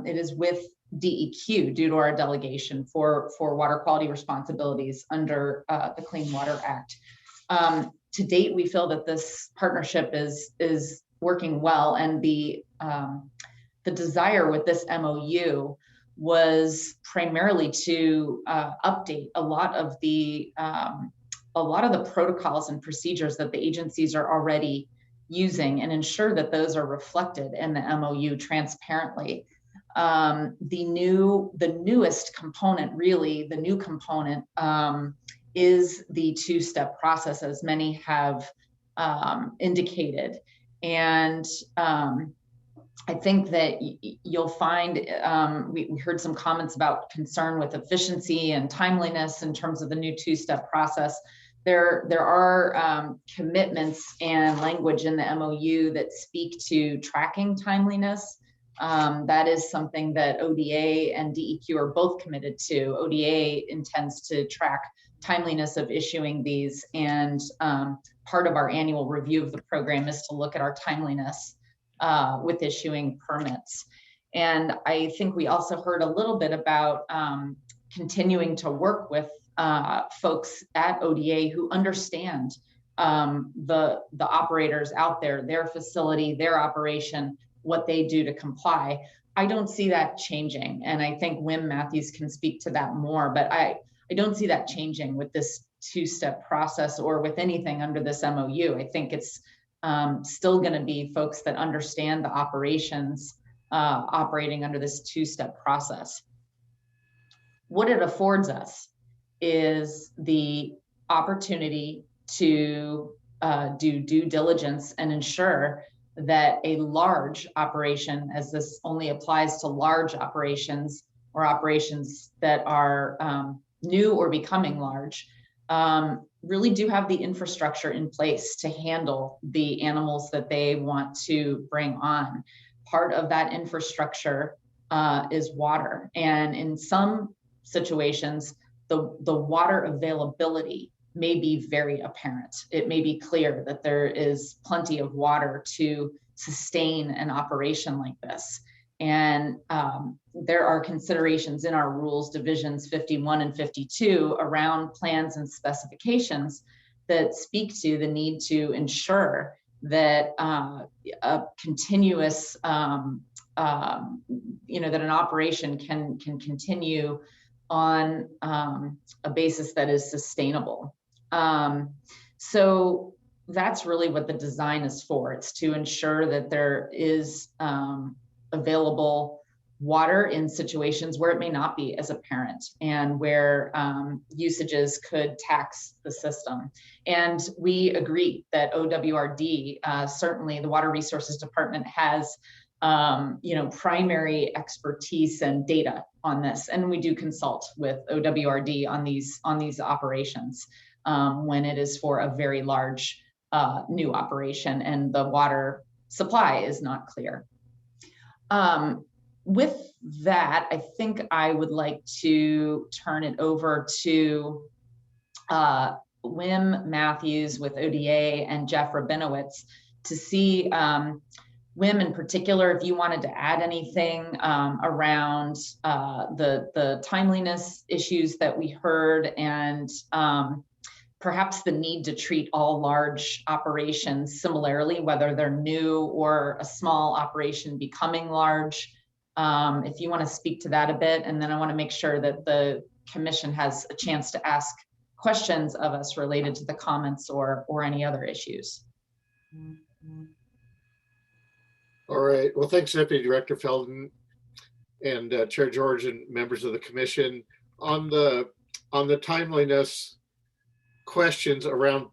is with DEQ due to our delegation for water quality responsibilities under the Clean Water Act. To date, we feel that this partnership is working well, and the desire with this MOU was primarily to update a lot of the protocols and procedures that the agencies are already using and ensure that those are reflected in the MOU transparently. The newest component, really, the new component is the two-step process, as many have indicated. And I think that you'll find, we heard some comments about concern with efficiency and timeliness in terms of the new two-step process. There are commitments and language in the MOU that speak to tracking timeliness. That is something that ODA and DEQ are both committed to. ODA intends to track timeliness of issuing these, and part of our annual review of the program is to look at our timeliness with issuing permits. And I think we also heard a little bit about continuing to work with folks at ODA who understand the operators out there, their facility, their operation, what they do to comply. I don't see that changing. And I think Wim Matthews can speak to that more, but I don't see that changing with this two-step process or with anything under this MOU. I think it's still going to be folks that understand the operations operating under this two-step process. What it affords us is the opportunity to do due diligence and ensure that a large operation, as this only applies to large operations or operations that are new or becoming large, really do have the infrastructure in place to handle the animals that they want to bring on. Part of that infrastructure is water. And in some situations, the water availability may be very apparent. It may be clear that there is plenty of water to sustain an operation like this. And there are considerations in our rules, divisions 51 and 52, around plans and specifications that speak to the need to ensure that a continuous, that an operation can continue on a basis that is sustainable. So that's really what the design is for. It's to ensure that there is available water in situations where it may not be as apparent and where usages could tax the system. And we agree that OWRD, certainly the Water Resources Department, has primary expertise and data on this, and we do consult with OWRD on these operations when it is for a very large new operation and the water supply is not clear. With that, I think I would like to turn it over to Wim Matthews with ODA and Jeff Rabinowitz to see, Wim in particular, if you wanted to add anything around the timeliness issues that we heard, and perhaps the need to treat all large operations similarly, whether they're new or a small operation becoming large. If you want to speak to that a bit, and then I want to make sure that the commission has a chance to ask questions of us related to the comments or any other issues. All right. Well, thanks, Deputy Director Felden and Chair George and members of the commission. On the timeliness questions around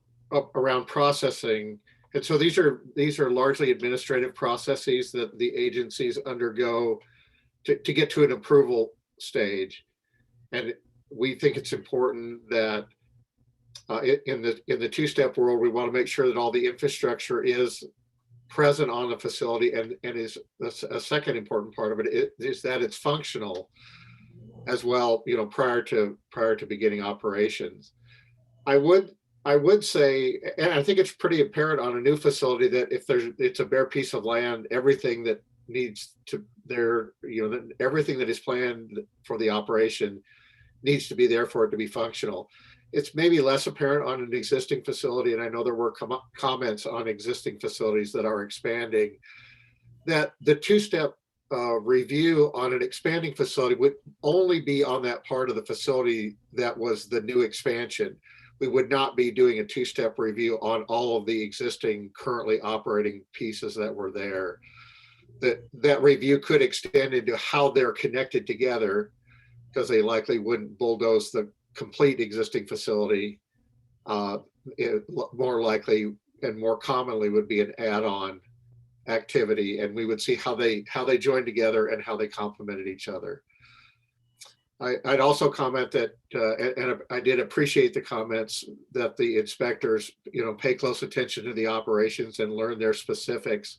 processing, and so these are largely administrative processes that the agencies undergo to get to an approval stage, and we think it's important that in the two-step world, we want to make sure that all the infrastructure is present on the facility, and is a second important part of it is that it's functional as well, prior to beginning operations. I would say, and I think it's pretty apparent on a new facility, that if it's a bare piece of land, everything that needs to everything that is planned for the operation needs to be there for it to be functional. It's maybe less apparent on an existing facility, and I know there were comments on existing facilities that are expanding, that the two-step review on an expanding facility would only be on that part of the facility that was the new expansion. We would not be doing a two-step review on all of the existing currently operating pieces that were there. That review could extend into how they're connected together, because they likely wouldn't bulldoze the complete existing facility. More likely more commonly would be an add-on activity, and we would see how they join together and how they complemented each other. I'd also comment that, and I did appreciate the comments that the inspectors, pay close attention to the operations and learn their specifics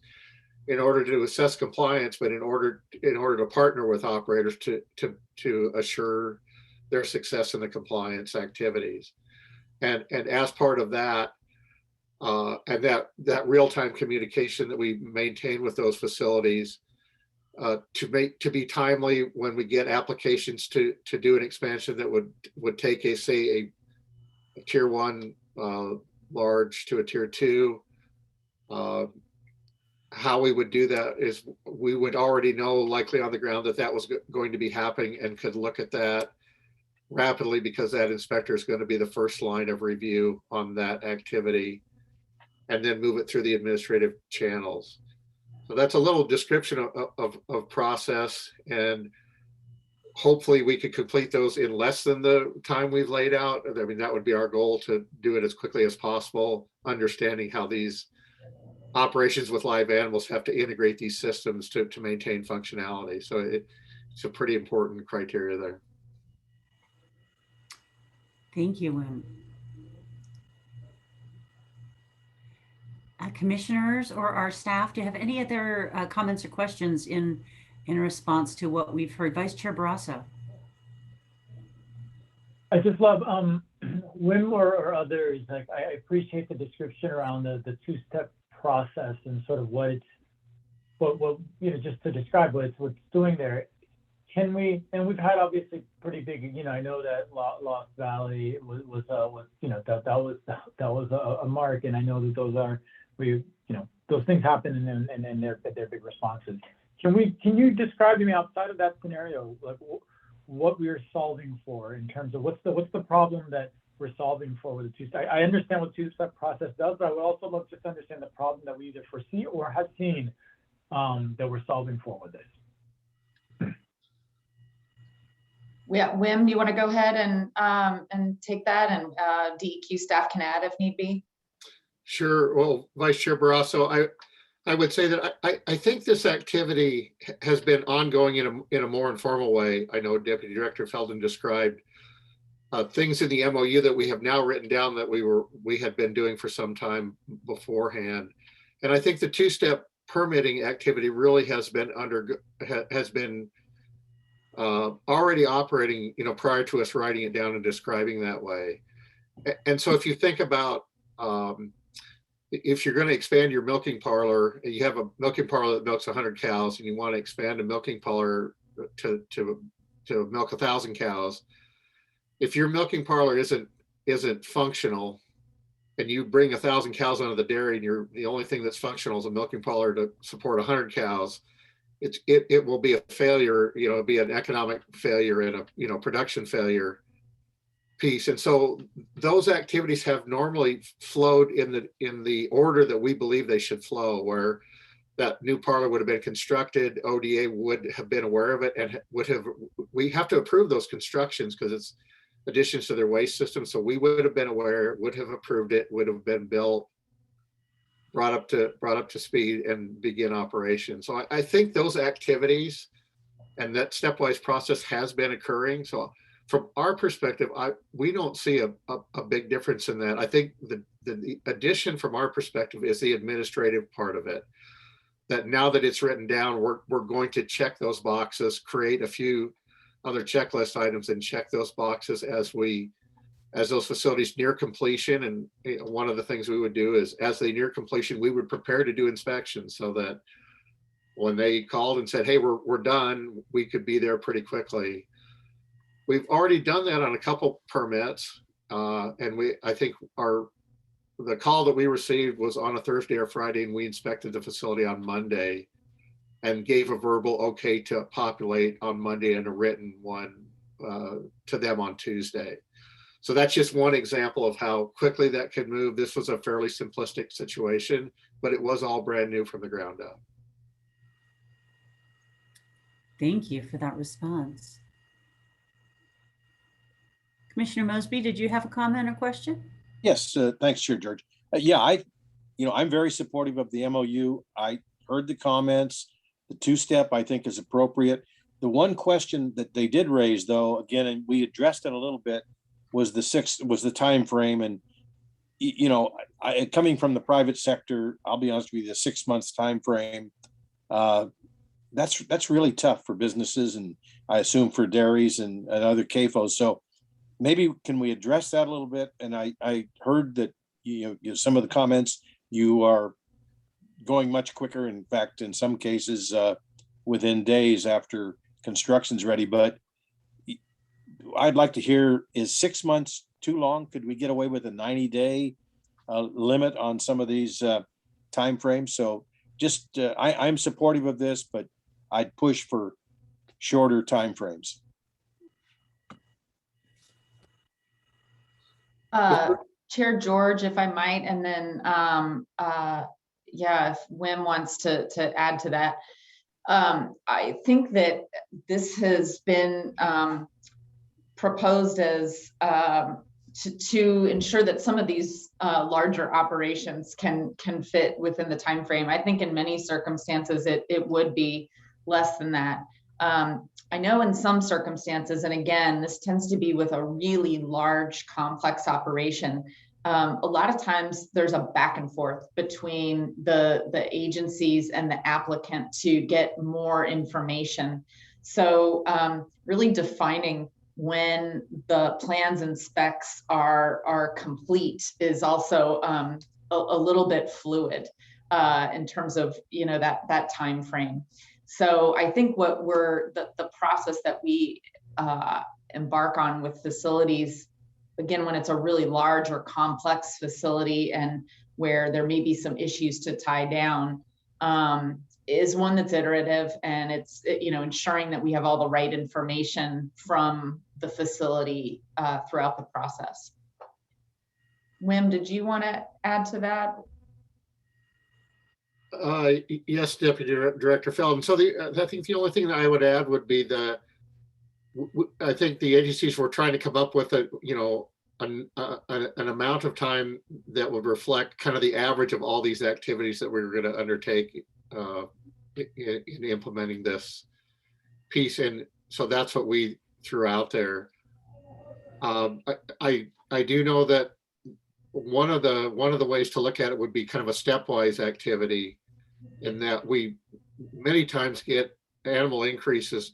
in order to assess compliance, but in order to partner with operators to assure their success in the compliance activities. And as part of that, and that real-time communication that we maintain with those facilities, to be timely when we get applications to do an expansion that would take a tier 1 large to a tier 2. How we would do that is we would already know likely on the ground that was going to be happening and could look at that rapidly, because that inspector is going to be the first line of review on that activity, and then move it through the administrative channels. So that's a little description of process, and hopefully we could complete those in less than the time we've laid out. I mean, that would be our goal, to do it as quickly as possible, understanding how these operations with live animals have to integrate these systems to maintain functionality. So it's a pretty important criteria there. Thank you, Wim. Commissioners or our staff, do you have any other comments or questions in response to what we've heard? Vice Chair Barrasso. I just love Wim or others. Like, I appreciate the description around the two-step process and sort of what just to describe what's doing there. Can we, and we've had obviously pretty big, I know that Lost Valley was that was a mark, and I know that those are those things happen and they're big responses. Can you describe to me, outside of that scenario, like what we are solving for in terms of what's the problem that we're solving for with the two-step? I understand what two-step process does, but I would also love just to understand the problem that we either foresee or have seen that we're solving for with this. Yeah, Wim, do you want to go ahead and take that, and DEQ staff can add if need be? Sure. Well, Vice Chair Barrasso, I would say that I think this activity has been ongoing in a more informal way. I know Deputy Director Felden described things in the MOU that we have now written down that we had been doing for some time beforehand. And I think the two-step permitting activity really has been already operating, prior to us writing it down and describing that way. And so if you think about, if you're going to expand your milking parlor, and you have a milking parlor that milks 100 cows, and you want to expand a milking parlor to milk 1,000 cows, if your milking parlor isn't functional, and you bring 1,000 cows onto the dairy, and the only thing that's functional is a milking parlor to support 100 cows, it will be a failure. It'll be an economic failure and a production failure piece. And so those activities have normally flowed in the order that we believe they should flow, where that new parlor would have been constructed, ODA would have been aware of it, and we have to approve those constructions because it's additions to their waste system. So we would have been aware, would have approved it, would have been built, brought up to speed, and begin operation. So I think those activities and that stepwise process has been occurring. So from our perspective, we don't see a big difference in that. I think the addition from our perspective is the administrative part of it. That now that it's written down, we're going to check those boxes, create a few other checklist items, and check those boxes as those facilities near completion. And one of the things we would do is, as they near completion, we would prepare to do inspections, so that when they called and said, hey, we're done, we could be there pretty quickly. We've already done that on a couple permits. And I think the call that we received was on a Thursday or Friday, and we inspected the facility on Monday and gave a verbal okay to populate on Monday, and a written one to them on Tuesday. So that's just one example of how quickly that could move. This was a fairly simplistic situation, but it was all brand new from the ground up. Thank you for that response. Commissioner Mosby, did you have a comment or question? Yes, thanks, Chair George. Yeah, I'm very supportive of the MOU. I heard the comments. The two-step I think is appropriate. The one question that they did raise, though, again, and we addressed it a little bit, was the time frame. And coming from the private sector, I'll be honest with you, the 6 months time frame, that's really tough for businesses, and I assume for dairies and other CAFOs. So maybe can we address that a little bit? And I heard that some of the comments, you are going much quicker. In fact, in some cases, within days after construction's ready. But I'd like to hear, is 6 months too long? Could we get away with a 90-day limit on some of these timeframes? So just I'm supportive of this, but I'd push for shorter timeframes. Chair George, if I might, and then if Wim wants to add to that. I think that this has been proposed as to ensure that some of these larger operations can fit within the time frame. I think in many circumstances it would be less than that. I know in some circumstances, and again, this tends to be with a really large, complex operation. A lot of times there's a back and forth between the agencies and the applicant to get more information. So really defining when the plans and specs are complete is also a little bit fluid in terms of that time frame. So I think what the process that we embark on with facilities, again, when it's a really large or complex facility and where there may be some issues to tie down, is one that's iterative, and it's ensuring that we have all the right information from the facility throughout the process. Wim, did you want to add to that? Yes, Deputy Director Feldman. So I think the only thing that I would add would be I think the agencies were trying to come up with an amount of time that would reflect kind of the average of all these activities that we were going to undertake in implementing this piece. And so that's what we threw out there. I do know that one of the ways to look at it would be kind of a stepwise activity, in that we many times get animal increases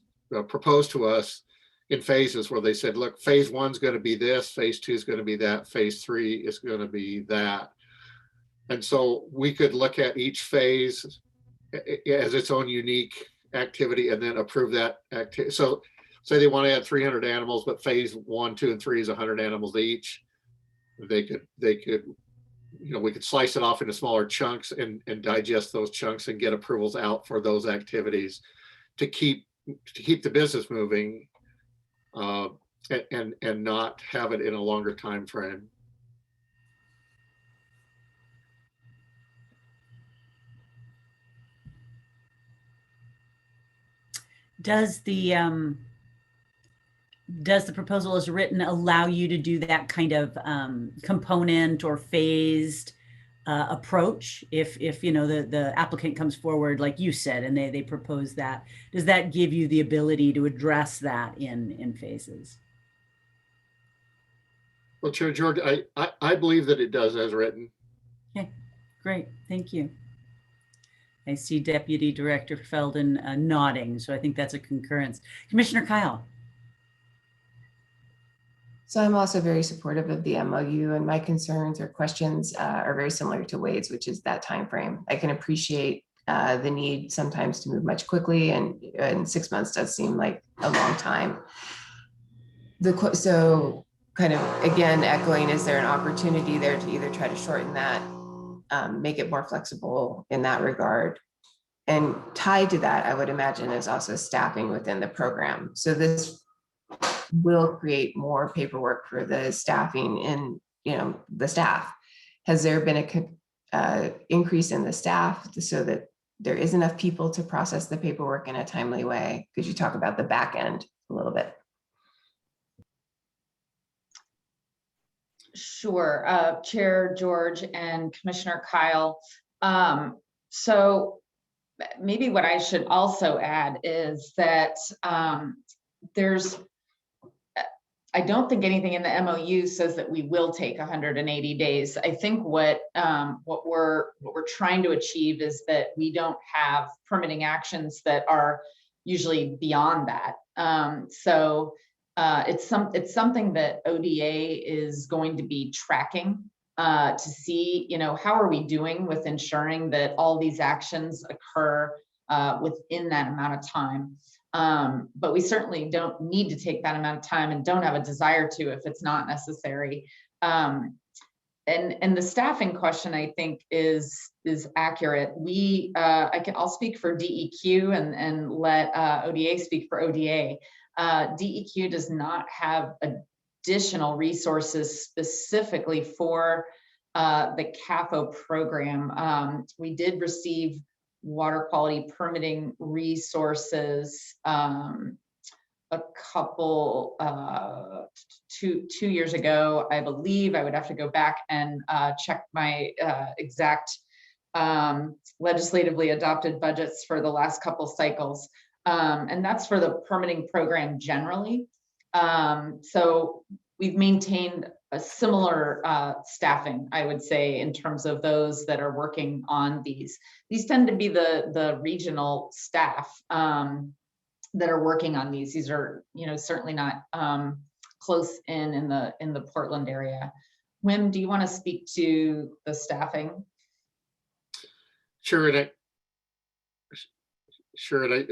proposed to us in phases where they said, look, phase 1's going to be this, phase 2 is going to be that, phase 3 is going to be that. And so we could look at each phase as its own unique activity and then approve that activity. So say they want to add 300 animals, but phase 1, 2, and 3 is 100 animals each. They could we could slice it off into smaller chunks and digest those chunks and get approvals out for those activities to keep the business moving, and not have it in a longer time frame. Does the proposal as written allow you to do that kind of component or phased approach? If the applicant comes forward, like you said, and they propose that, does that give you the ability to address that in phases? Well, Chair George, I believe that it does as written. Okay, great, thank you. I see Deputy Director Felden nodding, so I think that's a concurrence. Commissioner Kyle. So I'm also very supportive of the MOU, and my concerns or questions are very similar to Wade's, which is that time frame. I can appreciate the need sometimes to move much quickly, and 6 months does seem like a long time. So kind of, again, echoing, is there an opportunity there to either try to shorten that, make it more flexible in that regard? And tied to that, I would imagine, is also staffing within the program. So this will create more paperwork for the staffing in, the staff. Has there been a increase in the staff so that there is enough people to process the paperwork in a timely way? Could you talk about the back end a little bit? Sure, Chair George and Commissioner Kyle. So maybe what I should also add is that I don't think anything in the MOU says that we will take 180 days. I think what we're trying to achieve is that we don't have permitting actions that are usually beyond that. It's something that ODA is going to be tracking to see, how are we doing with ensuring that all these actions occur within that amount of time. But we certainly don't need to take that amount of time and don't have a desire to if it's not necessary. And the staffing question, I think, is accurate. I'll speak for DEQ and let ODA speak for ODA. DEQ does not have additional resources specifically for the Cafo program. We did receive water quality permitting resources a couple, 2 years ago, I believe. I would have to go back and check my exact legislatively adopted budgets for the last couple cycles. And that's for the permitting program generally. So we've maintained a similar staffing, I would say, in terms of those that are working on these. These tend to be the regional staff that are working on these. These are, certainly not close in the Portland area. Wim, do you want to speak to the staffing? Sure, and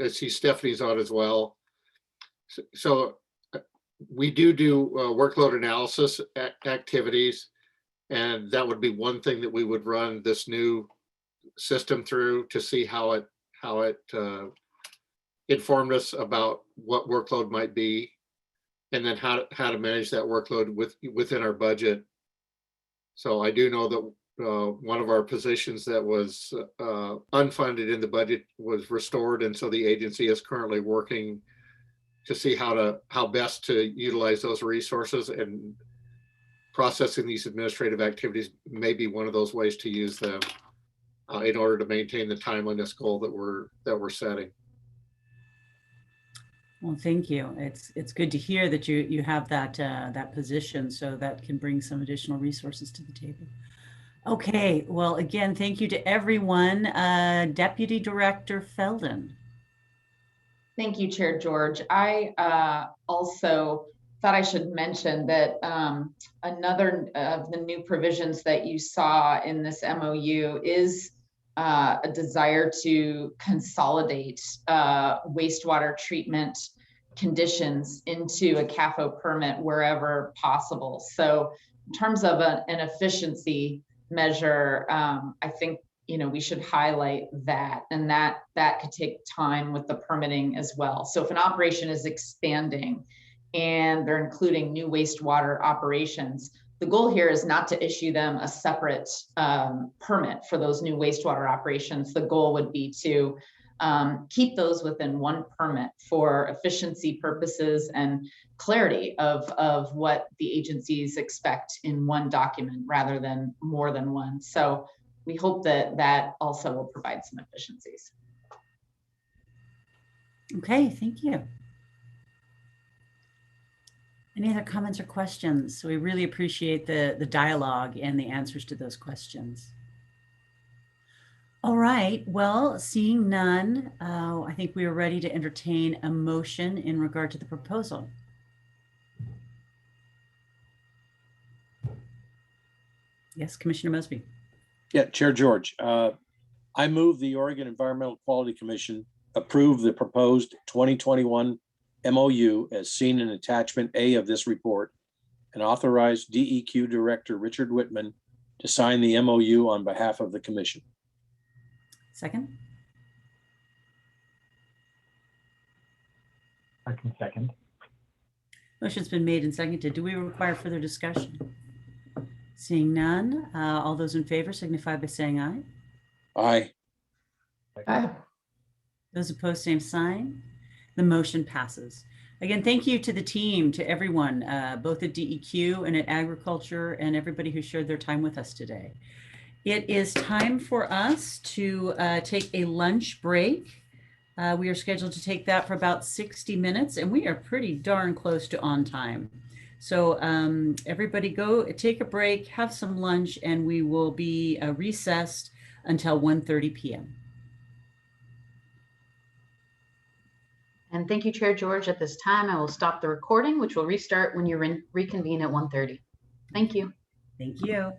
I see Stephanie's on as well. So we do workload analysis activities, and that would be one thing that we would run this new system through to see how it informed us about what workload might be, and then how to manage that workload within our budget. So I do know that one of our positions that was unfunded in the budget was restored, and so the agency is currently working to see how best to utilize those resources, and processing these administrative activities may be one of those ways to use them in order to maintain the timeliness goal that we're setting. Well, thank you. It's good to hear that you have that position, so that can bring some additional resources to the table. Okay, well, again, thank you to everyone. Deputy Director Felden. Thank you, Chair George. I also thought I should mention that another of the new provisions that you saw in this MOU is a desire to consolidate wastewater treatment conditions into a Cafo permit wherever possible. So in terms of an efficiency measure, I think we should highlight that, and that could take time with the permitting as well. So if an operation is expanding and they're including new wastewater operations, the goal here is not to issue them a separate permit for those new wastewater operations. The goal would be to keep those within one permit for efficiency purposes and clarity of what the agencies expect in one document rather than more than one. So we hope that also will provide some efficiencies. Okay, thank you. Any other comments or questions? So we really appreciate the dialogue and the answers to those questions. All right, well, seeing none, I think we are ready to entertain a motion in regard to the proposal. Yes, Commissioner Mosby. Yeah, Chair George, I move the Oregon Environmental Quality Commission approve the proposed 2021 MOU as seen in attachment A of this report, and authorize DEQ Director Richard Whitman to sign the MOU on behalf of the Commission. Second. I can second. Motion's been made and seconded. Do we require further discussion? Seeing none, all those in favor signify by saying aye. Aye. Aye. Those opposed, same sign. The motion passes. Again, thank you to the team, to everyone, both at DEQ and at Agriculture, and everybody who shared their time with us today. It is time for us to take a lunch break. We are scheduled to take that for about 60 minutes, and we are pretty darn close to on time. So everybody go take a break, have some lunch, and we will be recessed until 1:30 p.m. And thank you, Chair George. At this time, I will stop the recording, which will restart when you reconvene at 1:30. Thank you. Thank you.